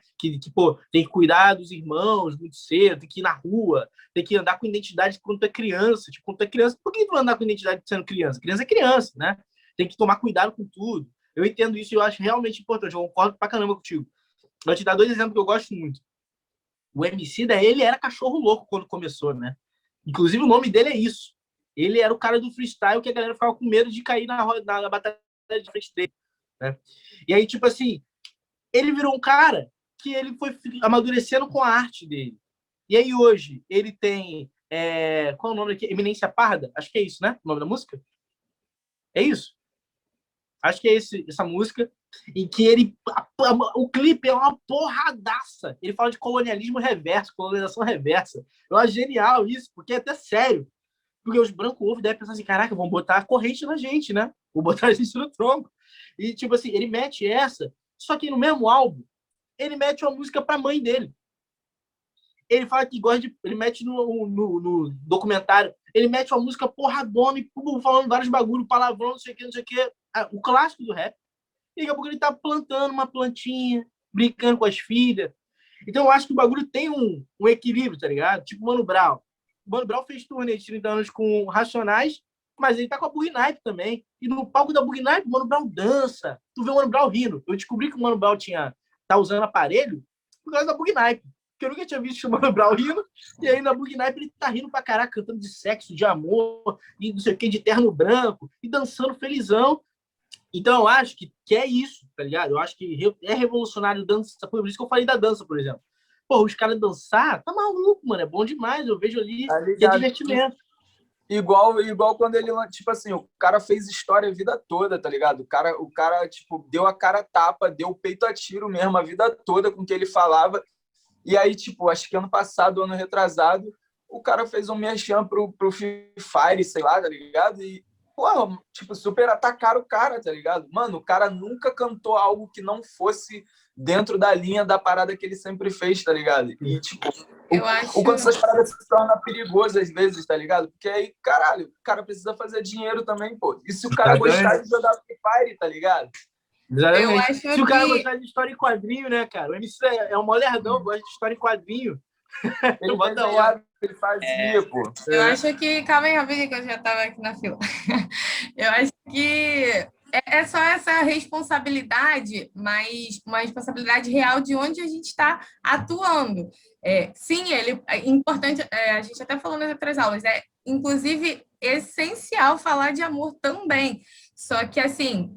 Speaker 2: Pô, tem que cuidar dos irmãos muito cedo, tem que ir na rua, tem que andar com identidade quando tu é criança. Tipo, quando tu é criança, por que tu vai andar com identidade sendo criança? Criança é criança, né? Tem que tomar cuidado com tudo. Eu entendo isso e eu acho realmente importante. Eu concordo pra caramba contigo. Vou te dar 2 exemplos que eu gosto muito. O Emicida, ele era cachorro louco quando começou, né? Inclusive, o nome dele é isso. Ele era o cara do freestyle que a galera ficava com medo de cair na batalha de frente dele, né? E aí, tipo assim, ele virou um cara que ele foi amadurecendo com a arte dele. E aí, hoje, ele tem... qual é o nome aqui? Eminência Parda? Acho que é isso, né? O nome da música? É isso? Acho que é essa música. Em que ele... O clipe é uma porradaça. Ele fala de colonialismo reverso, colonização reversa. Eu acho genial isso, porque é até sério. Porque os brancos ouvem devem pensar assim, caraca, vão botar a corrente na gente, né? Vão botar a gente no tronco. E, tipo assim, ele mete essa, só que no mesmo álbum, ele mete uma música pra mãe dele. Ele fala que gosta de... Ele mete no documentário, ele mete uma música porradona, falando vários bagulho, palavrão, não sei o que. O clássico do rap. E daqui a pouco ele tá plantando uma plantinha, brincando com as filhas. Então eu acho que o bagulho tem um equilíbrio, tá ligado? Tipo o Mano Brown. O Mano Brown fez turnê de 30 anos com Racionais, mas ele tá com a Bug Night também. E no palco da Bug Night, o Mano Brown dança. Tu vê o Mano Brown rindo. Eu descobri que o Mano Brown tá usando aparelho por causa da Bug Night. Porque eu nunca tinha visto o Mano Brown rindo. E aí na Bug Night ele tá rindo pra caraca, cantando de sexo, de amor, e não sei o que, de terno branco, e dançando felizão. Então eu acho que é isso, tá ligado? Eu acho que é revolucionário dança. Por isso que eu falei da dança, por exemplo. Pô, os caras dançar, tá maluco, mano. É bom demais. Eu vejo ali que é divertimento.
Speaker 7: Igual quando ele, tipo assim, o cara fez história a vida toda, tá ligado? O cara tipo, deu a cara a tapa, deu o peito a tiro mesmo a vida toda com o que ele falava. E aí, tipo, acho que ano passado, ano retrasado, o cara fez um merchan pro Free Fire, sei lá, tá ligado? E, pô, tipo, super atacaram o cara, tá ligado? Mano, o cara nunca cantou algo que não fosse dentro da linha da parada que ele sempre fez, tá ligado? E, tipo, o quanto essas paradas se tornam perigosas às vezes, tá ligado? Porque aí, caralho, o cara precisa fazer dinheiro também, pô. E se o cara gostar de jogar Free Fire, tá ligado?
Speaker 2: Exatamente. Se o cara gostar de história em quadrinho, né, cara? O MC é um molerdão, gosta de história em quadrinho.
Speaker 7: Ele fazia, pô.
Speaker 3: Eu acho que... Calma aí, rapidinho, que eu já tava aqui na fila. Eu acho que é só essa responsabilidade, mas uma responsabilidade real de onde a gente está atuando. Sim, é importante, a gente até falou nas outras aulas, é inclusive essencial falar de amor também. Só que, assim,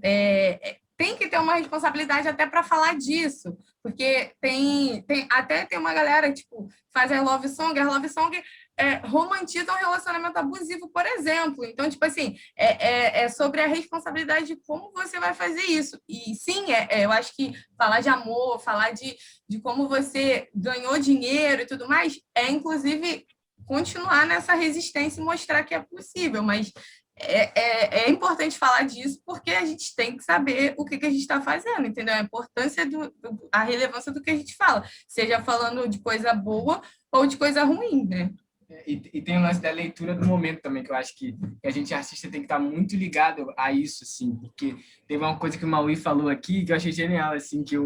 Speaker 3: tem que ter uma responsabilidade até para falar disso, porque tem uma galera que tipo, faz a love song romantiza um relacionamento abusivo, por exemplo. Então, tipo assim, é sobre a responsabilidade de como você vai fazer isso. E sim, eu acho que falar de amor, falar de como você ganhou dinheiro e tudo mais, inclusive continuar nessa resistência e mostrar que é possível, mas é importante falar disso porque a gente tem que saber o que a gente está fazendo, entendeu? A importância, a relevância do que a gente fala, seja falando de coisa boa ou de coisa ruim, né?
Speaker 5: E tem o lance da leitura do momento também, que eu acho que a gente, artista, tem que estar muito ligado a isso, assim, porque teve uma coisa que o Maui falou aqui que eu achei genial, assim, que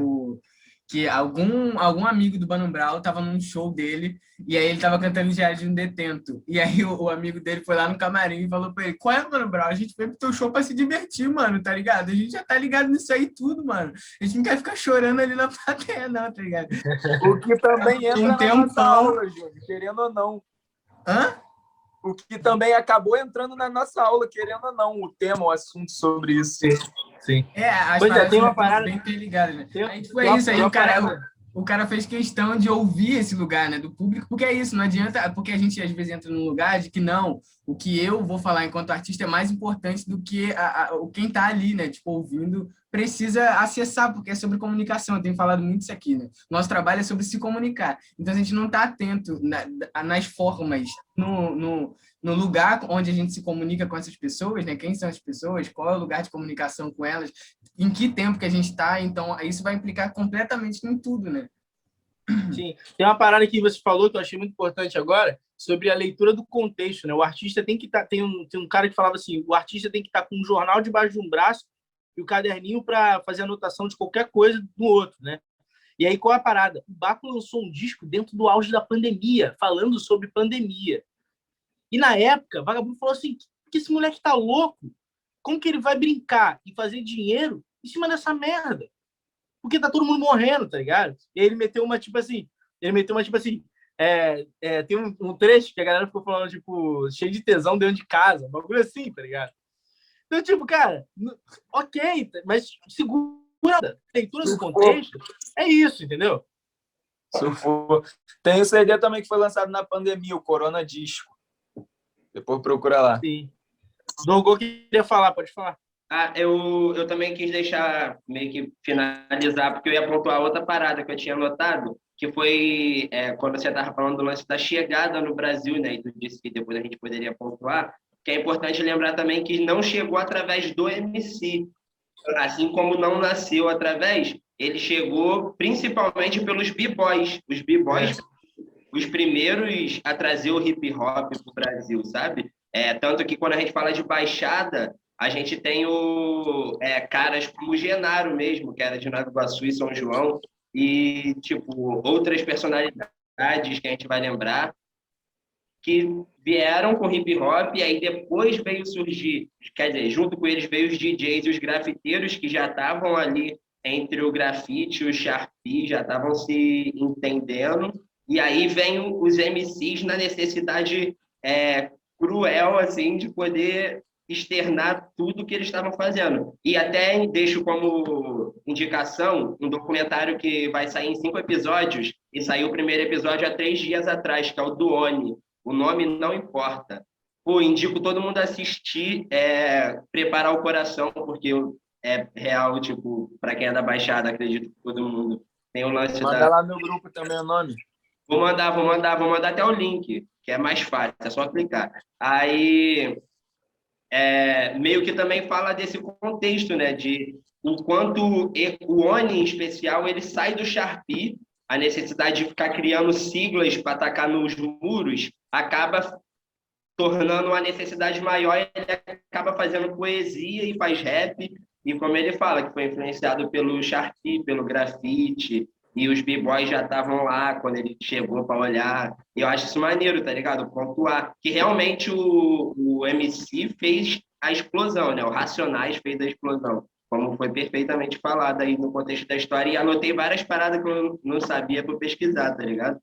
Speaker 5: que algum amigo do Mano Brown tava num show dele, e aí ele tava cantando Diário de um Detento. E aí o amigo dele foi lá no camarim e falou pra ele: qual é, Mano Brown? A gente veio pro teu show pra se divertir, mano, tá ligado? A gente já tá ligado nisso aí tudo, mano. A gente não quer ficar chorando ali na plateia, não, tá ligado?
Speaker 7: O que também entra na nossa
Speaker 5: tempão.
Speaker 7: aula, Júnior, querendo ou não.
Speaker 5: Hã?
Speaker 7: O que também acabou entrando na nossa aula, querendo ou não, o tema, o assunto sobre isso.
Speaker 2: Sim.
Speaker 5: As
Speaker 2: Pois é,
Speaker 5: paradas
Speaker 2: tem uma
Speaker 5: são
Speaker 2: parada-
Speaker 5: bem interligadas, né? Aí, tipo,
Speaker 2: tem
Speaker 5: é
Speaker 2: uma-
Speaker 5: isso aí,
Speaker 2: tem uma
Speaker 5: o cara,
Speaker 2: parada-
Speaker 5: o cara fez questão de ouvir esse lugar, né, do público, porque é isso, não adianta, porque a gente às vezes entra num lugar de que não, o que eu vou falar enquanto artista é mais importante do que o quem tá ali, né, tipo, ouvindo, precisa acessar, porque é sobre comunicação, eu tenho falado muito isso aqui, né, nosso trabalho é sobre se comunicar, então a gente não tá atento nas formas, no lugar onde a gente se comunica com essas pessoas, né, quem são as pessoas, qual é o lugar de comunicação com elas, em que tempo que a gente está, então isso vai implicar completamente em tudo, né?
Speaker 2: Sim. Tem uma parada que você falou que eu achei muito importante agora, sobre a leitura do contexto, né? O artista tem que estar... Tem um cara que falava assim, o artista tem que estar com um jornal debaixo de um braço e o caderninho para fazer anotação de qualquer coisa do outro, né? E aí, qual é a parada? O Baco lançou um disco dentro do auge da pandemia, falando sobre pandemia. E na época, Vagabundo falou assim, que esse moleque tá louco? Como que ele vai brincar e fazer dinheiro em cima dessa merda? Porque tá todo mundo morrendo, tá ligado? E aí ele meteu uma, tipo assim... Tem um trecho que a galera ficou falando, tipo, cheio de tesão dentro de casa, um bagulho assim, tá ligado? Então, tipo, cara, ok, mas segura, leitura do contexto, é isso, entendeu?
Speaker 7: Surfou. Tem o CD também que foi lançado na pandemia, o Corona Disco. Depois procura lá.
Speaker 2: Sim. Dogô queria falar, pode falar.
Speaker 8: Eu também quis deixar, meio que finalizar, porque eu ia pontuar outra parada que eu tinha notado, que foi quando você estava falando do lance da chegada no Brasil, né? E tu disse que depois a gente poderia pontuar, que é importante lembrar também que não chegou através do MC, assim como não nasceu através, ele chegou principalmente pelos b-boys. Os b-boys, os primeiros a trazer o hip-hop para o Brasil, sabe? Tanto que quando a gente fala de Baixada, a gente tem caras como o Genaro mesmo, que era de Nova Iguaçu e São João, e tipo outras personalidades que a gente vai lembrar, que vieram com hip hop, e aí depois veio surgir, quer dizer, junto com eles veio os DJs e os grafiteiros que já estavam ali entre o grafite e o Sharpie, já estavam se entendendo, e aí vem os MCs na necessidade cruel, assim, de poder externar tudo que eles estavam fazendo. E até deixo como indicação um documentário que vai sair em 5 episódios, e saiu o primeiro episódio há 3 dias atrás, que é o do Oni. O nome não importa. Pô, indico todo mundo assistir, preparar o coração, porque é real, tipo, para quem é da Baixada, acredito que todo mundo tem o lance
Speaker 7: Manda lá no grupo também o nome.
Speaker 8: Vou mandar até o link, que é mais fácil, é só clicar. Aí, meio que também fala desse contexto, né, de o quanto o Oni, em especial, ele sai do Sharpie, a necessidade de ficar criando siglas para atacar nos muros, acaba tornando uma necessidade maior, ele acaba fazendo poesia e faz rap, e como ele fala, que foi influenciado pelo Sharpie, pelo grafite, e os b-boys já estavam lá quando ele chegou para olhar. E eu acho isso maneiro, tá ligado? Pontuar que realmente o MC fez a explosão, né? O Racionais fez a explosão, como foi perfeitamente falado aí no contexto da história. E anotei várias paradas que eu não sabia para pesquisar, tá ligado?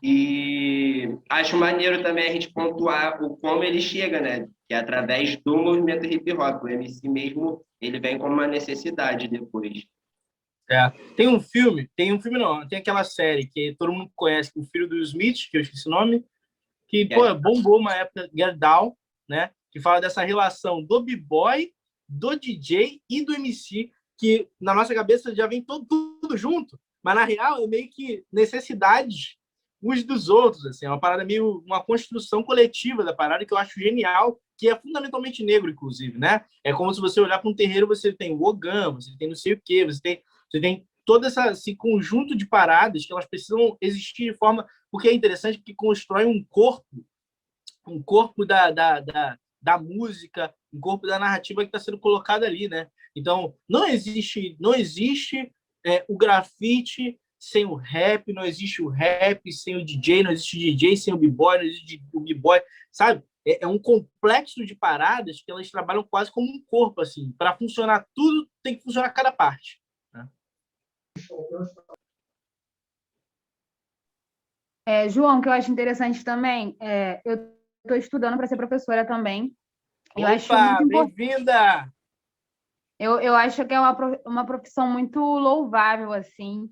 Speaker 8: E acho maneiro também a gente pontuar o como ele chega, né? Que é através do movimento hip hop. O MC mesmo, ele vem como uma necessidade depois.
Speaker 2: Tem um filme não, tem aquela série que todo mundo conhece, o filho do Smith, que eu esqueci o nome, que bombou uma época, Get Down, né? Que fala dessa relação do b-boy, do DJ e do MC, que na nossa cabeça já vem tudo junto, mas na real é meio que necessidades uns dos outros, assim, é uma parada meio, uma construção coletiva da parada que eu acho genial, que é fundamentalmente negro, inclusive, né? É como se você olhar para um terreiro, você tem o Ogã, você tem não sei o quê, você tem todo esse conjunto de paradas que elas precisam existir de forma... Porque é interessante que constrói um corpo da música, um corpo da narrativa que está sendo colocado ali, né? Então, não existe o grafite sem o rap, não existe o rap sem o DJ, não existe o DJ sem o b-boy, não existe o b-boy, sabe? É um complexo de paradas que elas trabalham quase como um corpo, assim. Para funcionar tudo, tem que funcionar cada parte. Né?
Speaker 4: João, o que eu acho interessante também, eu estou estudando para ser professora também.
Speaker 2: Opa, bem-vinda!
Speaker 4: Eu acho que é uma profissão muito louvável, assim,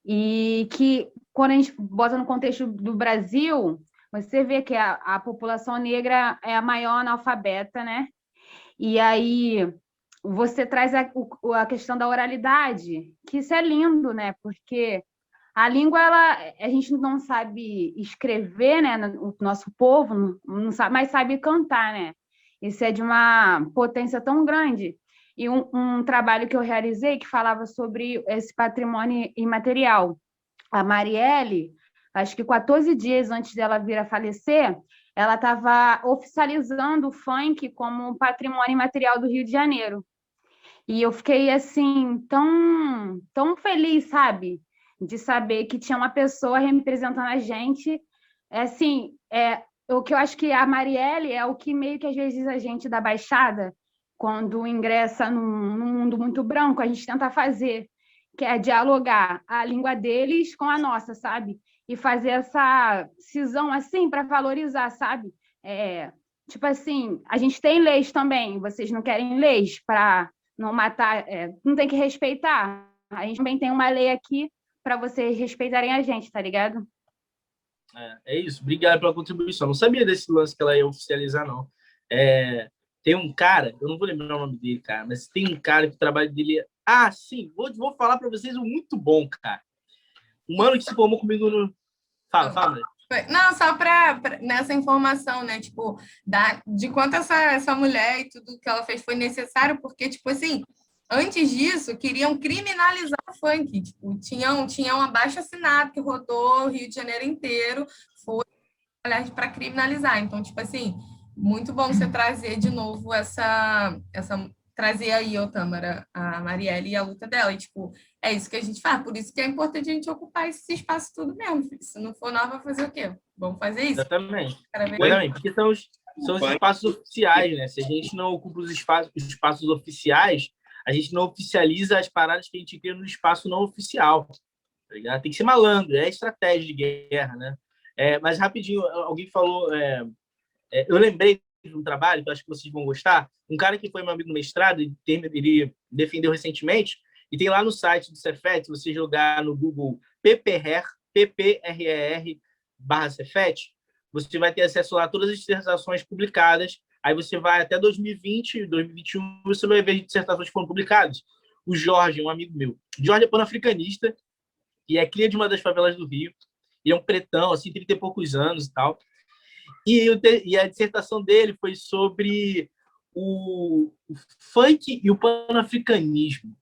Speaker 4: e que, quando a gente bota no contexto do Brasil, você vê que a população negra é a maior analfabeta, né? E aí você traz a questão da oralidade, que isso é lindo, né? Porque a língua, a gente não sabe escrever, né? O nosso povo não sabe, mas sabe cantar, né? Isso é de uma potência tão grande. E um trabalho que eu realizei que falava sobre esse patrimônio imaterial. A Marielle, acho que 14 dias antes dela vir a falecer, ela estava oficializando o funk como um patrimônio imaterial do Rio de Janeiro. E eu fiquei, assim, tão, tão feliz, sabe? De saber que tinha uma pessoa representando a gente. Assim, o que eu acho que a Marielle é o que meio que às vezes a gente da Baixada, quando ingressa num mundo muito branco, a gente tenta fazer, que é dialogar a língua deles com a nossa, sabe? E fazer essa cisão assim para valorizar, sabe? Tipo assim, a gente tem leis também, vocês não querem leis para não matar, não tem que respeitar. A gente também tem uma lei aqui para vocês respeitarem a gente, tá ligado?
Speaker 2: É isso, obrigado pela contribuição. Não sabia desse lance que ela ia oficializar, não. Tem um cara, eu não vou lembrar o nome dele, cara, mas tem um cara que o trabalho dele é... Ah, sim, vou falar para vocês um muito bom, cara. Um mano que se formou comigo no... Fala.
Speaker 3: Não, só nessa informação, né? Tipo, de quanto essa mulher e tudo que ela fez foi necessário, porque, tipo assim, antes disso, queriam criminalizar o funk. Tipo, tinha um abaixo-assinado que rodou o Rio de Janeiro inteiro, foi para criminalizar. Então, tipo assim, muito bom você trazer de novo trazer aí, Tâmara, a Marielle e a luta dela. E, tipo, é isso que a gente faz. Por isso que é importante a gente ocupar esse espaço tudo mesmo. Se não for nós, vai fazer o quê? Vamos fazer isso?
Speaker 2: Exatamente. Porque são os espaços oficiais, né? Se a gente não ocupa os espaços oficiais, a gente não oficializa as paradas que a gente cria no espaço não oficial. Tá ligado? Tem que ser malandro, é estratégia de guerra, né? Mas rapidinho, alguém falou... eu lembrei de um trabalho que eu acho que vocês vão gostar. Um cara que foi meu amigo no mestrado, ele defendeu recentemente, e tem lá no site do Cefet, se você jogar no Google PPRER, PPRER/Cefet, você vai ter acesso lá a todas as dissertações publicadas. Aí você vai até 2020, 2021, você vai ver as dissertações que foram publicadas. O Jorge, um amigo meu. O Jorge é panafricanista e é cria de uma das favelas do Rio. E é um pretão, assim, 30 e poucos anos e tal. E a dissertação dele foi sobre o funk e o panafricanismo.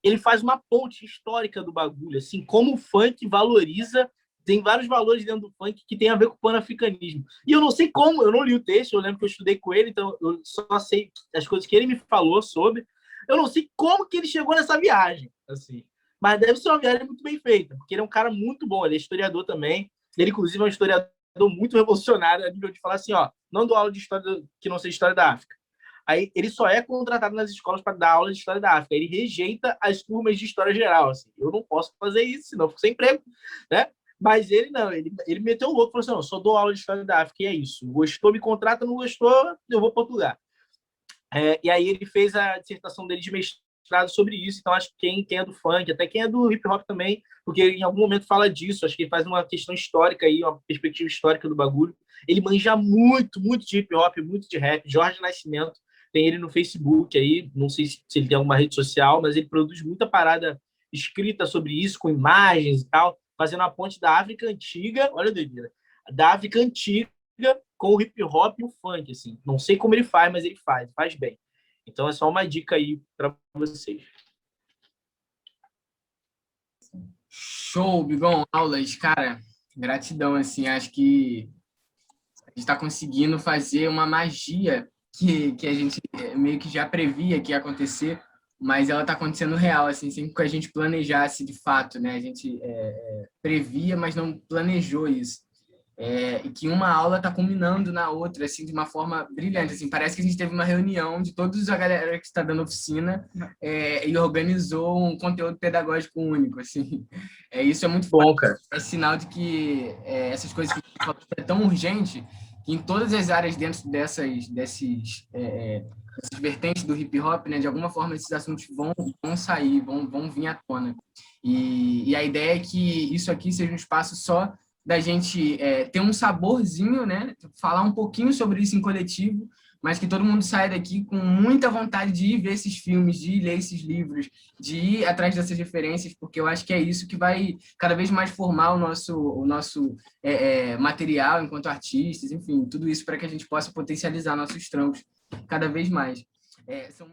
Speaker 2: Ele faz uma ponte histórica do bagulho, assim, como o funk valoriza, tem vários valores dentro do funk que tem a ver com o panafricanismo. E eu não sei como, eu não li o texto, eu lembro que eu estudei com ele, então eu só sei as coisas que ele me falou sobre. Eu não sei como que ele chegou nessa viagem, assim. Mas deve ser uma viagem muito bem feita, porque ele é um cara muito bom, ele é historiador também. Ele, inclusive, é um historiador muito revolucionário a nível de falar assim, não dou aula de história que não seja história da África. Aí ele só é contratado nas escolas para dar aula de história da África. Ele rejeita as turmas de história geral. Assim. Eu não posso fazer isso, senão eu fico sem emprego, né? Mas ele não, ele meteu o louco, falou assim, não, só dou aula de história da África, e é isso. Gostou, me contrata, não gostou, eu vou para outro lugar. E aí ele fez a dissertação dele de mestrado sobre isso, então acho que quem é do funk, até quem é do hip hop também, porque ele em algum momento fala disso, acho que ele faz uma questão histórica aí, uma perspectiva histórica do bagulho. Ele manja muito, muito de hip hop, muito de rap. Jorge Nascimento, tem ele no Facebook aí, não sei se ele tem alguma rede social, mas ele produz muita parada escrita sobre isso, com imagens e tal, fazendo a ponte da África Antiga, olha a doideira, da África Antiga com o hip hop e o funk, assim. Não sei como ele faz, mas ele faz bem. Então é só uma dica aí para vocês.
Speaker 5: Show, Bigão, aulas, cara, gratidão, assim, acho que a gente está conseguindo fazer uma magia que a gente meio que já previa que ia acontecer, mas ela está acontecendo real, assim, sem que a gente planejasse de fato, né? A gente previa, mas não planejou isso. E que uma aula está combinando na outra, assim, de uma forma brilhante, assim, parece que a gente teve uma reunião de toda a galera que está dando oficina e organizou um conteúdo pedagógico único, assim. Isso é muito
Speaker 2: bom, cara.
Speaker 5: É sinal de que essas coisas que a gente fala é tão urgente que em todas as áreas dentro dessas vertentes do hip hop, né, de alguma forma esses assuntos vão sair, vão vir à tona. E a ideia é que isso aqui seja um espaço só da gente ter um saborzinho, né? Falar um pouquinho sobre isso em coletivo, mas que todo mundo saia daqui com muita vontade de ir ver esses filmes, de ir ler esses livros, de ir atrás dessas referências, porque eu acho que é isso que vai cada vez mais formar o nosso material enquanto artistas, enfim, tudo isso para que a gente possa potencializar nossos trampos cada vez mais. São